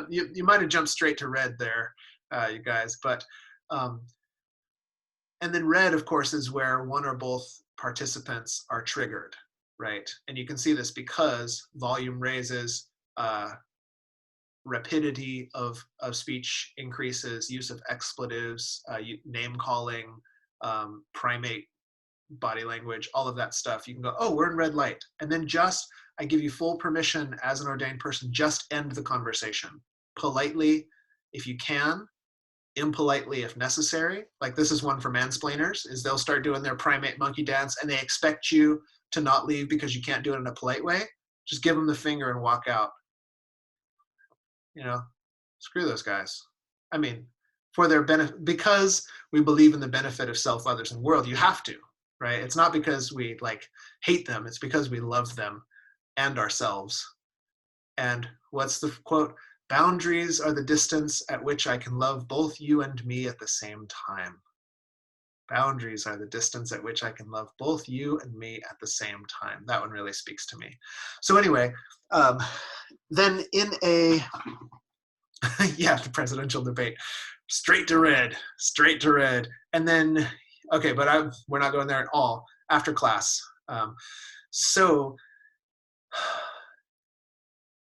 You might have jumped straight to red there, you guys. But and then red, of course, is where one or both participants are triggered, right? And you can see this because volume raises, rapidity of speech increases, use of expletives, name calling, primate body language, all of that stuff. You can go, oh, we're in red light. And then I give you full permission as an ordained person, just end the conversation. Politely, if you can, impolitely if necessary. Like this is one for mansplainers, is they'll start doing their primate monkey dance and they expect you to not leave because you can't do it in a polite way. Just give them the finger and walk out. You know, screw those guys. I mean, for their benefit, because we believe in the benefit of self, others, and world, you have to, right? It's not because we like hate them, it's because we love them and ourselves. And what's the quote? Boundaries are the distance at which I can love both you and me at the same time. Boundaries are the distance at which I can love both you and me at the same time. That one really speaks to me. So anyway, then in a, yeah, the presidential debate, straight to red. And then, okay, but we're not going there at all, after class. So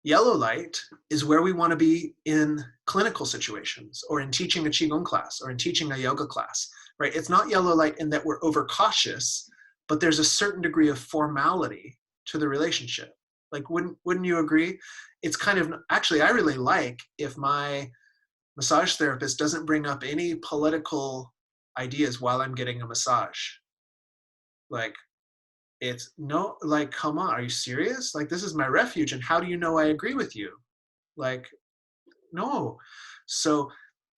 yellow light is where we want to be in clinical situations or in teaching a Qigong class or in teaching a yoga class, right? It's not yellow light in that we're overcautious, but there's a certain degree of formality to the relationship. Like, wouldn't you agree? It's kind of, actually, I really like if my massage therapist doesn't bring up any political ideas while I'm getting a massage. Like, it's no, like, come on, are you serious? Like, this is my refuge, and how do you know I agree with you? Like, no. So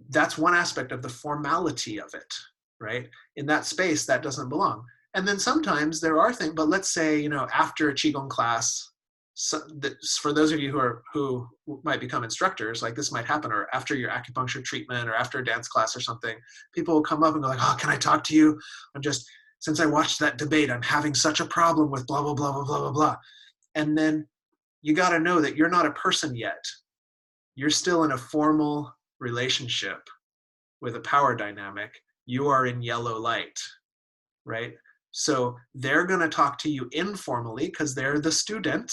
that's one aspect of the formality of it, right? In that space, that doesn't belong. And then sometimes there are things, but let's say, you know, after a Qigong class, for those of you who might become instructors, like this might happen, or after your acupuncture treatment or after a dance class or something, people will come up and go like, oh, can I talk to you? Since I watched that debate, I'm having such a problem with blah, blah, blah, blah, blah, blah, blah. And then you got to know that you're not a person yet. You're still in a formal relationship with a power dynamic. You are in yellow light, right? So they're going to talk to you informally because they're the student.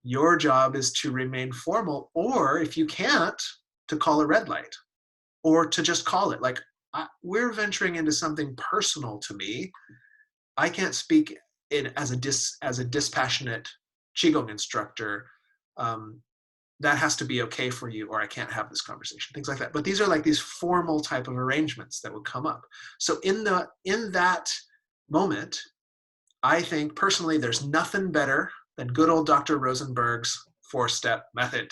Your job is to remain formal, or if you can't, to call a red light, or to just call it. Like, we're venturing into something personal to me. I can't speak as a dispassionate Qigong instructor. That has to be okay for you, or I can't have this conversation, things like that. But these are like these formal type of arrangements that would come up. So in that moment, I think personally, there's nothing better than good old Dr. Rosenberg's 4-step method.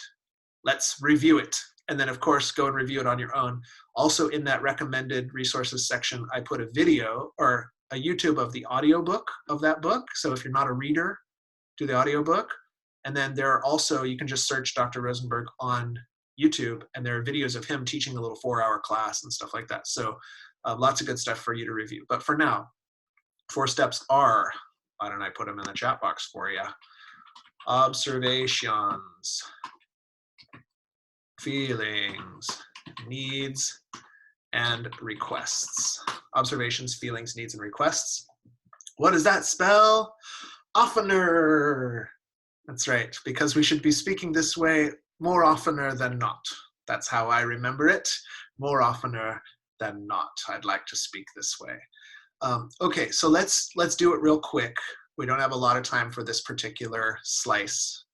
Let's review it. And then of course, go and review it on your own. Also in that recommended resources section, I put a video or a YouTube of the audiobook of that book. So if you're not a reader, do the audiobook. And then there are also, you can just search Dr. Rosenberg on YouTube, and there are videos of him teaching a little 4-hour class and stuff like that. So lots of good stuff for you to review. But for now, 4 steps are, why don't I put them in the chat box for you? Observations, feelings, needs, and requests. Observations, feelings, needs, and requests. What does that spell? Oftener. That's right, because we should be speaking this way more oftener than not. That's how I remember it. More oftener than not. I'd like to speak this way. Okay, so let's do it real quick. We don't have a lot of time for this particular slice,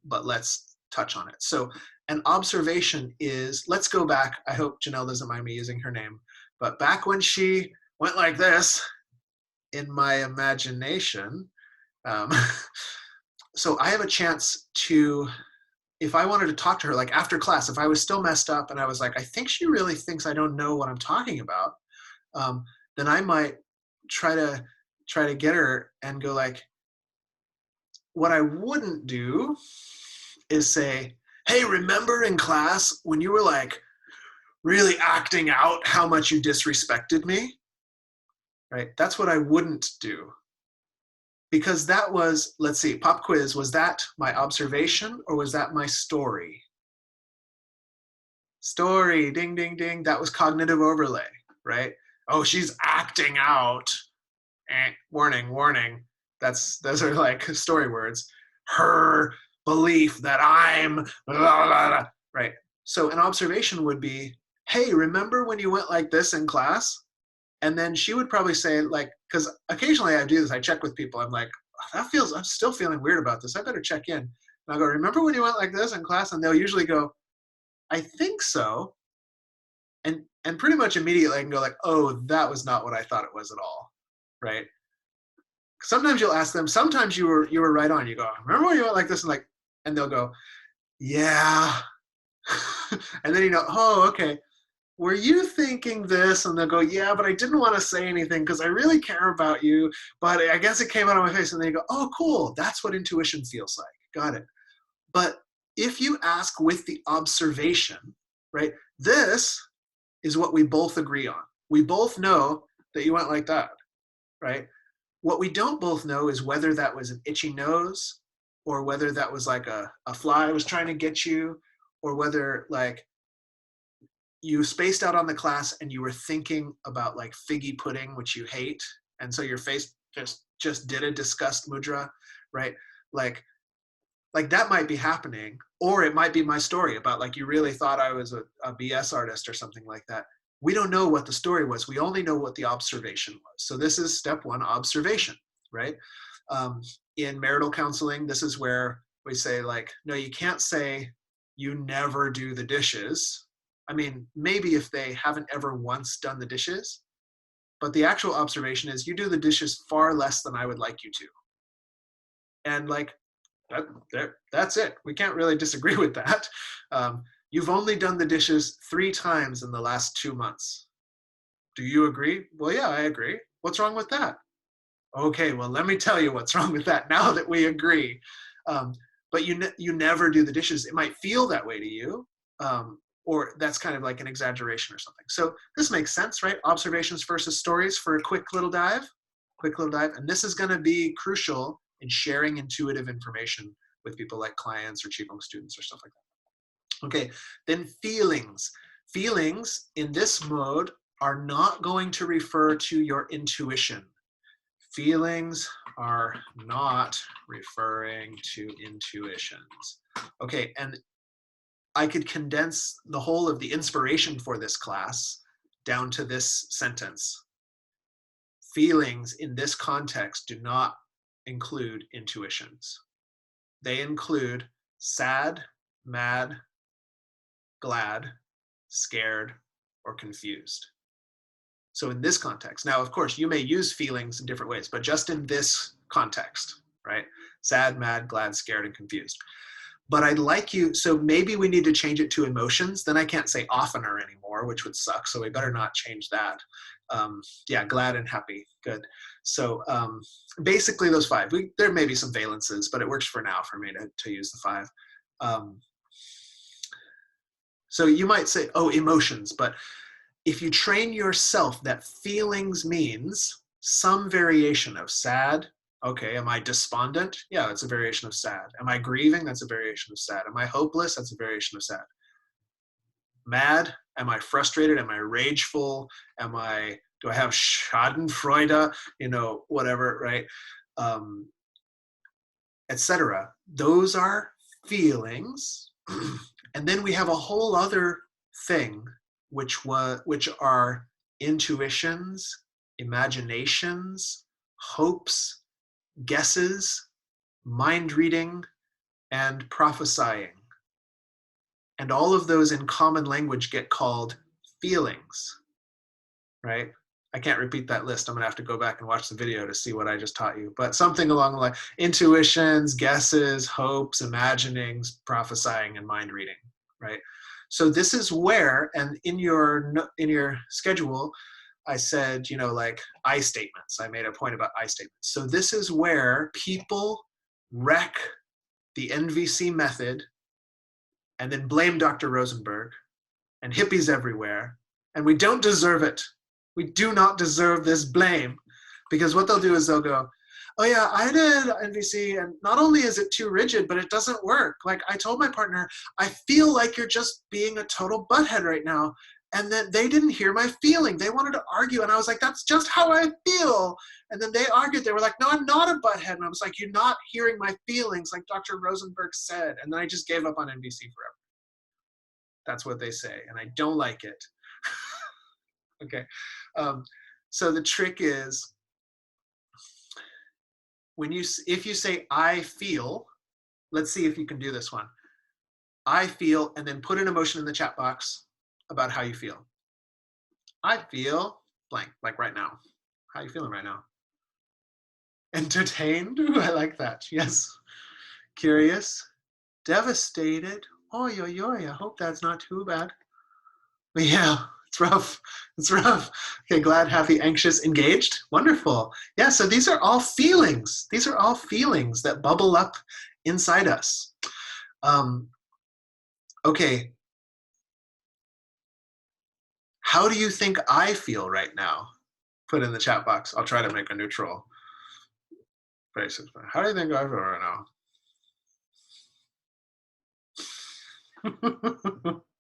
but let's touch on it. So an observation is, let's go back. I hope Janelle doesn't mind me using her name, but back when she went like this in my imagination, so I have a chance to, if I wanted to talk to her, like after class, if I was still messed up and I was like, I think she really thinks I don't know what I'm talking about, then I might try to get her and go like, what I wouldn't do is say, hey, remember in class when you were like really acting out how much you disrespected me? Right? That's what I wouldn't do. Because that was, let's see, pop quiz, was that my observation or was that my story? Story, ding, ding, ding. That was cognitive overlay, right? Oh, she's acting out. Warning, warning. Those are like story words. Her belief that I'm, blah, blah, blah, right? So an observation would be, hey, remember when you went like this in class? And then she would probably say, like, because occasionally I do this, I check with people. I'm like, I'm still feeling weird about this. I better check in. And I'll go, remember when you went like this in class? And they'll usually go, I think so. And pretty much immediately I can go like, oh, that was not what I thought it was at all, right? Sometimes you'll ask them, sometimes you were right on. You go, remember when you went like this? And they'll go, yeah. And then you know, oh, okay. Were you thinking this? And they'll go, yeah, but I didn't want to say anything because I really care about you, but I guess it came out of my face. And then you go, oh, cool. That's what intuition feels like. Got it. But if you ask with the observation, right, this is what we both agree on. We both know that you went like that, right? What we don't both know is whether that was an itchy nose or whether that was like a fly was trying to get you, or whether like you spaced out on the class and you were thinking about like figgy pudding, which you hate. And so your face just did a disgust mudra, right? Like that might be happening, or it might be my story about like, you really thought I was a BS artist or something like that. We don't know what the story was. We only know what the observation was. So this is step 1, observation, right? In marital counseling, this is where we say like, no, you can't say you never do the dishes. I mean, maybe if they haven't ever once done the dishes, but the actual observation is you do the dishes far less than I would like you to. And like, that's it. We can't really disagree with that. You've only done the dishes 3 times in the last 2 months. Do you agree? Well, yeah, I agree. What's wrong with that? Okay, well, let me tell you what's wrong with that now that we agree. but you never do the dishes. It might feel that way to you, or that's kind of like an exaggeration or something. So this makes sense, right? Observations versus stories for a quick little dive. And this is going to be crucial in sharing intuitive information with people like clients or Qigong students or stuff like that. Okay, then feelings. Feelings in this mode are not going to refer to your intuition. Feelings are not referring to intuitions. Okay, and I could condense the whole of the inspiration for this class down to this sentence. Feelings in this context do not include intuitions. They include sad, mad, glad, scared, or confused. So in this context, now of course you may use feelings in different ways, but just in this context, right? Sad, mad, glad, scared, and confused. But I'd like you, so maybe we need to change it to emotions. Then I can't say oftener anymore, which would suck. So we better not change that. Yeah, glad and happy, good. So basically those 5. There may be some valences, but it works for now for me to use the 5. So you might say, oh, emotions, but if you train yourself that feelings means some variation of sad, okay, am I despondent? Yeah, it's a variation of sad. Am I grieving? That's a variation of sad. Am I hopeless? That's a variation of sad. Mad? Am I frustrated? Am I rageful? Do I have Schadenfreude? Whatever, right? Etc. Those are feelings. And then we have a whole other thing, which are intuitions, imaginations, hopes, guesses, mind reading, and prophesying. And all of those in common language get called feelings, right? I can't repeat that list. I'm gonna have to go back and watch the video to see what I just taught you. But something along the line, intuitions, guesses, hopes, imaginings, prophesying, and mind reading, right? So this is where, and in your schedule, I said, like I statements. I made a point about I statements. So this is where people wreck the NVC method and then blame Dr. Rosenberg and hippies everywhere. And we don't deserve it. We do not deserve this blame, because what they'll do is they'll go, oh yeah, I did NVC, and not only is it too rigid, but it doesn't work. Like I told my partner, I feel like you're just being a total butthead right now. And then they didn't hear my feeling. They wanted to argue. And I was like, that's just how I feel. And then they argued. They were like, no, I'm not a butthead. And I was like, you're not hearing my feelings like Dr. Rosenberg said. And then I just gave up on NVC forever. That's what they say. And I don't like it. Okay. So the trick is, if you say, I feel, let's see if you can do this one. I feel, and then put an emotion in the chat box about how you feel. I feel blank, like right now. How are you feeling right now? Entertained? Ooh, I like that. Yes. Curious. Devastated. Oh, I hope that's not too bad. But yeah, it's rough. It's rough. Okay, glad, happy, anxious, engaged. Wonderful. Yeah, so these are all feelings. These are all feelings that bubble up inside us. Okay. How do you think I feel right now? Put in the chat box. I'll try to make a neutral basis. How do you think I feel right now?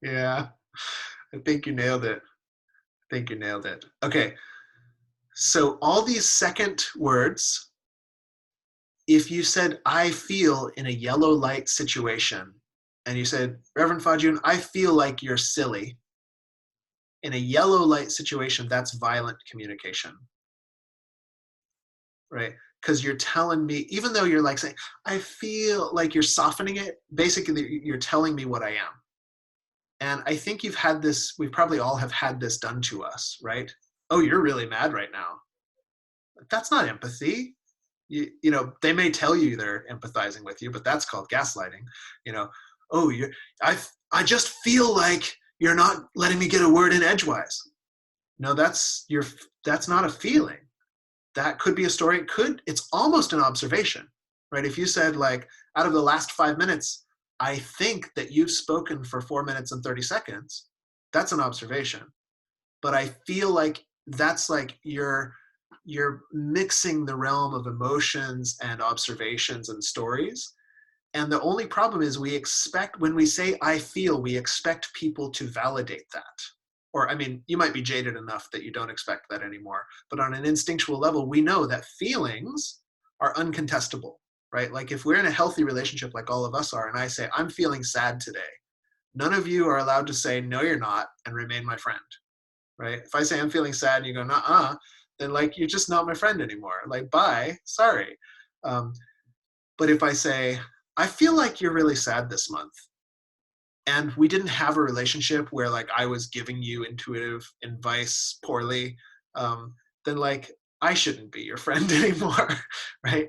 Yeah, I think you nailed it. Okay, so all these second words, if you said, I feel in a yellow light situation, and you said, Reverend Fajun, I feel like you're silly. In a yellow light situation, that's violent communication, right? Because you're telling me, even though you're like saying, I feel like you're softening it, basically you're telling me what I am. And I think you've had this, we probably all have had this done to us, right? Oh, you're really mad right now. That's not empathy. You know, they may tell you they're empathizing with you, but that's called gaslighting. You know, oh, I just feel like you're not letting me get a word in edgewise. No, that's not a feeling. That could be a story. It's almost an observation. right? If you said like, out of the last 5 minutes, I think that you've spoken for 4 minutes and 30 seconds, that's an observation. But I feel like that's like you're mixing the realm of emotions and observations and stories. And the only problem is we expect, when we say I feel, we expect people to validate that. Or, I mean, you might be jaded enough that you don't expect that anymore. But on an instinctual level, we know that feelings are uncontestable, right? Like if we're in a healthy relationship like all of us are, and I say, I'm feeling sad today, none of you are allowed to say, no, you're not, and remain my friend, right? If I say I'm feeling sad and you go, nuh-uh, then like, you're just not my friend anymore. Like, bye, sorry. But if I say, I feel like you're really sad this month, and we didn't have a relationship where like I was giving you intuitive advice poorly, then like I shouldn't be your friend anymore, right?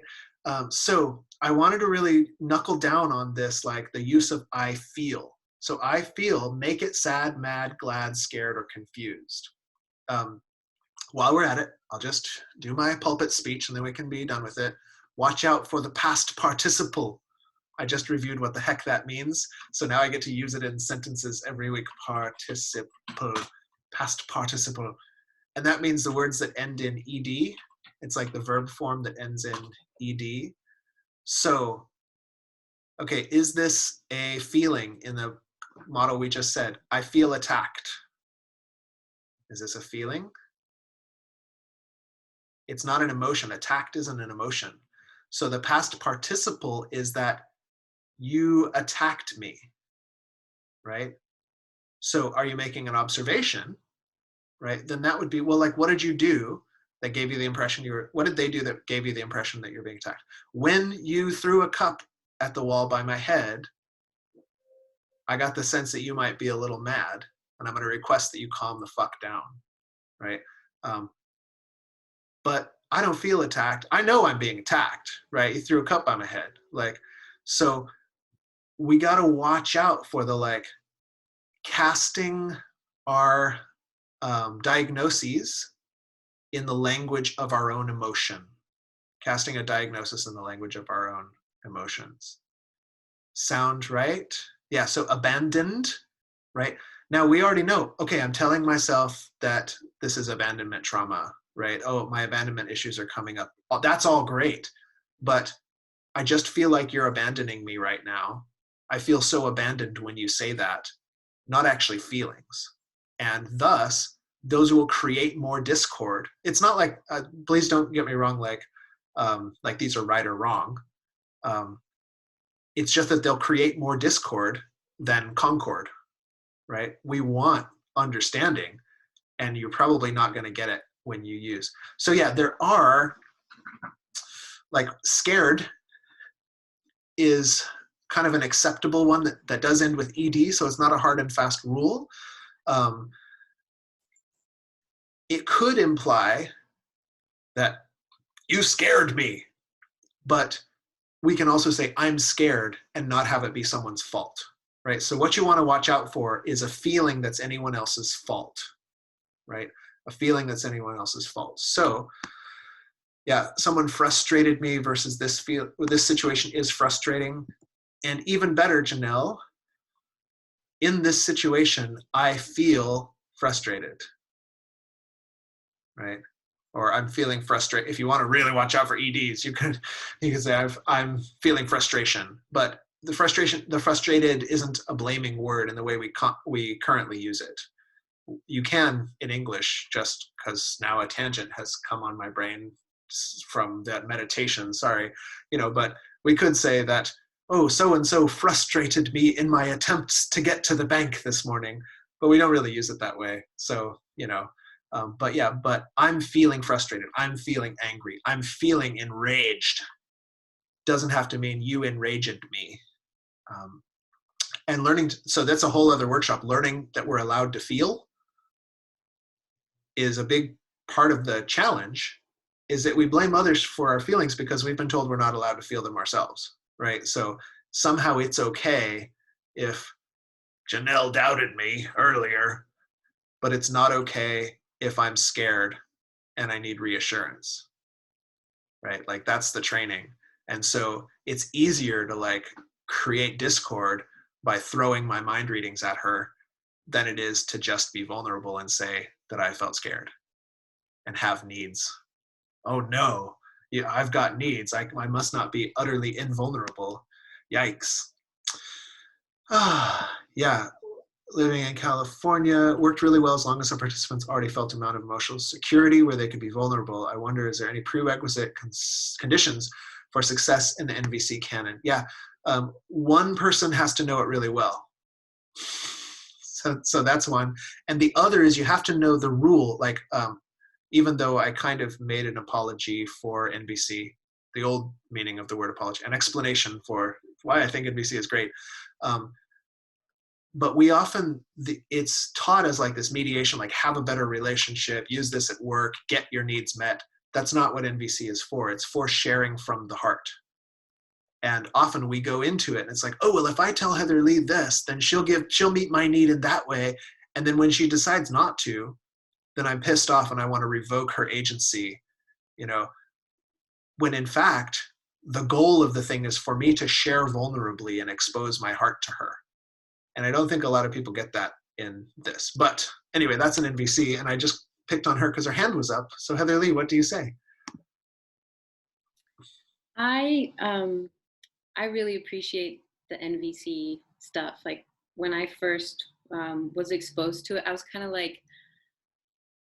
So I wanted to really knuckle down on this, like the use of I feel. So I feel, make it sad, mad, glad, scared, or confused. While we're at it, I'll just do my pulpit speech and then we can be done with it. Watch out for the past participle. I just reviewed what the heck that means. So now I get to use it in sentences every week. Participle, past participle. And that means the words that end in ed. It's like the verb form that ends in ed. So, okay, is this a feeling in the model we just said? I feel attacked. Is this a feeling? It's not an emotion. Attacked isn't an emotion. So the past participle is that you attacked me, right? So are you making an observation, right? Then that would be, well, like, what did you do that gave you the impression what did they do that gave you the impression that you're being attacked? When you threw a cup at the wall by my head, I got the sense that you might be a little mad, and I'm going to request that you calm the fuck down, right? But I don't feel attacked. I know I'm being attacked, right? You threw a cup by my head. Like, so we got to watch out for the like casting our diagnoses in the language of our own emotion, casting a diagnosis in the language of our own emotions. Sound right? Yeah, so abandoned, right? Now we already know, okay, I'm telling myself that this is abandonment trauma, right? Oh, my abandonment issues are coming up. Oh, that's all great, but I just feel like you're abandoning me right now. I feel so abandoned when you say that, not actually feelings. And thus, those will create more discord. It's not like, please don't get me wrong, like these are right or wrong. It's just that they'll create more discord than concord, right? We want understanding, and you're probably not going to get it when you use. So yeah, there are, like, scared is kind of an acceptable one that does end with ed, so it's not a hard and fast rule. It could imply that you scared me, but we can also say I'm scared and not have it be someone's fault, right? So what you want to watch out for is a feeling that's anyone else's fault, right? A feeling that's anyone else's fault. So yeah, someone frustrated me versus this situation is frustrating. And even better, Janelle, in this situation, I feel frustrated, right? Or I'm feeling frustrated. If you want to really watch out for EDs, you can say I'm feeling frustration. But the frustrated isn't a blaming word in the way we currently use it. You can in English, just because now a tangent has come on my brain from that meditation. Sorry, but we could say that, oh, so and so frustrated me in my attempts to get to the bank this morning. But we don't really use it that way. So but I'm feeling frustrated. I'm feeling angry. I'm feeling enraged. Doesn't have to mean you enraged me. And learning, so that's a whole other workshop. Learning that we're allowed to feel is a big part of the challenge, is that we blame others for our feelings because we've been told we're not allowed to feel them ourselves, right? So somehow it's okay if Janelle doubted me earlier, but it's not okay if I'm scared and I need reassurance, right? Like that's the training. And so it's easier to like create discord by throwing my mind readings at her than it is to just be vulnerable and say that I felt scared and have needs. Oh no, yeah, I've got needs. I must not be utterly invulnerable. Yikes. Yeah, living in California worked really well as long as the participants already felt amount of emotional security where they could be vulnerable. I wonder, is there any prerequisite conditions for success in the NVC canon? Yeah, one person has to know it really well. So that's one. And the other is you have to know the rule. Like, even though I kind of made an apology for NVC, the old meaning of the word apology, an explanation for why I think NVC is great. But we often, it's taught as like this mediation, like have a better relationship, use this at work, get your needs met. That's not what NVC is for. It's for sharing from the heart. And often we go into it and it's like, oh, well, if I tell Heather Lee this, then she'll meet my need in that way. And then when she decides not to, then I'm pissed off and I want to revoke her agency, when in fact, the goal of the thing is for me to share vulnerably and expose my heart to her. And I don't think a lot of people get that in this. But anyway, that's an NVC, and I just picked on her because her hand was up. So Heather Lee, what do you say? I really appreciate the NVC stuff. Like when I first was exposed to it, I was kind of like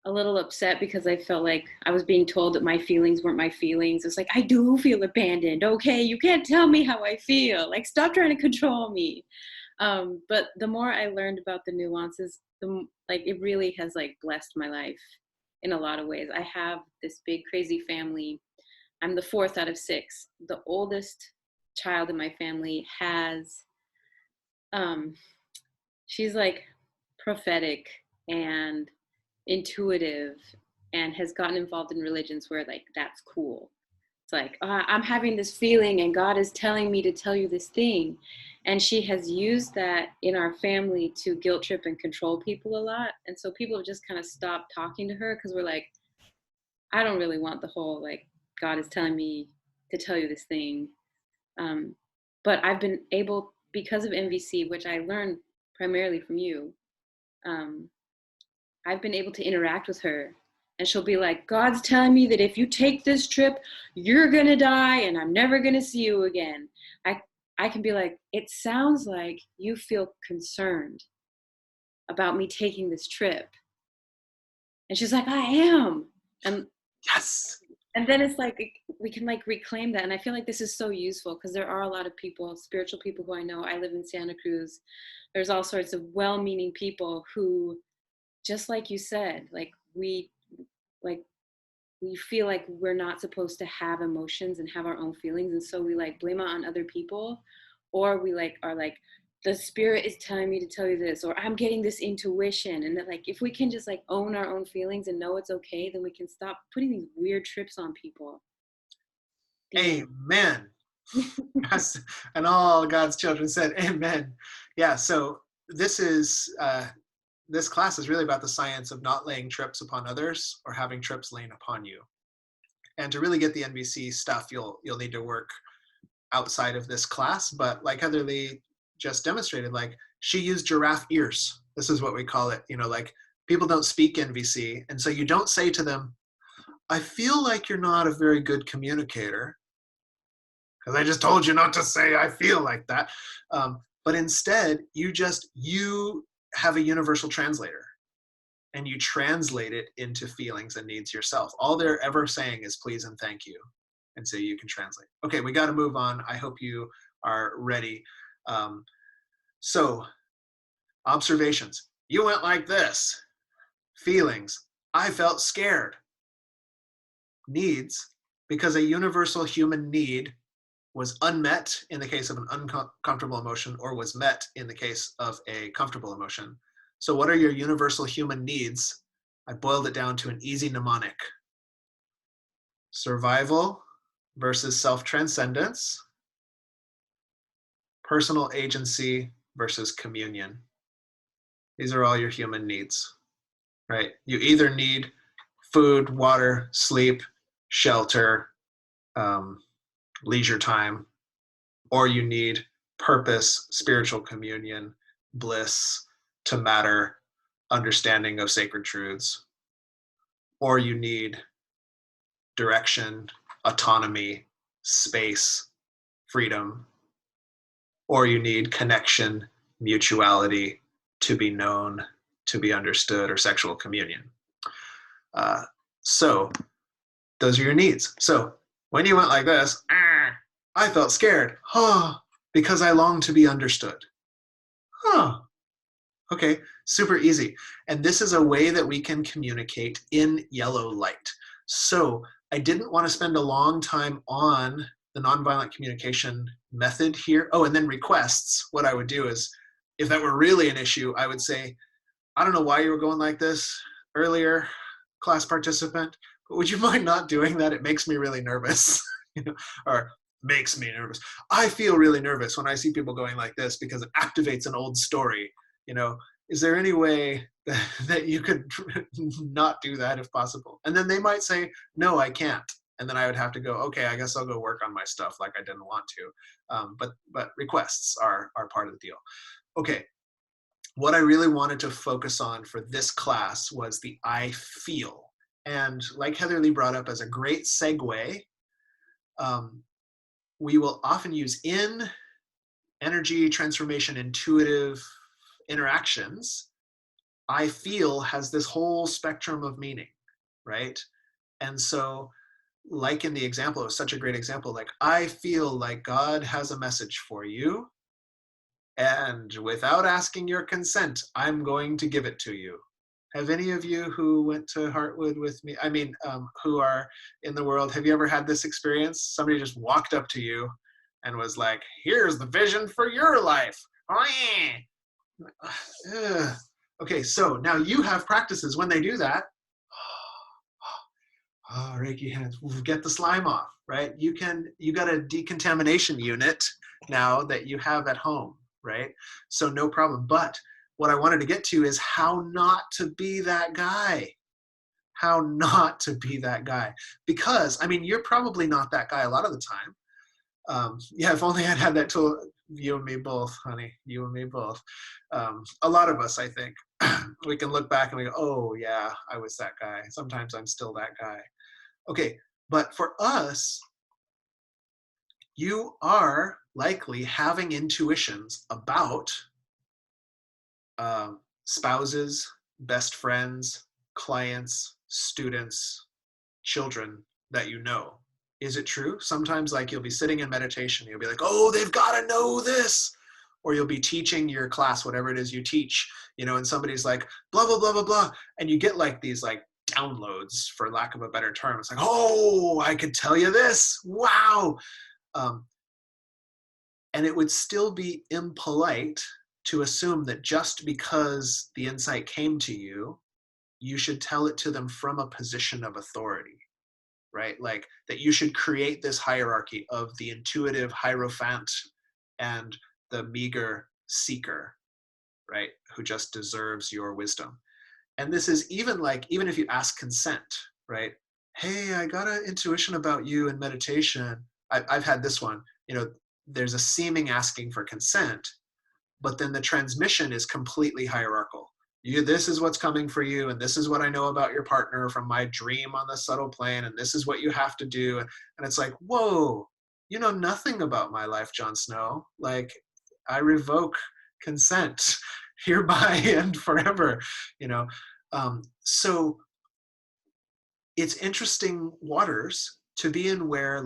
a little upset because I felt like I was being told that my feelings weren't my feelings. It's like, I do feel abandoned. Okay, you can't tell me how I feel. Like, stop trying to control me. But the more I learned about the nuances, it really has like blessed my life in a lot of ways. I have this big crazy family. I'm the fourth out of six. The oldest child in my family has, she's like prophetic and intuitive and has gotten involved in religions where like that's cool. It's like, I'm having this feeling and God is telling me to tell you this thing. And she has used that in our family to guilt trip and control people a lot. And so people have just kind of stopped talking to her because we're like, I don't really want the whole, like, God is telling me to tell you this thing. But I've been able, because of NVC, which I learned primarily from you, I've been able to interact with her. And she'll be like, God's telling me that if you take this trip, you're going to die and I'm never going to see you again. I can be like, it sounds like you feel concerned about me taking this trip. And she's like, I am. And yes. And then it's like, we can like reclaim that. And I feel like this is so useful because there are a lot of people, spiritual people who I know. I live in Santa Cruz. There's all sorts of well-meaning people who, just like you said, we feel like we're not supposed to have emotions and have our own feelings. And so we like blame it on other people, or we like are like, the spirit is telling me to tell you this, or I'm getting this intuition. And that like, if we can just like own our own feelings and know it's okay, then we can stop putting these weird trips on people. Amen. Yes. And all God's children said, amen. Yeah. So this class is really about the science of not laying trips upon others or having trips laying upon you. And to really get the NVC stuff, you'll need to work outside of this class. But like Heather Lee just demonstrated, like she used giraffe ears. This is what we call it. Like people don't speak NVC. And so you don't say to them, I feel like you're not a very good communicator, because I just told you not to say I feel like that. But instead, you have a universal translator and you translate it into feelings and needs yourself. All they're ever saying is please and thank you. And so you can translate. Okay, we got to move on. I hope you are ready. So, observations. You went like this. Feelings. I felt scared. Needs. Because a universal human need was unmet in the case of an uncomfortable emotion or was met in the case of a comfortable emotion. So what are your universal human needs? I boiled it down to an easy mnemonic. Survival versus self-transcendence. Personal agency versus communion. These are all your human needs, right? You either need food, water, sleep, shelter, leisure time, or you need purpose, spiritual communion, bliss to matter, understanding of sacred truths, or you need direction, autonomy, space, freedom, or you need connection, mutuality, to be known, to be understood, or sexual communion. So those are your needs. So when you went like this, I felt scared, because I long to be understood. Okay, super easy. And this is a way that we can communicate in yellow light. So I didn't want to spend a long time on the nonviolent communication method here. Oh, and then requests. What I would do is, if that were really an issue, I would say, I don't know why you were going like this earlier, class participant, but would you mind not doing that? It makes me really nervous. Or makes me nervous. I feel really nervous when I see people going like this because it activates an old story. Is there any way that you could not do that if possible? And then they might say, no, I can't. And then I would have to go, okay, I guess I'll go work on my stuff like I didn't want to. But requests are part of the deal. Okay, what I really wanted to focus on for this class was the I feel. And like Heather Lee brought up as a great segue, we will often use in energy, transformation, intuitive interactions. I feel has this whole spectrum of meaning, right? And so, like in the example, it was such a great example, like, I feel like God has a message for you, and without asking your consent, I'm going to give it to you. Have any of you who went to Heartwood with me, who are in the world, have you ever had this experience? Somebody just walked up to you and was like, here's the vision for your life. Okay, so now you have practices when they do that. Reiki hands, get the slime off, right? You got a decontamination unit now that you have at home, right? So no problem. But what I wanted to get to is how not to be that guy. How not to be that guy. Because, you're probably not that guy a lot of the time. Yeah, if only I'd had that tool. You and me both, honey. You and me both. A lot of us, I think, we can look back and we go, oh yeah, I was that guy. Sometimes I'm still that guy. Okay, but for us, you are likely having intuitions about spouses, best friends, clients, students, children that you know. Is it true? Sometimes you'll be sitting in meditation, you'll be like, oh, they've got to know this. Or you'll be teaching your class, whatever it is you teach, and somebody's like, blah, blah, blah, blah, blah. And you get these downloads, for lack of a better term. It's like, oh, I could tell you this. Wow. And it would still be impolite to assume that just because the insight came to you, you should tell it to them from a position of authority, right? That you should create this hierarchy of the intuitive hierophant and the meager seeker, right? Who just deserves your wisdom. And this is even if you ask consent, right? Hey, I got an intuition about you in meditation. I've had this one, there's a seeming asking for consent, but then the transmission is completely hierarchical. This is what's coming for you, and this is what I know about your partner from my dream on the subtle plane, and this is what you have to do. And it's like, whoa, you know nothing about my life, Jon Snow. I revoke consent hereby and forever, So it's interesting waters to be in where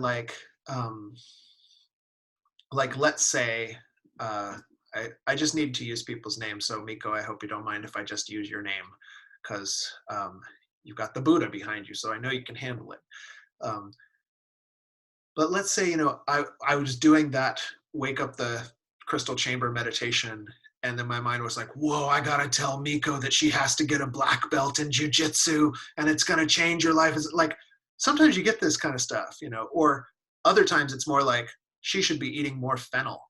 let's say, I just need to use people's names. So Miko, I hope you don't mind if I just use your name, because you've got the Buddha behind you, so I know you can handle it. But let's say, I was doing that wake up the crystal chamber meditation, and then my mind was like, whoa, I gotta tell Miko that she has to get a black belt in jujitsu, and it's gonna change your life. Sometimes you get this kind of stuff, or other times it's more like, she should be eating more fennel.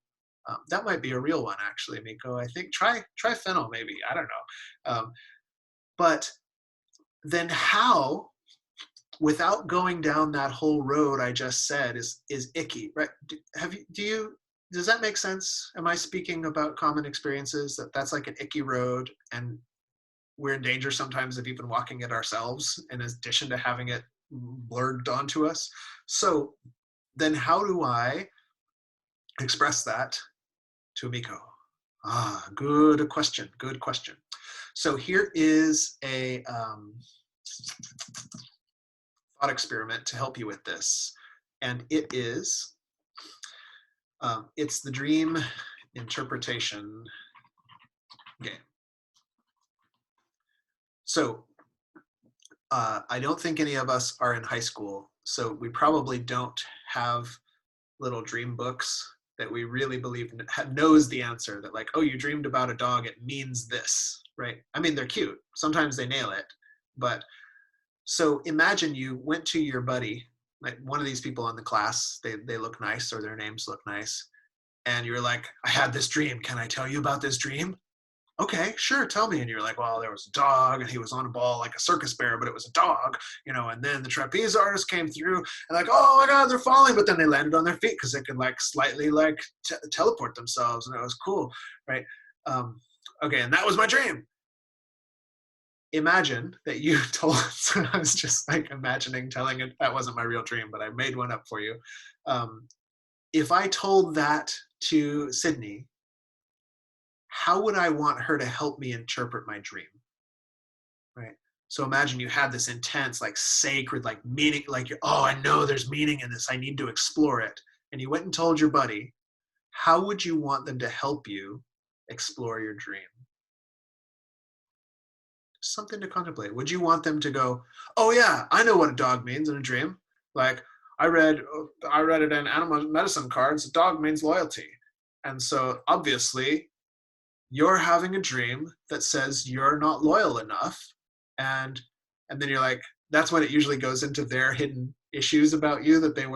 That might be a real one, actually, Miko. I think try fennel, maybe. I don't know. But then how without going down that whole road I just said is icky, right? Does that make sense? Am I speaking about common experiences that's like an icky road, and we're in danger sometimes of even walking it ourselves in addition to having it blurred onto us? So then how do I express that to Miko? Good question. So here is a thought experiment to help you with this. And it is, it's the dream interpretation game. So I don't think any of us are in high school, so we probably don't have little dream books that we really believe knows the answer, that like, oh, you dreamed about a dog, it means this, right? I mean, they're cute. Sometimes they nail it. But so imagine you went to your buddy, like one of these people in the class, they look nice or their names look nice. And you're like, I had this dream. Can I tell you about this dream? Okay, sure, tell me. And you're like, well, there was a dog and he was on a ball like a circus bear, but it was a dog, and then the trapeze artist came through and like, oh my God, they're falling. But then they landed on their feet because they could like slightly like teleport themselves, and it was cool, right? Okay, and that was my dream. Imagine that you told, so I was just like imagining telling it, that wasn't my real dream, but I made one up for you. If I told that to Sydney, how would I want her to help me interpret my dream, right? So imagine you had this intense, like sacred, like meaning, like, oh, I know there's meaning in this, I need to explore it. And you went and told your buddy, how would you want them to help you explore your dream? Something to contemplate. Would you want them to go, oh yeah, I know what a dog means in a dream. Like, I read it in animal medicine cards, a dog means loyalty. And so obviously, you're having a dream that says you're not loyal enough, and then you're like, that's when it usually goes into their hidden issues about you that they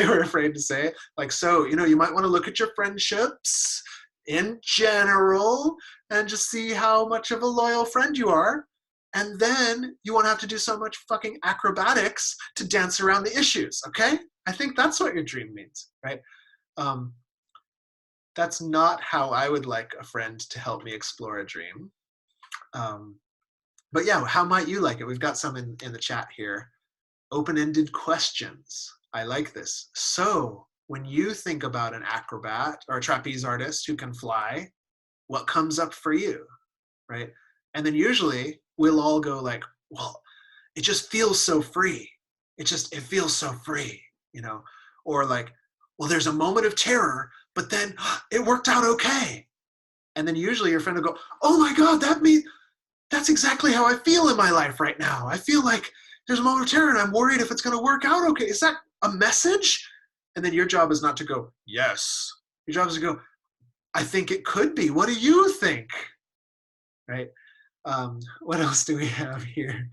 were afraid to say. Like, so you might want to look at your friendships in general and just see how much of a loyal friend you are, and then you won't have to do so much fucking acrobatics to dance around the issues. Okay, I think that's what your dream means, right? That's not how I would like a friend to help me explore a dream. But yeah, how might you like it? We've got some in the chat here. Open-ended questions. I like this. So when you think about an acrobat or a trapeze artist who can fly, what comes up for you, right? And then usually we'll all go like, well, it just feels so free. It feels so free, or like, well, there's a moment of terror, but then it worked out okay. And then usually your friend will go, oh my God, that's exactly how I feel in my life right now. I feel like there's a moment of terror and I'm worried if it's going to work out okay. Is that a message? And then your job is not to go, yes. Your job is to go, I think it could be. What do you think? Right? What else do we have here?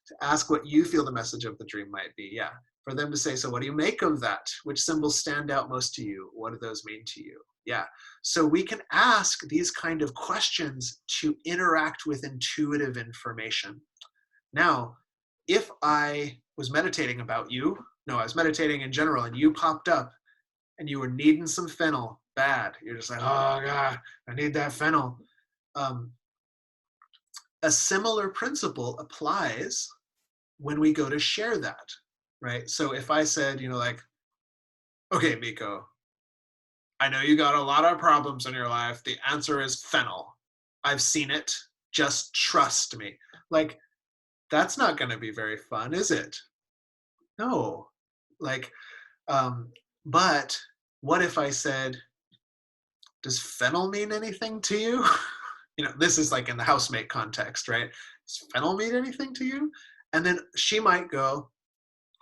To ask what you feel the message of the dream might be. Yeah. For them to say, so what do you make of that? Which symbols stand out most to you? What do those mean to you? Yeah. So we can ask these kind of questions to interact with intuitive information. Now, if I was meditating about you, no, I was meditating in general, and you popped up and you were needing some fennel bad. You're just like, oh God, I need that fennel. A similar principle applies when we go to share that, right? So if I said, like, okay, Miko, I know you got a lot of problems in your life. The answer is fennel. I've seen it. Just trust me. Like, that's not going to be very fun, is it? No. Like, but what if I said, does fennel mean anything to you? This is like in the housemate context, right? Does fennel mean anything to you? And then she might go,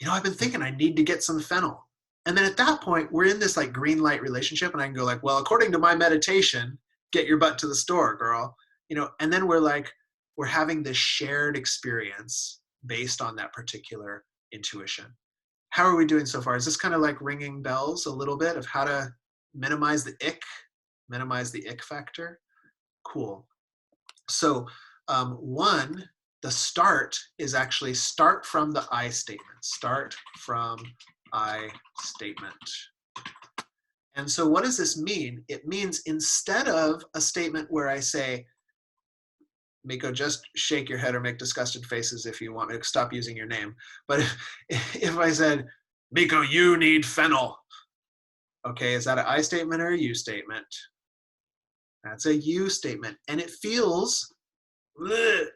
I've been thinking I need to get some fennel. And then at that point, we're in this like green light relationship, and I can go like, well, according to my meditation, get your butt to the store, girl. And then we're having this shared experience based on that particular intuition. How are we doing so far? Is this kind of like ringing bells a little bit of how to minimize the ick factor? Cool. So one the start is actually start from the I statement. Start from I statement. And so what does this mean? It means instead of a statement where I say, Miko, just shake your head or make disgusted faces if you want me to stop using your name. But if I said, Miko, you need fennel. Okay, is that an I statement or a you statement? That's a you statement. And it feels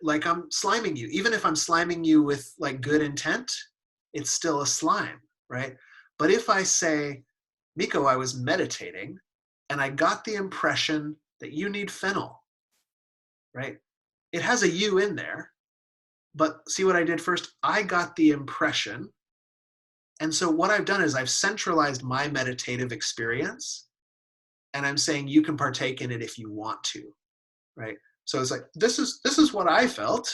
like I'm sliming you. Even if I'm sliming you with like good intent, it's still a slime, right? But if I say, Miko, I was meditating and I got the impression that you need fennel, right? It has a you in there, but see what I did first? I got the impression. And so what I've done is I've centralized my meditative experience, and I'm saying you can partake in it if you want to, right? So it's like, this is what I felt.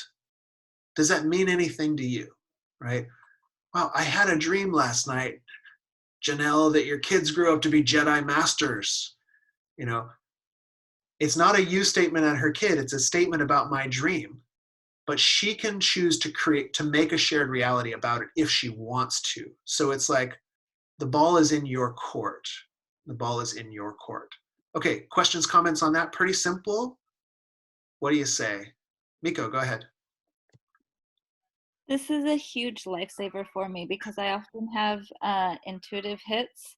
Does that mean anything to you, right? Wow, I had a dream last night, Janelle, that your kids grew up to be Jedi Masters. You know, it's not a you statement on her kid, it's a statement about my dream. But she can choose to make a shared reality about it if she wants to. So it's like, the ball is in your court. The ball is in your court. Okay, questions, comments on that? Pretty simple. What do you say? Miko, go ahead. This is a huge lifesaver for me because I often have intuitive hits,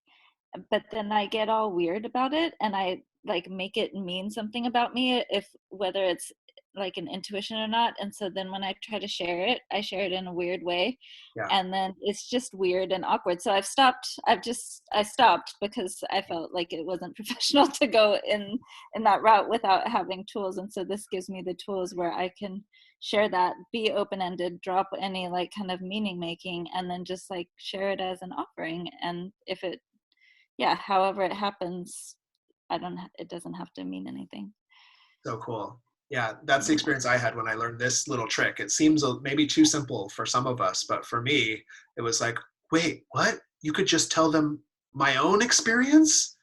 but then I get all weird about it and I like make it mean something about me, if whether it's like an intuition or not. And so then when I try to share it, I share it in a weird way. Yeah. And then it's just weird and awkward. So I stopped because I felt like it wasn't professional to go in that route without having tools. And so this gives me the tools where I can share that, be open-ended, drop any like kind of meaning making, and then just like share it as an offering. And if it, however it happens, it doesn't have to mean anything. So cool. Yeah, that's the experience I had when I learned this little trick. It seems maybe too simple for some of us, but for me, it was like, wait, what? You could just tell them my own experience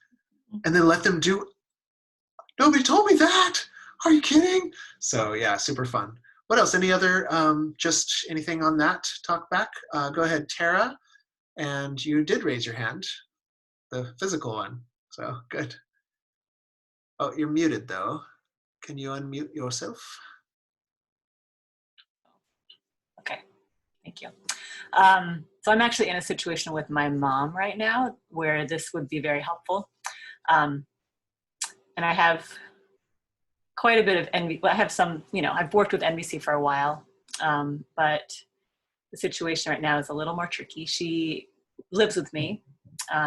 and then let them do, nobody told me that. Are you kidding? So yeah, super fun. What else? Any other, just anything on that talk back? Go ahead, Tara. And you did raise your hand, the physical one. So good. Oh, you're muted though. Can you unmute yourself? Okay, thank you. So I'm actually in a situation with my mom right now where this would be very helpful. And I have quite a bit of NVC. Well, I have some, I've worked with NVC for a while, but the situation right now is a little more tricky. She lives with me.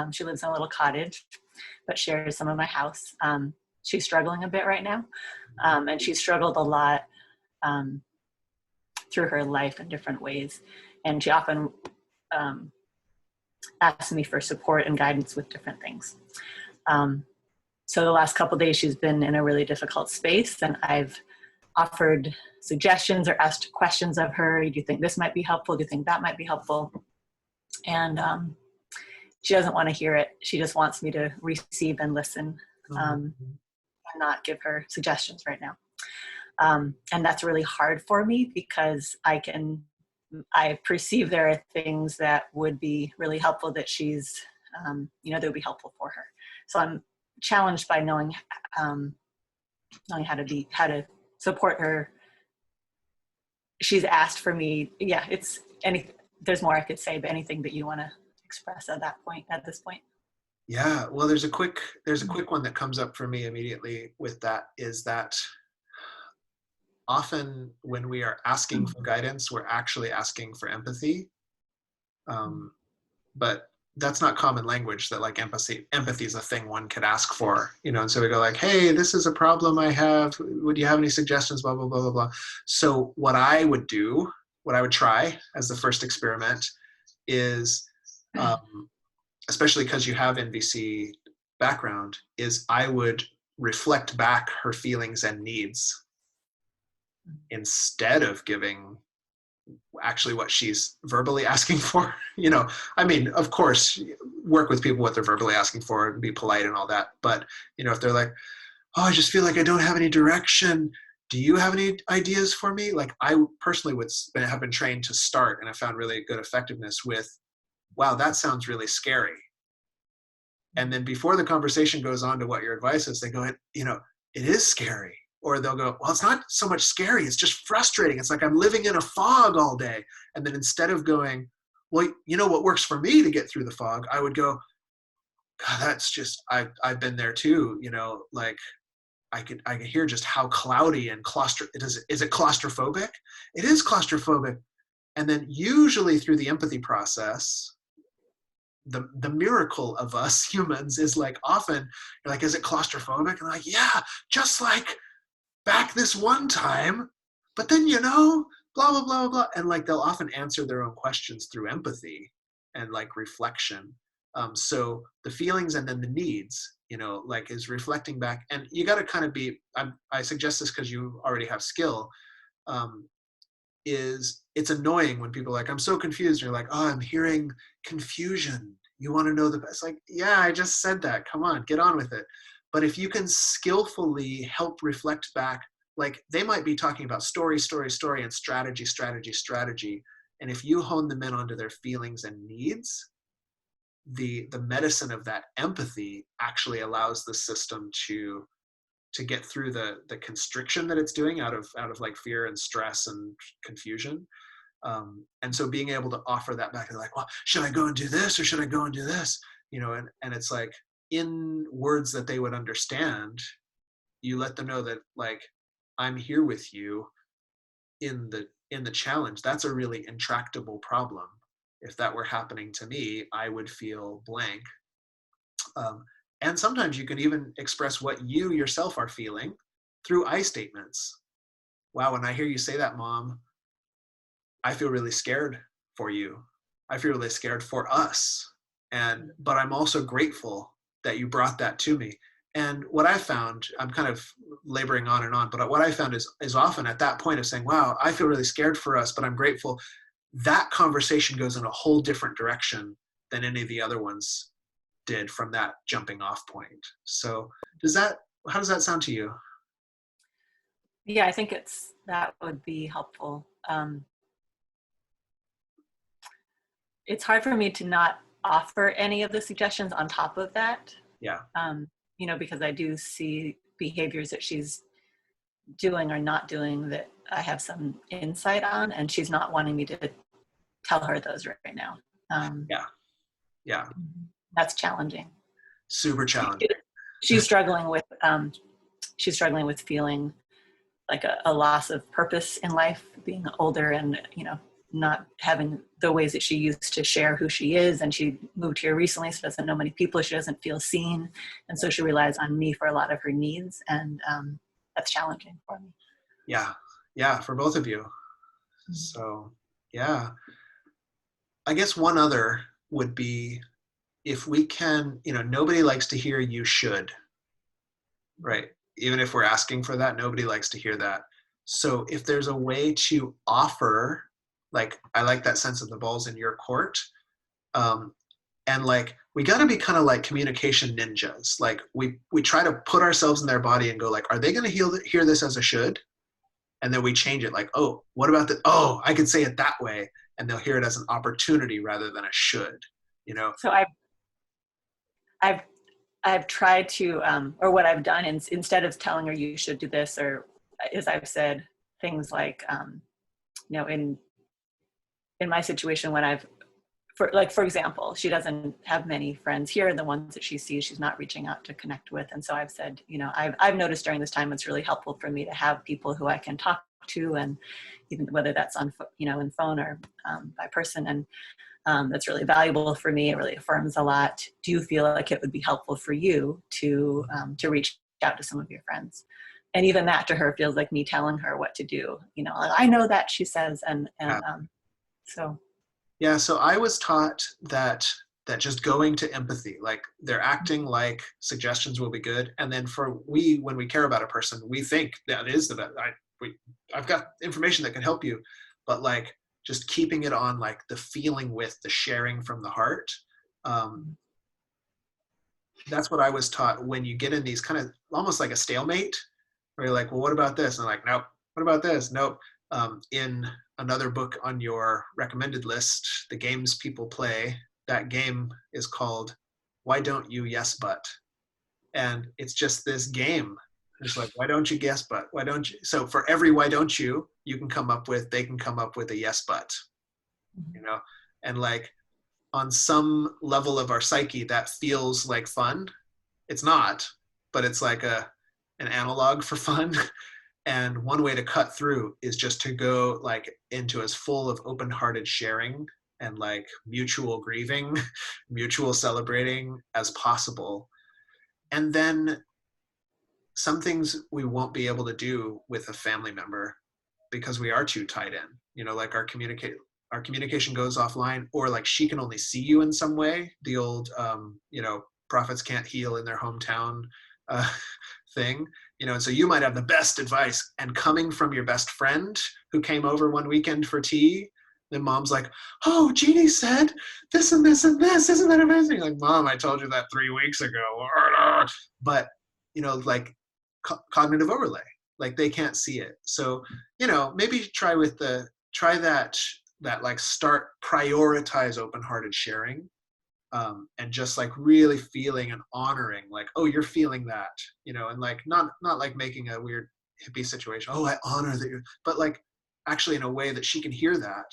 She lives in a little cottage, but shares some of my house. She's struggling a bit right now. And she's struggled a lot through her life in different ways. And she often asks me for support and guidance with different things. So the last couple of days, she's been in a really difficult space, and I've offered suggestions or asked questions of her. Do you think this might be helpful? Do you think that might be helpful? And she doesn't want to hear it. She just wants me to receive and listen. And not give her suggestions right now. And that's really hard for me because I perceive there are things that would be really helpful that she's, that would be helpful for her. So I'm challenged by knowing how to support her. She's asked for me, there's more I could say, but anything that you want to express at this point. Yeah, well, there's a quick one that comes up for me immediately with that, is that often when we are asking for guidance, we're actually asking for empathy. But that's not common language, that like empathy is a thing one could ask for, and so we go like, hey, this is a problem I have. Would you have any suggestions? Blah, blah, blah, blah, blah. So what I would try as the first experiment is, especially because you have NVC background, is I would reflect back her feelings and needs instead of giving actually what she's verbally asking for. I mean, of course, work with people what they're verbally asking for and be polite and all that. But, if they're like, oh, I just feel like I don't have any direction. do you have any ideas for me? Like I personally have been trained to start, and I found really good effectiveness with, wow, that sounds really scary. And then before the conversation goes on to what your advice is, they go, you know, it is scary. Or they'll go, well, it's not so much scary, it's just frustrating. It's like I'm living in a fog all day. And then instead of going, well, you know what works for me to get through the fog, I would go, God, that's just, I've been there too, you know, like I could hear just how cloudy and is it claustrophobic? It is claustrophobic. And then usually through the empathy process, the miracle of us humans is like often you're like, is it claustrophobic? And I'm like, yeah, just like back this one time, but then, you know, blah, blah, blah, blah. And like, they'll often answer their own questions through empathy and like reflection. So the feelings and then the needs, you know, like is reflecting back. And you got to kind of be, I suggest this because you already have skill, it's annoying when people are like, I'm so confused. And you're like, oh, I'm hearing confusion. You want to know the best? Like, yeah, I just said that. Come on, get on with it. But if you can skillfully help reflect back, like they might be talking about story, and strategy. And if you hone them in onto their feelings and needs, the medicine of that empathy actually allows the system to get through the constriction that it's doing out of like fear and stress and confusion. And so being able to offer that back, like, well, should I go and do this or should I go and do this? You know, and it's like in words that they would understand, you let them know that like, I'm here with you in the challenge. That's a really intractable problem. If that were happening to me, I would feel blank. And sometimes you can even express what you yourself are feeling through I statements. Wow, when I hear you say that, Mom, I feel really scared for you. I feel really scared for us. But I'm also grateful that you brought that to me. And what I found, I'm kind of laboring on and on, but what I found is often at that point of saying, wow, I feel really scared for us, but I'm grateful, that conversation goes in a whole different direction than any of the other ones did from that jumping off point. So how does that sound to you? Yeah, I think that would be helpful. It's hard for me to not offer any of the suggestions on top of that. Yeah. You know, because I do see behaviors that she's doing or not doing that I have some insight on, and she's not wanting me to tell her those right now. Yeah. That's challenging. Super challenging. She's struggling with feeling like a loss of purpose in life, being older and, you know, not having the ways that she used to share who she is. And she moved here recently, so doesn't know many people. She doesn't feel seen. And so she relies on me for a lot of her needs. And that's challenging for me. Yeah, for both of you. So, yeah. I guess one other would be, if we can, you know, nobody likes to hear you should, right? Even if we're asking for that, nobody likes to hear that. So if there's a way to offer, like, I like that sense of the ball's in your court. And like, we got to be kind of like communication ninjas. Like we try to put ourselves in their body and go like, are they going to hear this as a should? And then we change it like, oh, what about the, oh, I can say it that way. And they'll hear it as an opportunity rather than a should, you know? So I've tried to, or what I've done is, instead of telling her you should do this, or as I've said things like, you know, in my situation, when for example, she doesn't have many friends here. The ones that she sees, she's not reaching out to connect with. And so I've said, you know, I've noticed during this time, it's really helpful for me to have people who I can talk to, and even whether that's on, you know, in phone or by person. And that's really valuable for me. It really affirms a lot. Do you feel like it would be helpful for you to reach out to some of your friends? And even that to her feels like me telling her what to do. You know, I know that, she says, and so. Yeah, so I was taught that just going to empathy, like they're acting like suggestions will be good, and then when we care about a person, we think that is the best. I've got information that can help you, but like just keeping it on like the feeling with the sharing from the heart. That's what I was taught. When you get in these kind of almost like a stalemate, Where you're like, well, what about this? And I'm like, nope. What about this? Nope. In another book on your recommended list, The Games People Play, that game is called Why Don't You Yes But? And it's just this game. It's like, why don't you guess but? Why don't you? So for every why don't you, they can come up with a yes but, you know? And like on some level of our psyche, that feels like fun. It's not, but it's like an analog for fun. And one way to cut through is just to go like into as full of open-hearted sharing and like mutual grieving, mutual celebrating as possible. And then some things we won't be able to do with a family member because we are too tied in, you know, like our communication goes offline, or like she can only see you in some way. The old, you know, prophets can't heal in their hometown thing, you know, and so you might have the best advice, and coming from your best friend who came over one weekend for tea, then mom's like, oh, Jeannie said this and this and this, isn't that amazing? You're like, Mom, I told you that 3 weeks ago. But, you know, like cognitive overlay, like they can't see it. So, you know, maybe try that like start, prioritize open-hearted sharing. And just like really feeling and honoring, like, oh, you're feeling that, you know, and like not like making a weird hippie situation. Oh, I honor that, but like actually in a way that she can hear that.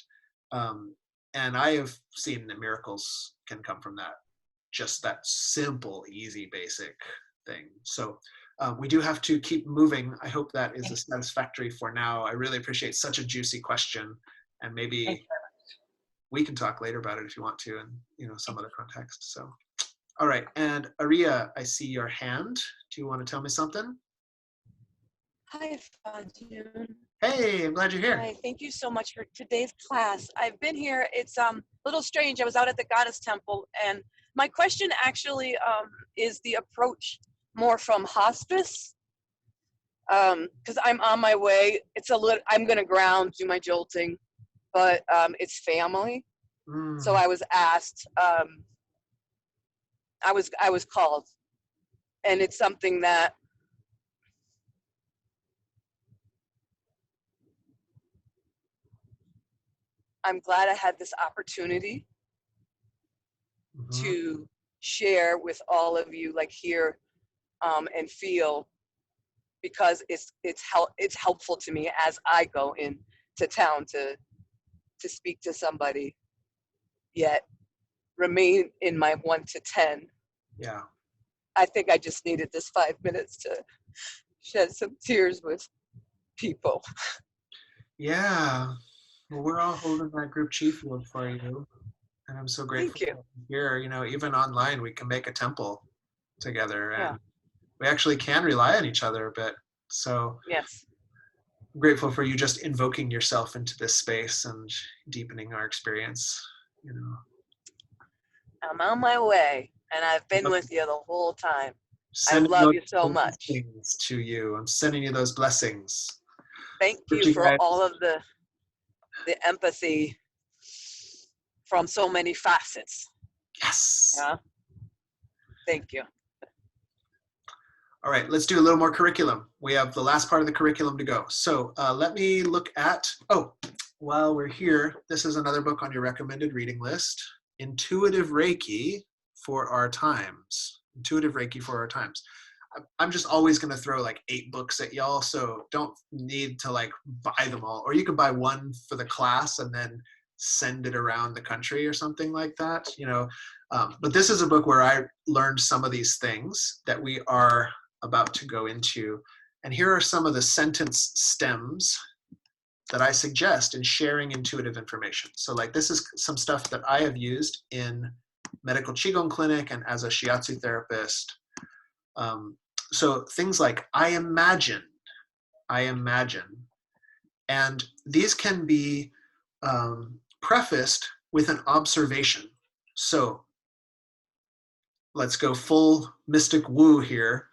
And I have seen that miracles can come from that, just that simple, easy, basic thing. So we do have to keep moving. I hope that is satisfactory for now. I really appreciate such a juicy question, and maybe we can talk later about it if you want to, in, you know, some other context. So, all right. And Aria, I see your hand. Do you want to tell me something? Hi, Fajun. Hey, I'm glad you're here. Hi, thank you so much for today's class. I've been here. It's a little strange. I was out at the Goddess Temple, and my question actually is the approach more from hospice, because I'm on my way. It's a little. I'm gonna ground, do my jolting, but it's family. So I was asked. I was called, and it's something that I'm glad I had this opportunity to share with all of you, like hear and feel, because it's helpful to me as I go into town to speak to somebody, yet remain in my 1 to 10. Yeah. I think I just needed this 5 minutes to shed some tears with people. Yeah. Well, we're all holding that group chi field for you, and I'm so grateful Thank you. here. You know, even online, we can make a temple together, and Yeah. we actually can rely on each other a bit. So yes, I'm grateful for you just invoking yourself into this space and deepening our experience. You know, I'm on my way, and I've been with you the whole time. I sending love those you so much. blessings to you. I'm sending you those blessings. Thank you for all of the empathy from so many facets. Yes. Yeah. Thank you. All right, let's do a little more curriculum. We have the last part of the curriculum to go. So let me look at, while we're here, this is another book on your recommended reading list, Intuitive Reiki for Our Times. Intuitive Reiki for Our Times. I'm just always going to throw like 8 books at y'all, so don't need to like buy them all. Or you can buy one for the class and then send it around the country or something like that, you know. But this is a book where I learned some of these things that we are about to go into. And here are some of the sentence stems that I suggest in sharing intuitive information. So like this is some stuff that I have used in medical Qigong clinic and as a shiatsu therapist. So things like, I imagine, and these can be prefaced with an observation. So let's go full mystic woo here.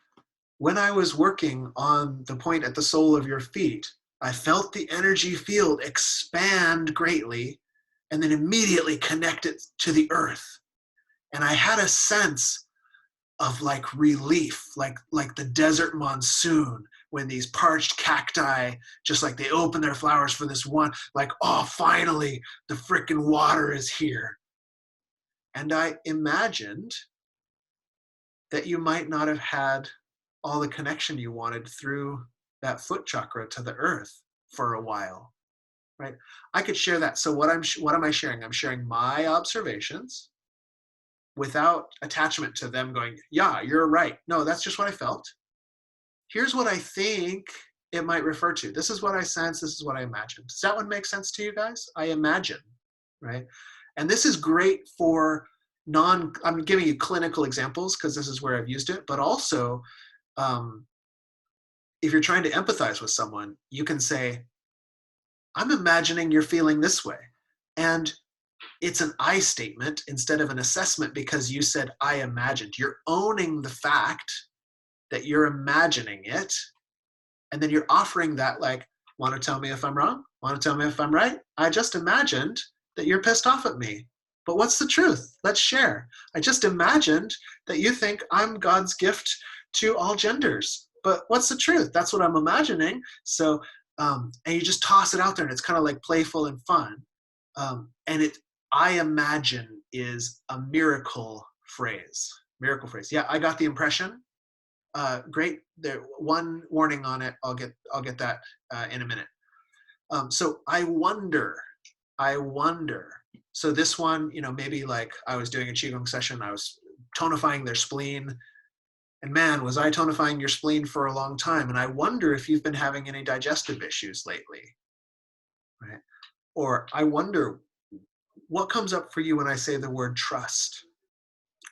When I was working on the point at the sole of your feet, I felt the energy field expand greatly and then immediately connect it to the earth. And I had a sense of like relief, like the desert monsoon when these parched cacti, just like they open their flowers for this one, like, oh, finally, the frickin' water is here. And I imagined that you might not have had all the connection you wanted through that foot chakra to the earth for a while, right? I could share that. So what am I sharing? I'm sharing my observations without attachment to them going, yeah, you're right. No, that's just what I felt. Here's what I think it might refer to. This is what I sense. This is what I imagine. Does that one make sense to you guys? I imagine, right? And this is great for I'm giving you clinical examples because this is where I've used it, but also if you're trying to empathize with someone, you can say, I'm imagining you're feeling this way. And it's an I statement instead of an assessment because you said, I imagined. You're owning the fact that you're imagining it. And then you're offering that, like, want to tell me if I'm wrong? Want to tell me if I'm right? I just imagined that you're pissed off at me. But what's the truth? Let's share. I just imagined that you think I'm God's gift to all genders. But what's the truth? That's what I'm imagining. So, and you just toss it out there and it's kind of like playful and fun. And I imagine is a miracle phrase. Miracle phrase. Yeah, I got the impression. Great. There, one warning on it. I'll get that in a minute. So I wonder. So this one, maybe like I was doing a Qigong session, I was tonifying their spleen, and man, was I tonifying your spleen for a long time. And I wonder if you've been having any digestive issues lately, right? Or I wonder what comes up for you when I say the word trust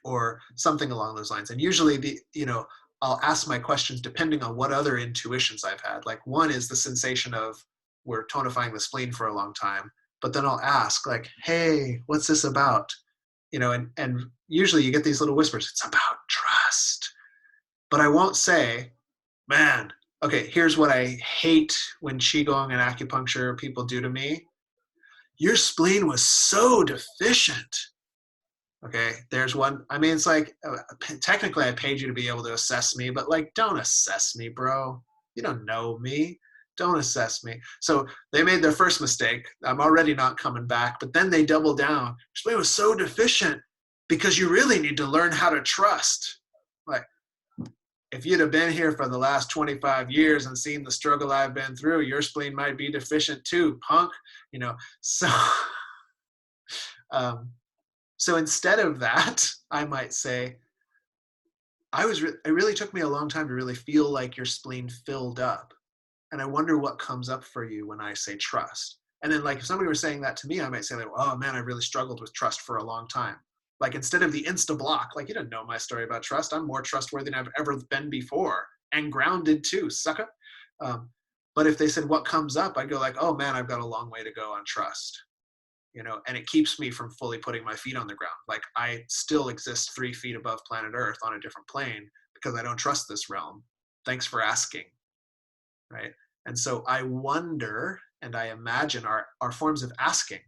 or something along those lines. And usually I'll ask my questions depending on what other intuitions I've had. Like one is the sensation of we're tonifying the spleen for a long time. But then I'll ask like, hey, what's this about? And usually you get these little whispers, it's about trust. But I won't say, man, okay, here's what I hate when Qigong and acupuncture people do to me. Your spleen was so deficient. Okay, there's one. I mean, it's like, technically I paid you to be able to assess me, but like, don't assess me, bro. You don't know me. Don't assess me. So they made their first mistake. I'm already not coming back, but then they doubled down. Your spleen was so deficient because you really need to learn how to trust. Like, if you'd have been here for the last 25 years and seen the struggle I've been through, your spleen might be deficient too, punk. So, so instead of that, I might say, it really took me a long time to really feel like your spleen filled up. And I wonder what comes up for you when I say trust. And then like if somebody were saying that to me, I might say like, oh man, I really struggled with trust for a long time. Like instead of the insta block, like you don't know my story about trust. I'm more trustworthy than I've ever been before and grounded too, sucker. But if they said what comes up, I'd go like, oh man, I've got a long way to go on trust. And it keeps me from fully putting my feet on the ground. Like I still exist 3 feet above planet Earth on a different plane because I don't trust this realm. Thanks for asking. Right? And so I wonder and I imagine are forms of asking,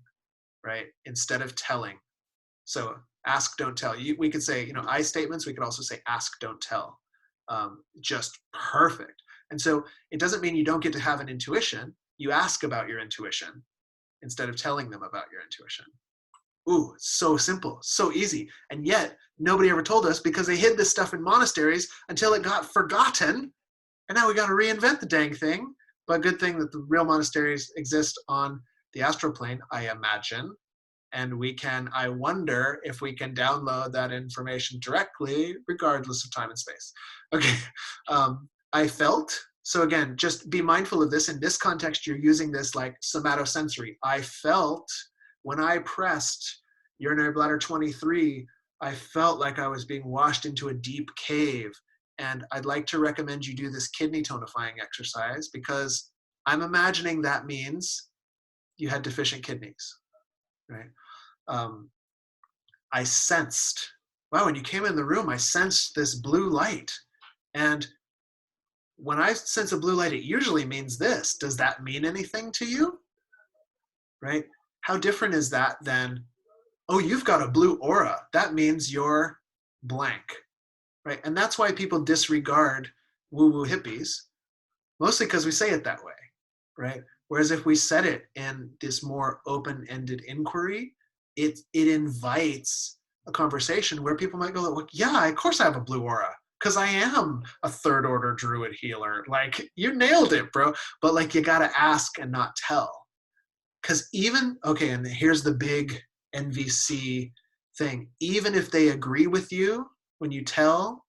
right? Instead of telling. So ask, don't tell. We could say, I statements. We could also say ask, don't tell. Just perfect. And so it doesn't mean you don't get to have an intuition. You ask about your intuition instead of telling them about your intuition. Ooh, it's so simple, so easy. And yet nobody ever told us because they hid this stuff in monasteries until it got forgotten. And now we got to reinvent the dang thing. But good thing that the real monasteries exist on the astral plane, I imagine. And I wonder if we can download that information directly, regardless of time and space. Okay, I felt, so again, just be mindful of this. In this context, you're using this like somatosensory. I felt when I pressed urinary bladder 23, I felt like I was being washed into a deep cave. And I'd like to recommend you do this kidney tonifying exercise because I'm imagining that means you had deficient kidneys, right? I sensed, wow, when you came in the room, I sensed this blue light. And when I sense a blue light, it usually means this. Does that mean anything to you? Right? How different is that than, oh, you've got a blue aura. That means you're blank. Right? And that's why people disregard woo-woo hippies, mostly because we say it that way, right? Whereas if we set it in this more open-ended inquiry, it invites a conversation where people might go, well, yeah, of course I have a blue aura, because I am a third order druid healer. Like, you nailed it, bro. But like, you got to ask and not tell. Because even, okay, and here's the big NVC thing. Even if they agree with you when you tell,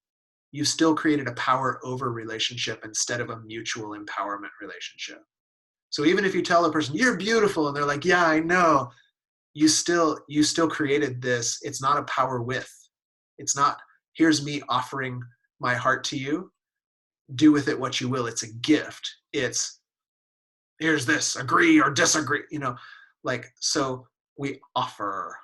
you've still created a power over relationship instead of a mutual empowerment relationship. So even if you tell a person, you're beautiful, and they're like, yeah, I know, you still created this. It's not a power with. It's not, here's me offering my heart to you. Do with it what you will. It's a gift. It's, here's this, agree or disagree, like, so we offer.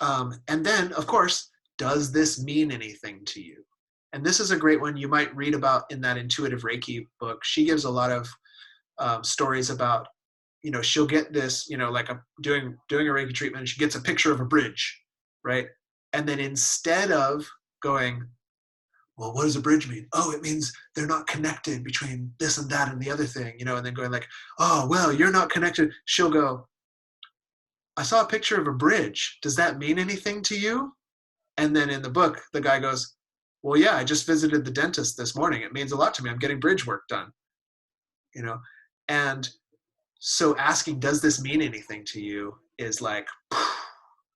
And then, of course, does this mean anything to you? And this is a great one you might read about in that Intuitive Reiki book. She gives a lot of stories about, she'll get this, like doing a Reiki treatment, and she gets a picture of a bridge, right? And then instead of going, well, what does a bridge mean? Oh, it means they're not connected between this and that and the other thing, and then going like, oh, well, you're not connected. She'll go, I saw a picture of a bridge. Does that mean anything to you? And then in the book, the guy goes, well, yeah, I just visited the dentist this morning. It means a lot to me. I'm getting bridge work done, And so asking, does this mean anything to you, is like,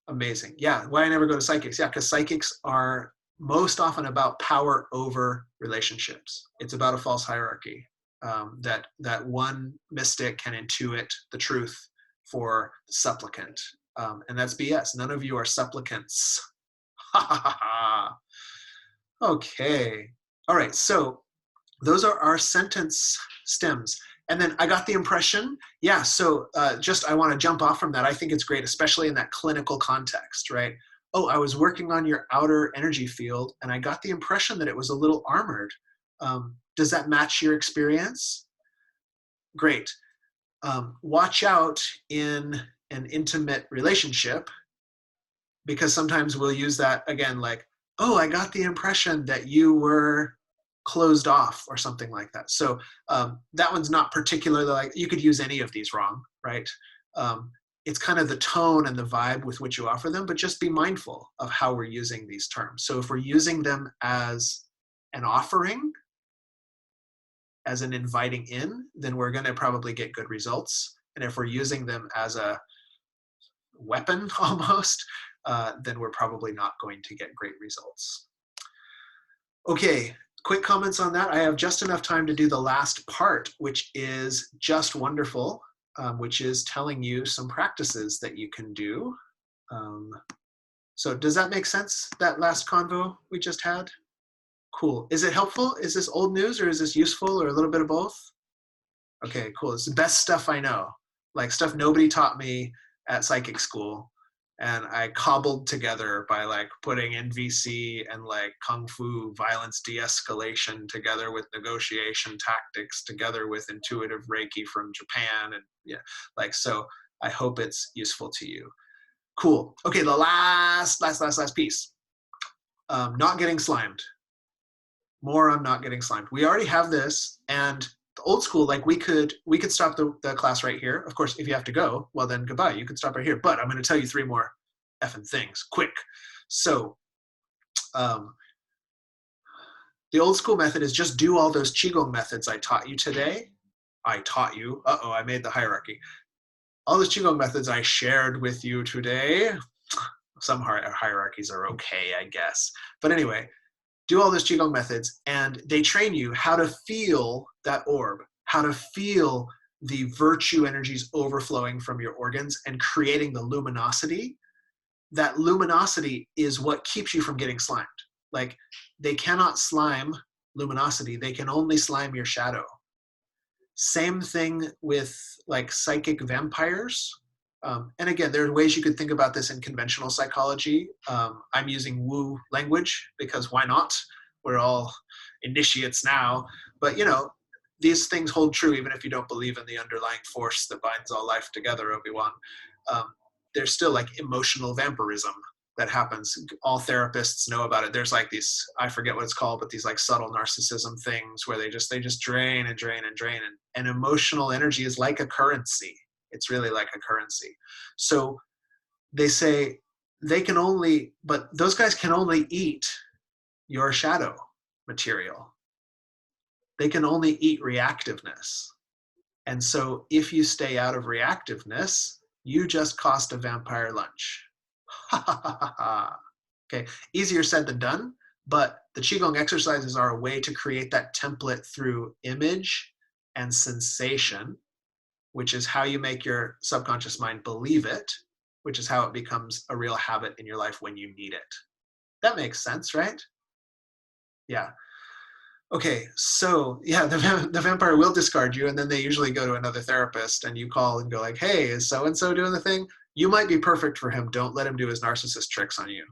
amazing. Yeah, why I never go to psychics. Yeah, because psychics are most often about power over relationships. It's about a false hierarchy, that one mystic can intuit the truth for the supplicant. And that's BS. None of you are supplicants. Ha ha ha ha. Okay. All right. So those are our sentence stems. And then I got the impression, yeah, so I want to jump off from that. I think it's great, especially in that clinical context, right? Oh, I was working on your outer energy field, and I got the impression that it was a little armored. Does that match your experience? Great. Watch out in an intimate relationship, because sometimes we'll use that again, like, oh, I got the impression that you were closed off or something like that. So that one's not particularly, like, you could use any of these wrong, right? It's kind of the tone and the vibe with which you offer them, but just be mindful of how we're using these terms. So if we're using them as an offering, as an inviting in, then we're going to probably get good results. And if we're using them as a weapon almost, then we're probably not going to get great results. Okay, quick comments on that. I have just enough time to do the last part, which is just wonderful, which is telling you some practices that you can do. So does that make sense, that last convo we just had? Cool. Is it helpful? Is this old news, or is this useful, or a little bit of both? Okay, cool. It's the best stuff I know, like stuff nobody taught me at psychic school. And I cobbled together by like putting NVC and like Kung Fu violence de-escalation together with negotiation tactics, together with intuitive Reiki from Japan. And yeah, like, so I hope it's useful to you. Cool. Okay, the last piece. Not getting slimed. More on not getting slimed. We already have this, and the old school, like we could stop the class right here. Of course, if you have to go, well then goodbye. You can stop right here. But I'm going to tell you 3 more effing things, quick. So the old school method is just do all those Qigong methods I taught you today. I made the hierarchy. All those Qigong methods I shared with you today. Some hierarchies are okay, I guess. But anyway, do all those Qigong methods, and they train you how to feel that orb, how to feel the virtue energies overflowing from your organs and creating the luminosity. That luminosity is what keeps you from getting slimed. Like, they cannot slime luminosity. They can only slime your shadow. Same thing with like psychic vampires. And again, there are ways you could think about this in conventional psychology. I'm using woo language because why not? We're all initiates now. But these things hold true even if you don't believe in the underlying force that binds all life together, Obi-Wan. There's still like emotional vampirism, that happens. All therapists know about it. There's like these, I forget what it's called, but these like subtle narcissism things where they just drain and drain and drain. And emotional energy is like a currency. It's really like a currency. So they say but those guys can only eat your shadow material. They can only eat reactiveness. And so if you stay out of reactiveness, you just cost a vampire lunch. Okay, easier said than done, but the Qigong exercises are a way to create that template through image and sensation, which is how you make your subconscious mind believe it, which is how it becomes a real habit in your life when you need it. That makes sense, right? Yeah. Okay, so yeah, the vampire will discard you, and then they usually go to another therapist, and you call and go like, hey, is so-and-so doing the thing? You might be perfect for him. Don't let him do his narcissist tricks on you.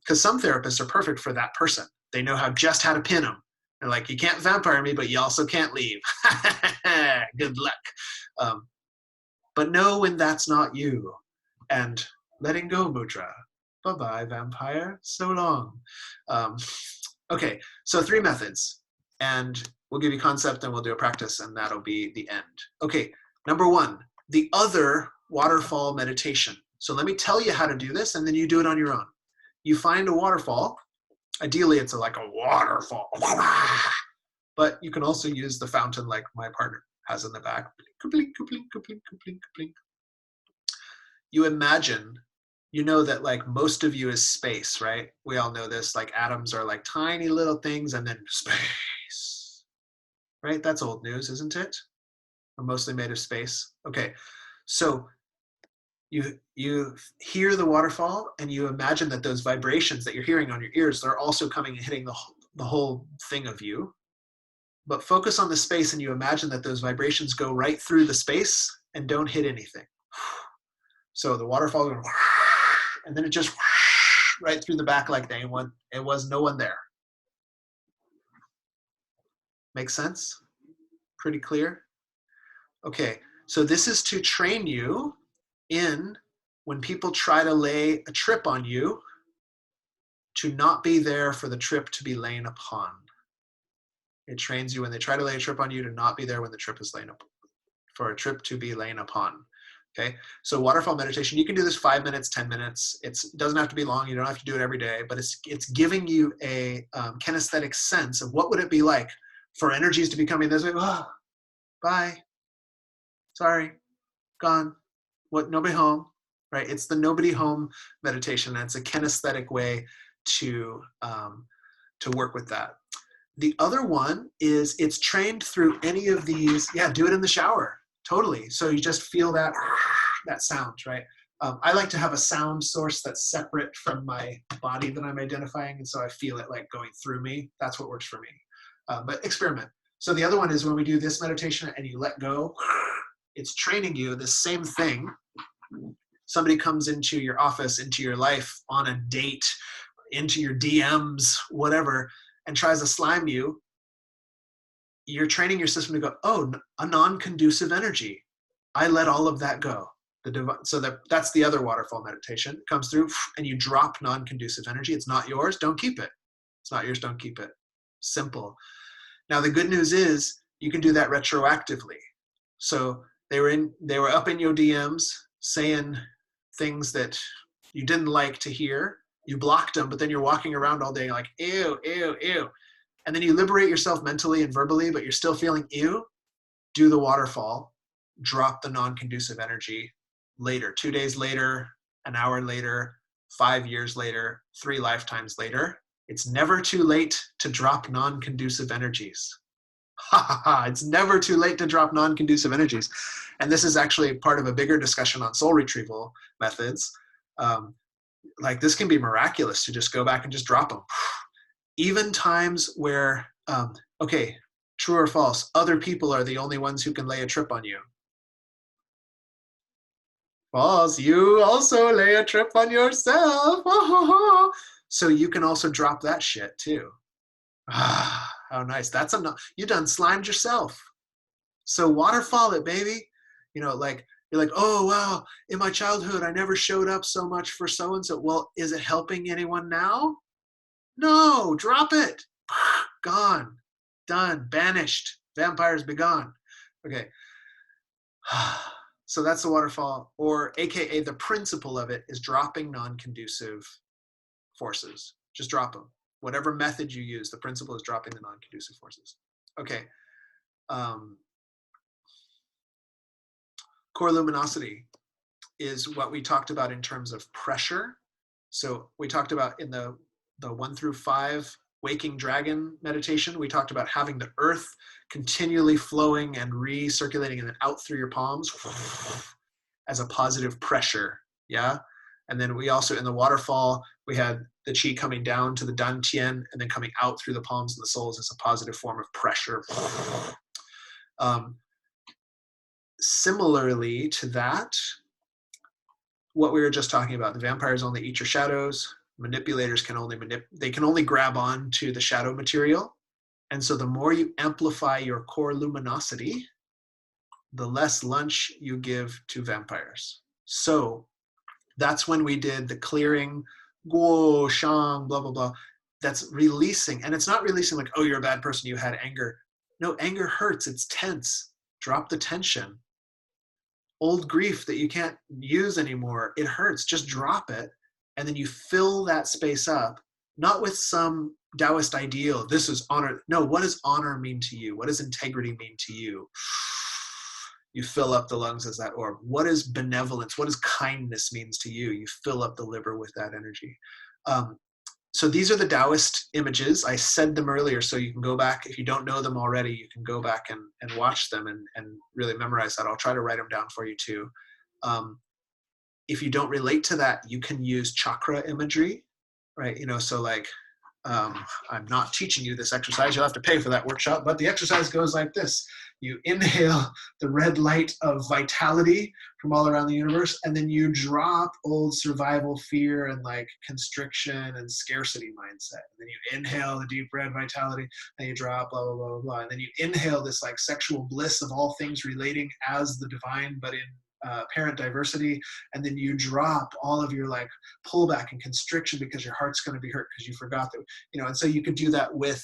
Because some therapists are perfect for that person. They know just how to pin them. They're like, you can't vampire me, but you also can't leave. Good luck. But know when that's not you. And letting go, mudra. Bye-bye, vampire. So long. Okay, so 3 methods. And we'll give you concept and we'll do a practice, and that'll be the end. Okay, number 1, the other waterfall meditation. So let me tell you how to do this, and then you do it on your own. You find a waterfall. Ideally, it's like a waterfall. But you can also use the fountain like my partner has in the back. You imagine, you know that like most of you is space, right? We all know this, like atoms are like tiny little things and then space, right? That's old news, isn't it? We're mostly made of space. Okay, so you hear the waterfall and you imagine that those vibrations that you're hearing on your ears, they're also coming and hitting the whole thing of you. But focus on the space and you imagine that those vibrations go right through the space and don't hit anything. So the waterfall goes, and then it just right through the back like it was no one there. Make sense? Pretty clear? Okay, so this is to train you in when people try to lay a trip on you, to not be there for the trip to be lain upon. It trains you when they try to lay a trip on you to not be there when the trip is lain upon, for a trip to be lain upon. Okay, so waterfall meditation, you can do this 5 minutes, 10 minutes. It doesn't have to be long. You don't have to do it every day, but it's giving you a kinesthetic sense of what would it be like for energies to be coming this way. Oh, bye. Sorry, gone. What? Nobody home, right? It's the nobody home meditation. And it's a kinesthetic way to work with that. The other one is it's trained through any of these. Yeah, do it in the shower. Totally. So you just feel that sound, right? I like to have a sound source that's separate from my body that I'm identifying, and so I feel it like going through me. That's what works for me. But experiment. So the other one is when we do this meditation and you let go, it's training you the same thing. Somebody comes into your office, into your life, on a date, into your DMs, whatever, and tries to slime you. You're training your system to go, oh, a non-conducive energy. I let all of that go. So that's the other waterfall meditation. It comes through and you drop non-conducive energy. It's not yours, don't keep it. It's not yours, don't keep it. Simple. Now the good news is you can do that retroactively. So they were up in your DMs saying things that you didn't like to hear. You blocked them, but then you're walking around all day like, ew, ew, ew. And then you liberate yourself mentally and verbally, but you're still feeling ew. Do the waterfall, drop the non-conducive energy later, 2 days later, an hour later, 5 years later, 3 lifetimes later. It's never too late to drop non-conducive energies. Ha ha ha, it's never too late to drop non-conducive energies. And this is actually part of a bigger discussion on soul retrieval methods. Like this can be miraculous to just go back and just drop them. Even times where, okay, true or false, other people are the only ones who can lay a trip on you. False, you also lay a trip on yourself. So you can also drop that shit too. Ah, how nice. That's enough. You done slimed yourself. So waterfall it, baby. You know, like You're like, oh, wow, in my childhood, I never showed up so much for so-and-so. Well, is it helping anyone now? No, drop it. Gone, done, banished. Vampires be gone. Okay. So that's the waterfall, or AKA the principle of it is dropping non-conducive forces. Just drop them. Whatever method you use, the principle is dropping the non-conducive forces. Okay. Core luminosity is what we talked about in terms of pressure. So we talked about in the 1 through 5 waking dragon meditation, we talked about having the earth continually flowing and recirculating and then out through your palms as a positive pressure. Yeah. And then we also, in the waterfall, we had the chi coming down to the dantian and then coming out through the palms and the soles as a positive form of pressure. Similarly to that, what we were just talking about, the vampires only eat your shadows. Manipulators can only grab on to the shadow material. And so the more you amplify your core luminosity, the less lunch you give to vampires. So that's when we did the clearing, guo, shang, blah, blah, blah. That's releasing. And it's not releasing like, oh, you're a bad person, you had anger. No, anger hurts, it's tense. Drop the tension. Old grief that you can't use anymore, it hurts, just drop it. And then you fill that space up, not with some Taoist ideal, this is honor. No, what does honor mean to you? What does integrity mean to you? You fill up the lungs as that orb. What is benevolence? What does kindness means to you? You fill up the liver with that energy. So these are the Taoist images. I said them earlier, so you can go back. If you don't know them already, you can go back and watch them and really memorize that. I'll try to write them down for you too. If you don't relate to that, you can use chakra imagery, right? You know, so like, I'm not teaching you this exercise. You'll have to pay for that workshop, but the exercise goes like this. You inhale the red light of vitality from all around the universe, and then you drop old survival fear and like constriction and scarcity mindset. And then you inhale the deep red vitality, and you drop blah, blah, blah, blah, blah. And then you inhale this like sexual bliss of all things relating as the divine, but in parent diversity, and then you drop all of your like pullback and constriction because your heart's going to be hurt because you forgot that, you know. And so you could do that with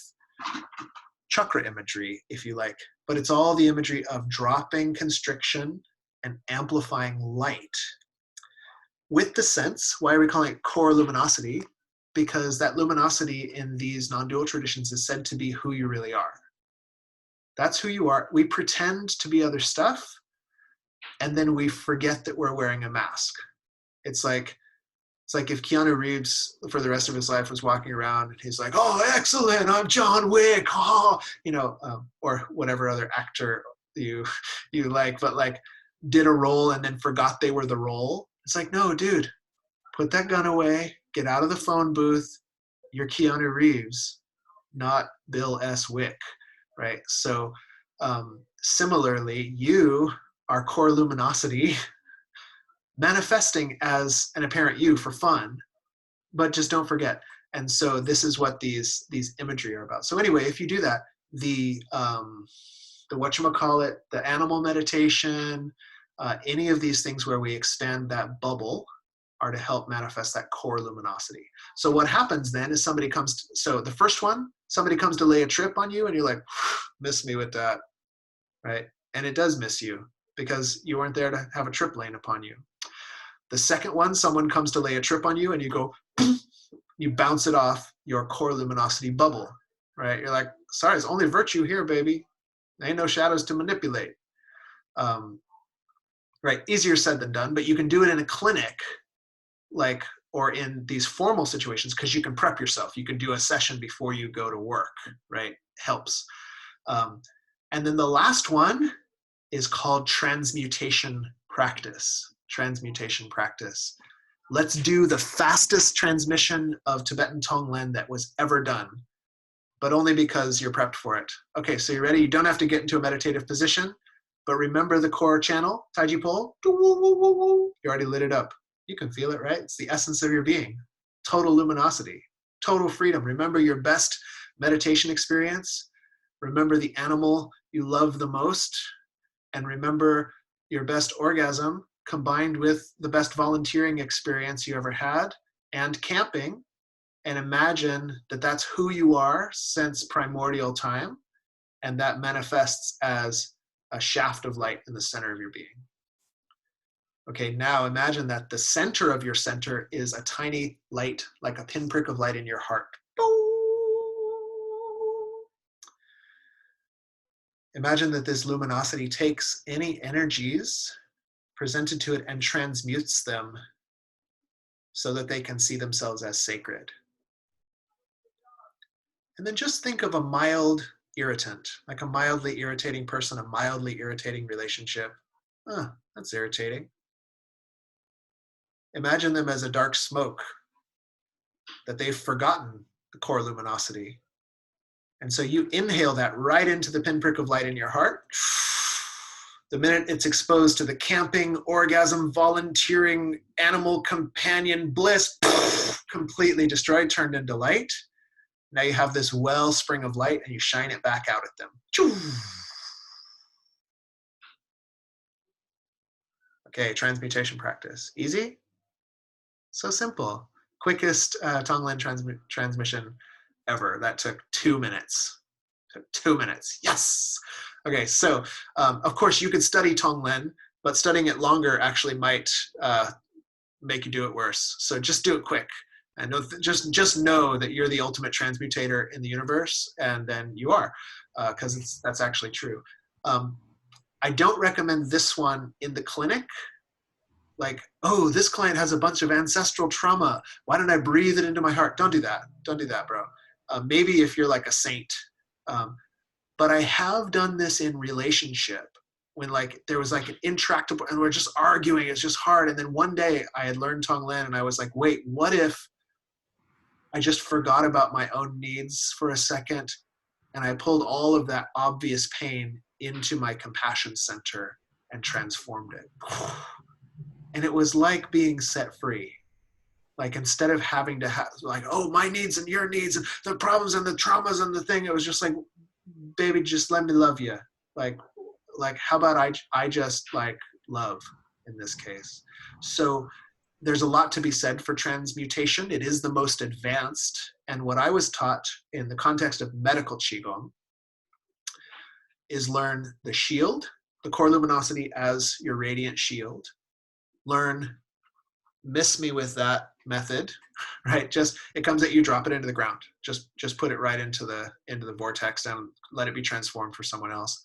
chakra imagery if you like, but it's all the imagery of dropping constriction and amplifying light with the sense. Why are we calling it core luminosity? Because that luminosity in these non-dual traditions is said to be who you really are. That's who you are. We pretend to be other stuff, and then we forget that we're wearing a mask. It's like if Keanu Reeves for the rest of his life was walking around and he's like, oh, excellent, I'm John Wick, oh, you know, or whatever other actor you like, but like did a role and then forgot they were the role. It's like, no, dude, put that gun away, get out of the phone booth. You're Keanu Reeves, not Bill S. Wick, right? So similarly, you are core luminosity manifesting as an apparent you for fun, but just don't forget. And so this is what these imagery are about. So anyway, if you do that, the whatchamacallit, the animal meditation, any of these things where we expand that bubble are to help manifest that core luminosity. So what happens then is so the first one, somebody comes to lay a trip on you and you're like, miss me with that, right? And it does miss you because you weren't there to have a trip laying upon you. The second one, someone comes to lay a trip on you and you go, you bounce it off your core luminosity bubble, right? You're like, sorry, it's only virtue here, baby. There ain't no shadows to manipulate. Right, easier said than done, but you can do it in a clinic, like, or in these formal situations, because you can prep yourself. You can do a session before you go to work, right? Helps. And then the last one is called transmutation practice. Transmutation practice. Let's do the fastest transmission of Tibetan Tonglen that was ever done, but only because you're prepped for it. Okay, so you ready? You don't have to get into a meditative position, but remember the core channel, Taiji Pol. You already lit it up. You can feel it, right? It's the essence of your being. Total luminosity, total freedom. Remember your best meditation experience. Remember the animal you love the most. And remember your best orgasm combined with the best volunteering experience you ever had and camping, and imagine that that's who you are since primordial time, and that manifests as a shaft of light in the center of your being. Okay, now imagine that the center of your center is a tiny light, like a pinprick of light in your heart. Imagine that this luminosity takes any energies presented to it and transmutes them so that they can see themselves as sacred. And then just think of a mild irritant, like a mildly irritating person, a mildly irritating relationship. That's irritating. Imagine them as a dark smoke, that they've forgotten the core luminosity. And so you inhale that right into the pinprick of light in your heart. The minute it's exposed to the camping, orgasm, volunteering, animal companion bliss, completely destroyed, turned into light. Now you have this wellspring of light and you shine it back out at them. Okay, transmutation practice. Easy? So simple. Quickest Tonglen transmission ever. That took 2 minutes. Took 2 minutes. Yes! Okay, so of course you could study Tonglen, but studying it longer actually might make you do it worse. So just do it quick. And just know that you're the ultimate transmutator in the universe, and then you are, because that's actually true. I don't recommend this one in the clinic. Like, oh, this client has a bunch of ancestral trauma. Why don't I breathe it into my heart? Don't do that. Don't do that, bro. Maybe if you're like a saint. But I have done this in relationship when like there was like an intractable, and we're just arguing, it's just hard. And then one day I had learned Tonglen and I was like, wait, what if I just forgot about my own needs for a second and I pulled all of that obvious pain into my compassion center and transformed it. And it was like being set free. Like instead of having to have like, oh, my needs and your needs and the problems and the traumas and the thing, it was just like, baby, just let me love you. Like how about I just like love in this case. So there's a lot to be said for transmutation. It is the most advanced. And what I was taught in the context of medical Qigong is learn the shield, the core luminosity as your radiant shield. Learn miss me with that method, right? Just it comes at you, drop it into the ground. Just put it right into the vortex and let it be transformed for someone else.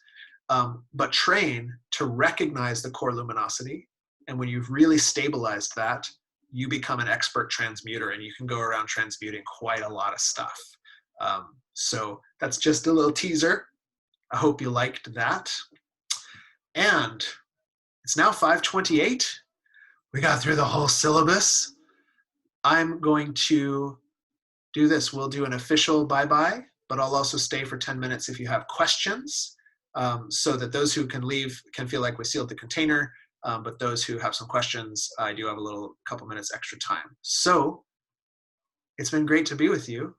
But train to recognize the core luminosity. And when you've really stabilized that, you become an expert transmuter and you can go around transmuting quite a lot of stuff. So that's just a little teaser. I hope you liked that. And it's now 5:28. We got through the whole syllabus. I'm going to do this. We'll do an official bye-bye, but I'll also stay for 10 minutes if you have questions, so that those who can leave can feel like we sealed the container. But those who have some questions, I do have a couple minutes extra time. So it's been great to be with you.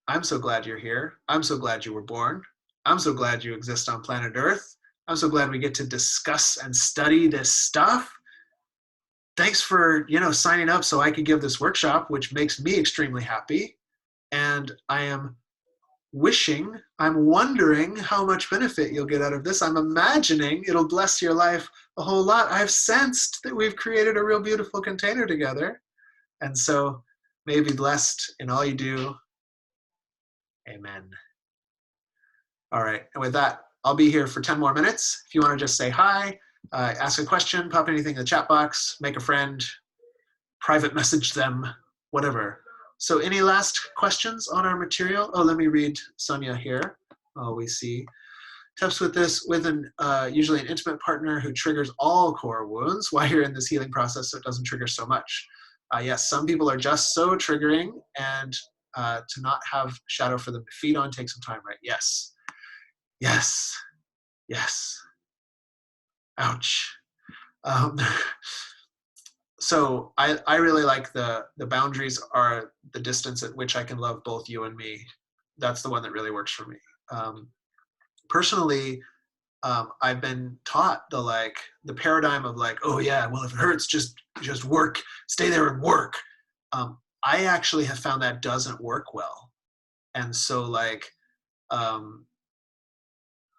I'm so glad you're here. I'm so glad you were born. I'm so glad you exist on planet Earth. I'm so glad we get to discuss and study this stuff. Thanks for, signing up so I could give this workshop, which makes me extremely happy. And I'm wondering how much benefit you'll get out of this. I'm imagining it'll bless your life a whole lot. I've sensed that we've created a real beautiful container together. And so may you be blessed in all you do. Amen. All right. And with that, I'll be here for 10 more minutes. If you want to just say hi, ask a question, pop anything in the chat box, make a friend, private message them, whatever. So any last questions on our material? Oh, let me read Sonia here. Oh, we see. Tips with this, with usually an intimate partner who triggers all core wounds while you're in this healing process so it doesn't trigger so much. Yes, some people are just so triggering, and to not have shadow for them to feed on takes some time, right? Yes. Yes. Yes. Ouch. So I really like the boundaries are the distance at which I can love both you and me. That's the one that really works for me. Personally, I've been taught the paradigm of like, oh yeah, well if it hurts, just work, stay there and work. I actually have found that doesn't work well. And so like, I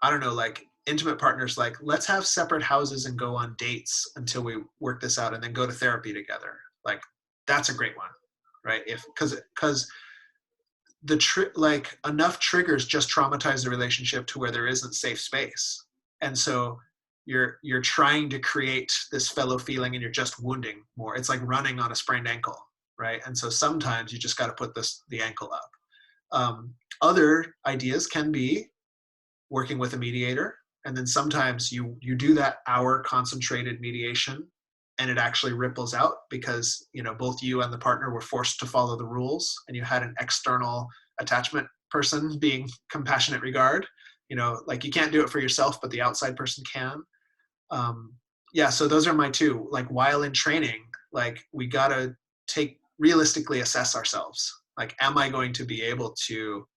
don't know, like intimate partners, like let's have separate houses and go on dates until we work this out and then go to therapy together. Like that's a great one, right? Because like enough triggers just traumatize the relationship to where there isn't safe space. And so you're trying to create this fellow feeling and you're just wounding more. It's like running on a sprained ankle, right? And so sometimes you just got to put the ankle up. Other ideas can be working with a mediator. And then sometimes you do that hour concentrated mediation and it actually ripples out because, you know, both you and the partner were forced to follow the rules and you had an external attachment person being compassionate regard, you know, like you can't do it for yourself, but the outside person can. Yeah. So those are my two, like while in training, like we got to realistically assess ourselves. Like, am I going to be able to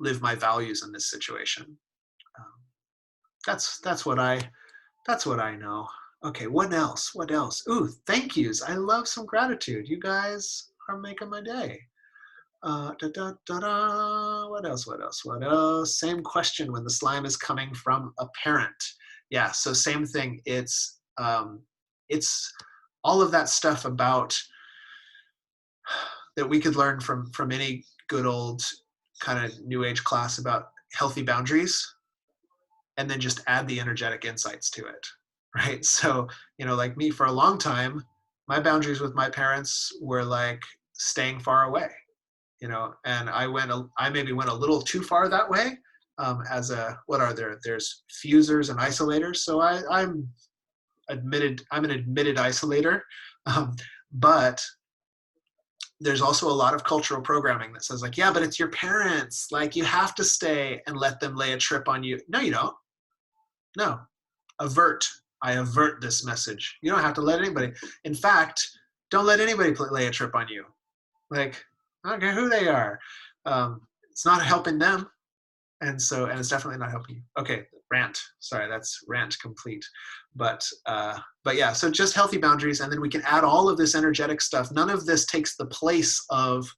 live my values in this situation? That's what I know. Okay, what else? Ooh, thank yous. I love some gratitude. You guys are making my day. What else? Same question when the slime is coming from a parent. Yeah, so same thing. It's all of that stuff about that we could learn from any good old kind of new age class about healthy boundaries, and then just add the energetic insights to it, right? So, you know, like me for a long time, my boundaries with my parents were like staying far away, you know, and I maybe went a little too far that way. There's fusers and isolators. So I'm an admitted isolator, but there's also a lot of cultural programming that says like, yeah, but it's your parents, like you have to stay and let them lay a trip on you. No, you don't. No, I avert this message. You don't have to let anybody. In fact, don't let anybody lay a trip on you. Like, I don't care who they are. It's not helping them. And it's definitely not helping you. Okay, rant. Sorry, that's rant complete. But yeah, so just healthy boundaries. And then we can add all of this energetic stuff. None of this takes the place of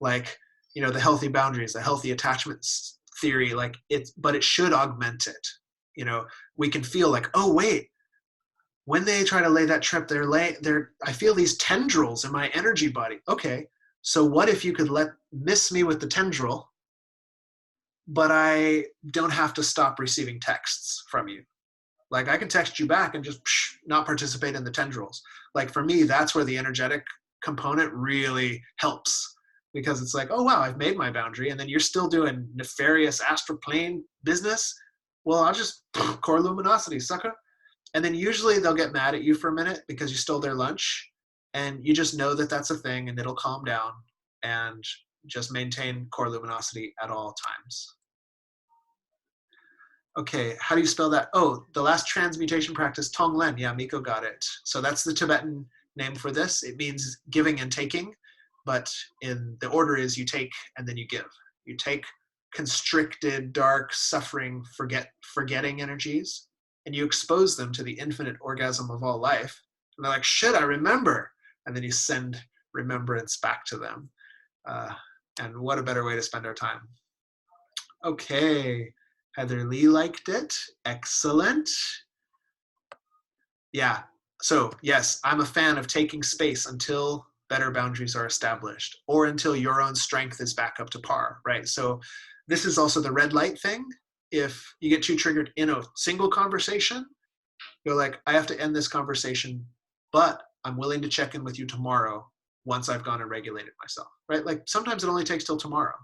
like, you know, the healthy boundaries, the healthy attachments theory, but it should augment it. You know, we can feel like, oh wait, when they try to lay that trip, I feel these tendrils in my energy body. Okay, so what if you could miss me with the tendril, but I don't have to stop receiving texts from you? Like I can text you back and just not participate in the tendrils. Like for me, that's where the energetic component really helps, because it's like, oh wow, I've made my boundary, and then you're still doing nefarious astral plane business. Well, I'll just core luminosity, sucker. And then usually they'll get mad at you for a minute because you stole their lunch, and you just know that that's a thing and it'll calm down, and just maintain core luminosity at all times. Okay, how do you spell that? Oh, the last transmutation practice, Tonglen. Yeah, Miko got it. So that's the Tibetan name for this. It means giving and taking, but in the order is you take and then you give. You take constricted, dark, suffering, forgetting energies, and you expose them to the infinite orgasm of all life. And they're like, shit, I remember. And then you send remembrance back to them. And what a better way to spend our time. Okay, Heather Lee liked it. Excellent. Yeah, so yes, I'm a fan of taking space until better boundaries are established, or until your own strength is back up to par, right? So this is also the red light thing. If you get too triggered in a single conversation, you're like, I have to end this conversation, but I'm willing to check in with you tomorrow once I've gone and regulated myself, right? Like sometimes it only takes till tomorrow.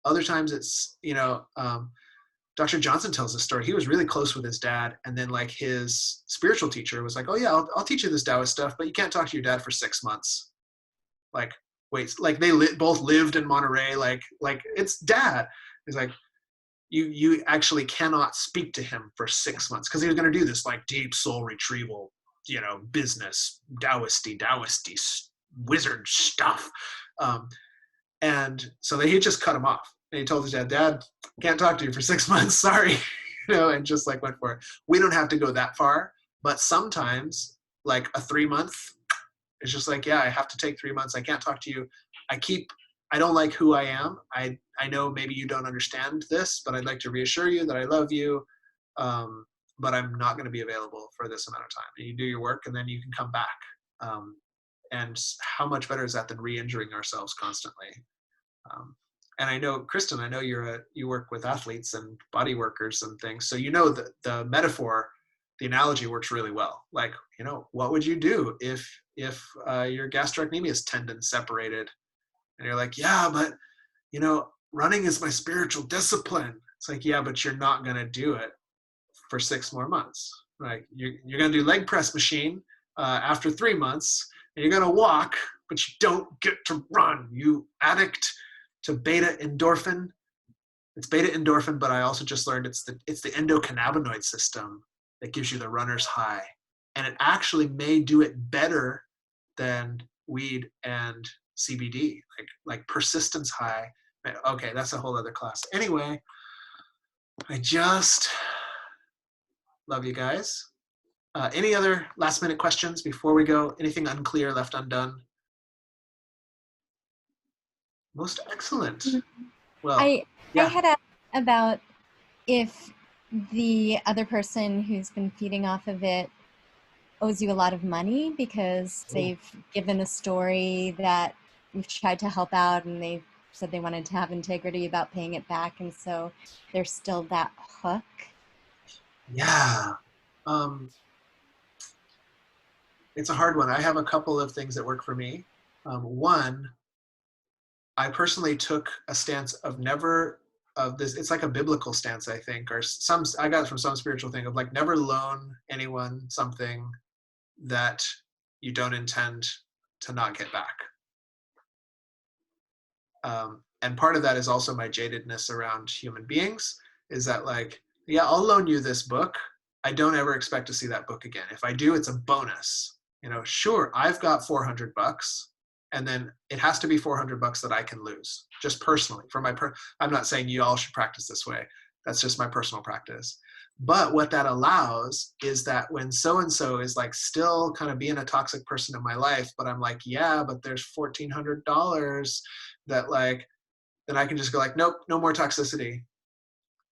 Other times it's, you know, Dr. Johnson tells this story. He was really close with his dad, and then like his spiritual teacher was like, oh yeah, I'll teach you this Taoist stuff, but you can't talk to your dad for 6 months. Like, wait, like they both lived in Monterey, like it's dad. He's like, you actually cannot speak to him for 6 months, because he was going to do this like deep soul retrieval, you know, business, Taoisty wizard stuff. And so he just cut him off. And he told his dad, can't talk to you for 6 months, sorry. and just like went for it. We don't have to go that far, but sometimes like a 3-month, it's just like, yeah, I have to take 3 months. I can't talk to you. I don't like who I am. I know maybe you don't understand this, but I'd like to reassure you that I love you. But I'm not going to be available for this amount of time. And you do your work and then you can come back. And how much better is that than re-injuring ourselves constantly? And I know, Kristen, I know you work with athletes and body workers and things. So the metaphor, the analogy works really well. Like, what would you do if your gastrocnemius tendon separated? And you're like, yeah, but running is my spiritual discipline. It's like, yeah, but you're not going to do it for 6 more months. Right? You're going to do leg press machine after 3 months, and you're going to walk, but you don't get to run. You addict to beta endorphin. It's beta endorphin, but I also just learned it's the endocannabinoid system that gives you the runner's high. And it actually may do it better than weed and CBD, like persistence high. Okay, that's a whole other class. Anyway, I just love you guys. Any other last minute questions before we go? Anything unclear, left undone? Most excellent. Well, I had asked about if the other person who's been feeding off of it owes you a lot of money because they've given a story that you've tried to help out and they said they wanted to have integrity about paying it back, and so there's still that hook. Yeah. It's a hard one. I have a couple of things that work for me. One, I personally took a stance of never of this. It's like a biblical stance, I think, or I got it from some spiritual thing of like never loan anyone something that you don't intend to not get back. And part of that is also my jadedness around human beings, is that like, yeah, I'll loan you this book. I don't ever expect to see that book again. If I do, it's a bonus. Sure, I've got $400, and then it has to be $400 that I can lose, just personally. I'm not saying you all should practice this way. That's just my personal practice. But what that allows is that when so-and-so is like still kind of being a toxic person in my life, but I'm like, yeah, but there's $1,400 that like, then I can just go like, nope, no more toxicity.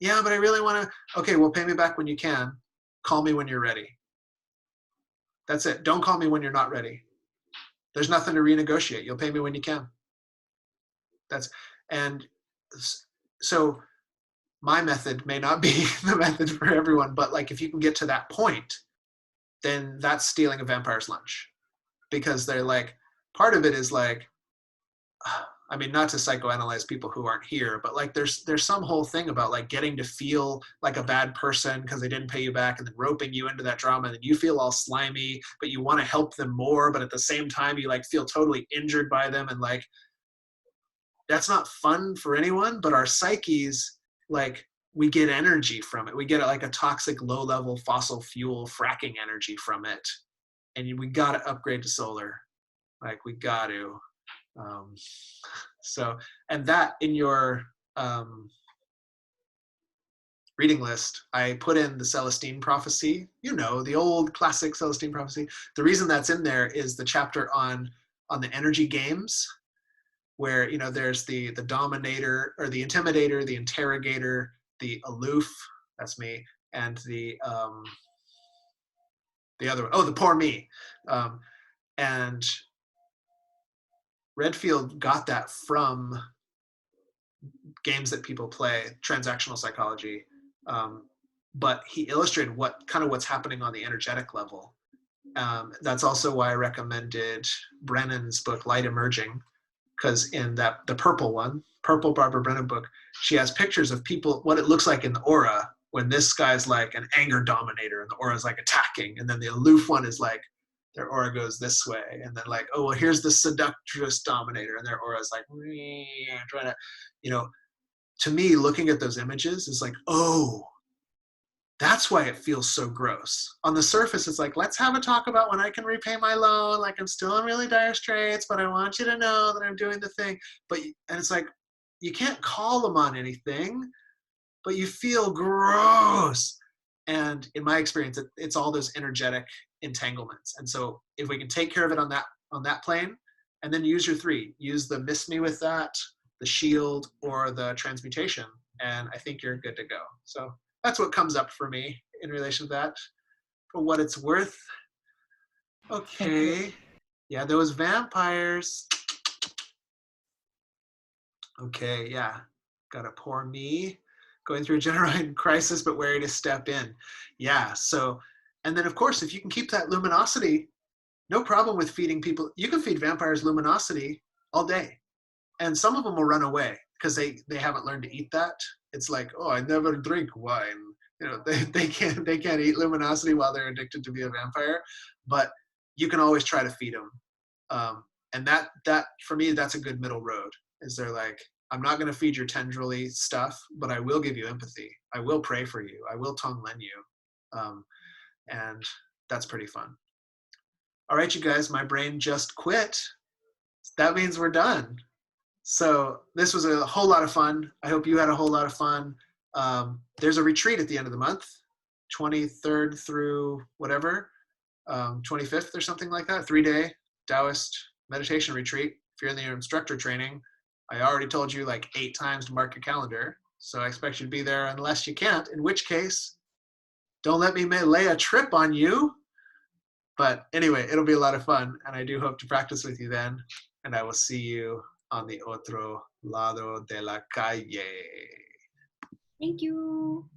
Yeah, but I really want to, okay, well, pay me back when you can. Call me when you're ready. That's it. Don't call me when you're not ready. There's nothing to renegotiate. You'll pay me when you can. And so my method may not be the method for everyone, but like if you can get to that point, then that's stealing a vampire's lunch. Because they're like, part of it is like, I mean, not to psychoanalyze people who aren't here, but like there's some whole thing about like getting to feel like a bad person because they didn't pay you back, and then roping you into that drama, and then you feel all slimy, but you want to help them more, but at the same time you like feel totally injured by them, and like that's not fun for anyone. But our psyches, like, we get energy from it. We get like a toxic low-level fossil fuel fracking energy from it, and we got to upgrade to solar. Like we got to. And that in your reading list, I put in the Celestine prophecy, the old classic Celestine prophecy. The reason that's in there is the chapter on the energy games, where there's the dominator or the intimidator, the interrogator, the aloof, that's me, and the other one, the poor me. And Redfield got that from games that people play, transactional psychology, but he illustrated what's happening on the energetic level. That's also why I recommended Brennan's book, Light Emerging, because in the purple Barbara Brennan book, she has pictures of people, what it looks like in the aura when this guy's like an anger dominator and the aura is like attacking, and then the aloof one is like, their aura goes this way, and then like, oh, well, here's the seductress dominator, and their aura is like, trying to, to me, looking at those images is like, oh, that's why it feels so gross. On the surface, it's like, let's have a talk about when I can repay my loan. Like, I'm still in really dire straits, but I want you to know that I'm doing the thing. And it's like, you can't call them on anything. but you feel gross. And in my experience, it's all those energetic entanglements. And so if we can take care of it on that plane, and then use your 3, use the miss me with that, the shield, or the transmutation, and I think you're good to go. So that's what comes up for me in relation to that, for what it's worth. Okay. Yeah, those vampires. Okay, yeah. Got a poor me going through a genuine crisis, but wary to step in. Yeah, so, and then of course, if you can keep that luminosity, no problem with feeding people. You can feed vampires luminosity all day. And some of them will run away because they haven't learned to eat that. It's like, oh, I never drink wine. You know, they can't eat luminosity while they're addicted to be a vampire. But you can always try to feed them. And that for me, that's a good middle road. Is they're like, I'm not going to feed your tendrily stuff, but I will give you empathy. I will pray for you. I will tongue lend you. And that's pretty fun. All right, you guys, my brain just quit. That means we're done. So this was a whole lot of fun. I hope you had a whole lot of fun. There's a retreat at the end of the month, 23rd through whatever, 25th or something like that, 3-day Taoist meditation retreat. If you're in the instructor training, I already told you like 8 times to mark your calendar. So I expect you to be there unless you can't, in which case, don't let me lay a trip on you. But anyway, it'll be a lot of fun. And I do hope to practice with you then. And I will see you on the otro lado de la calle. Thank you.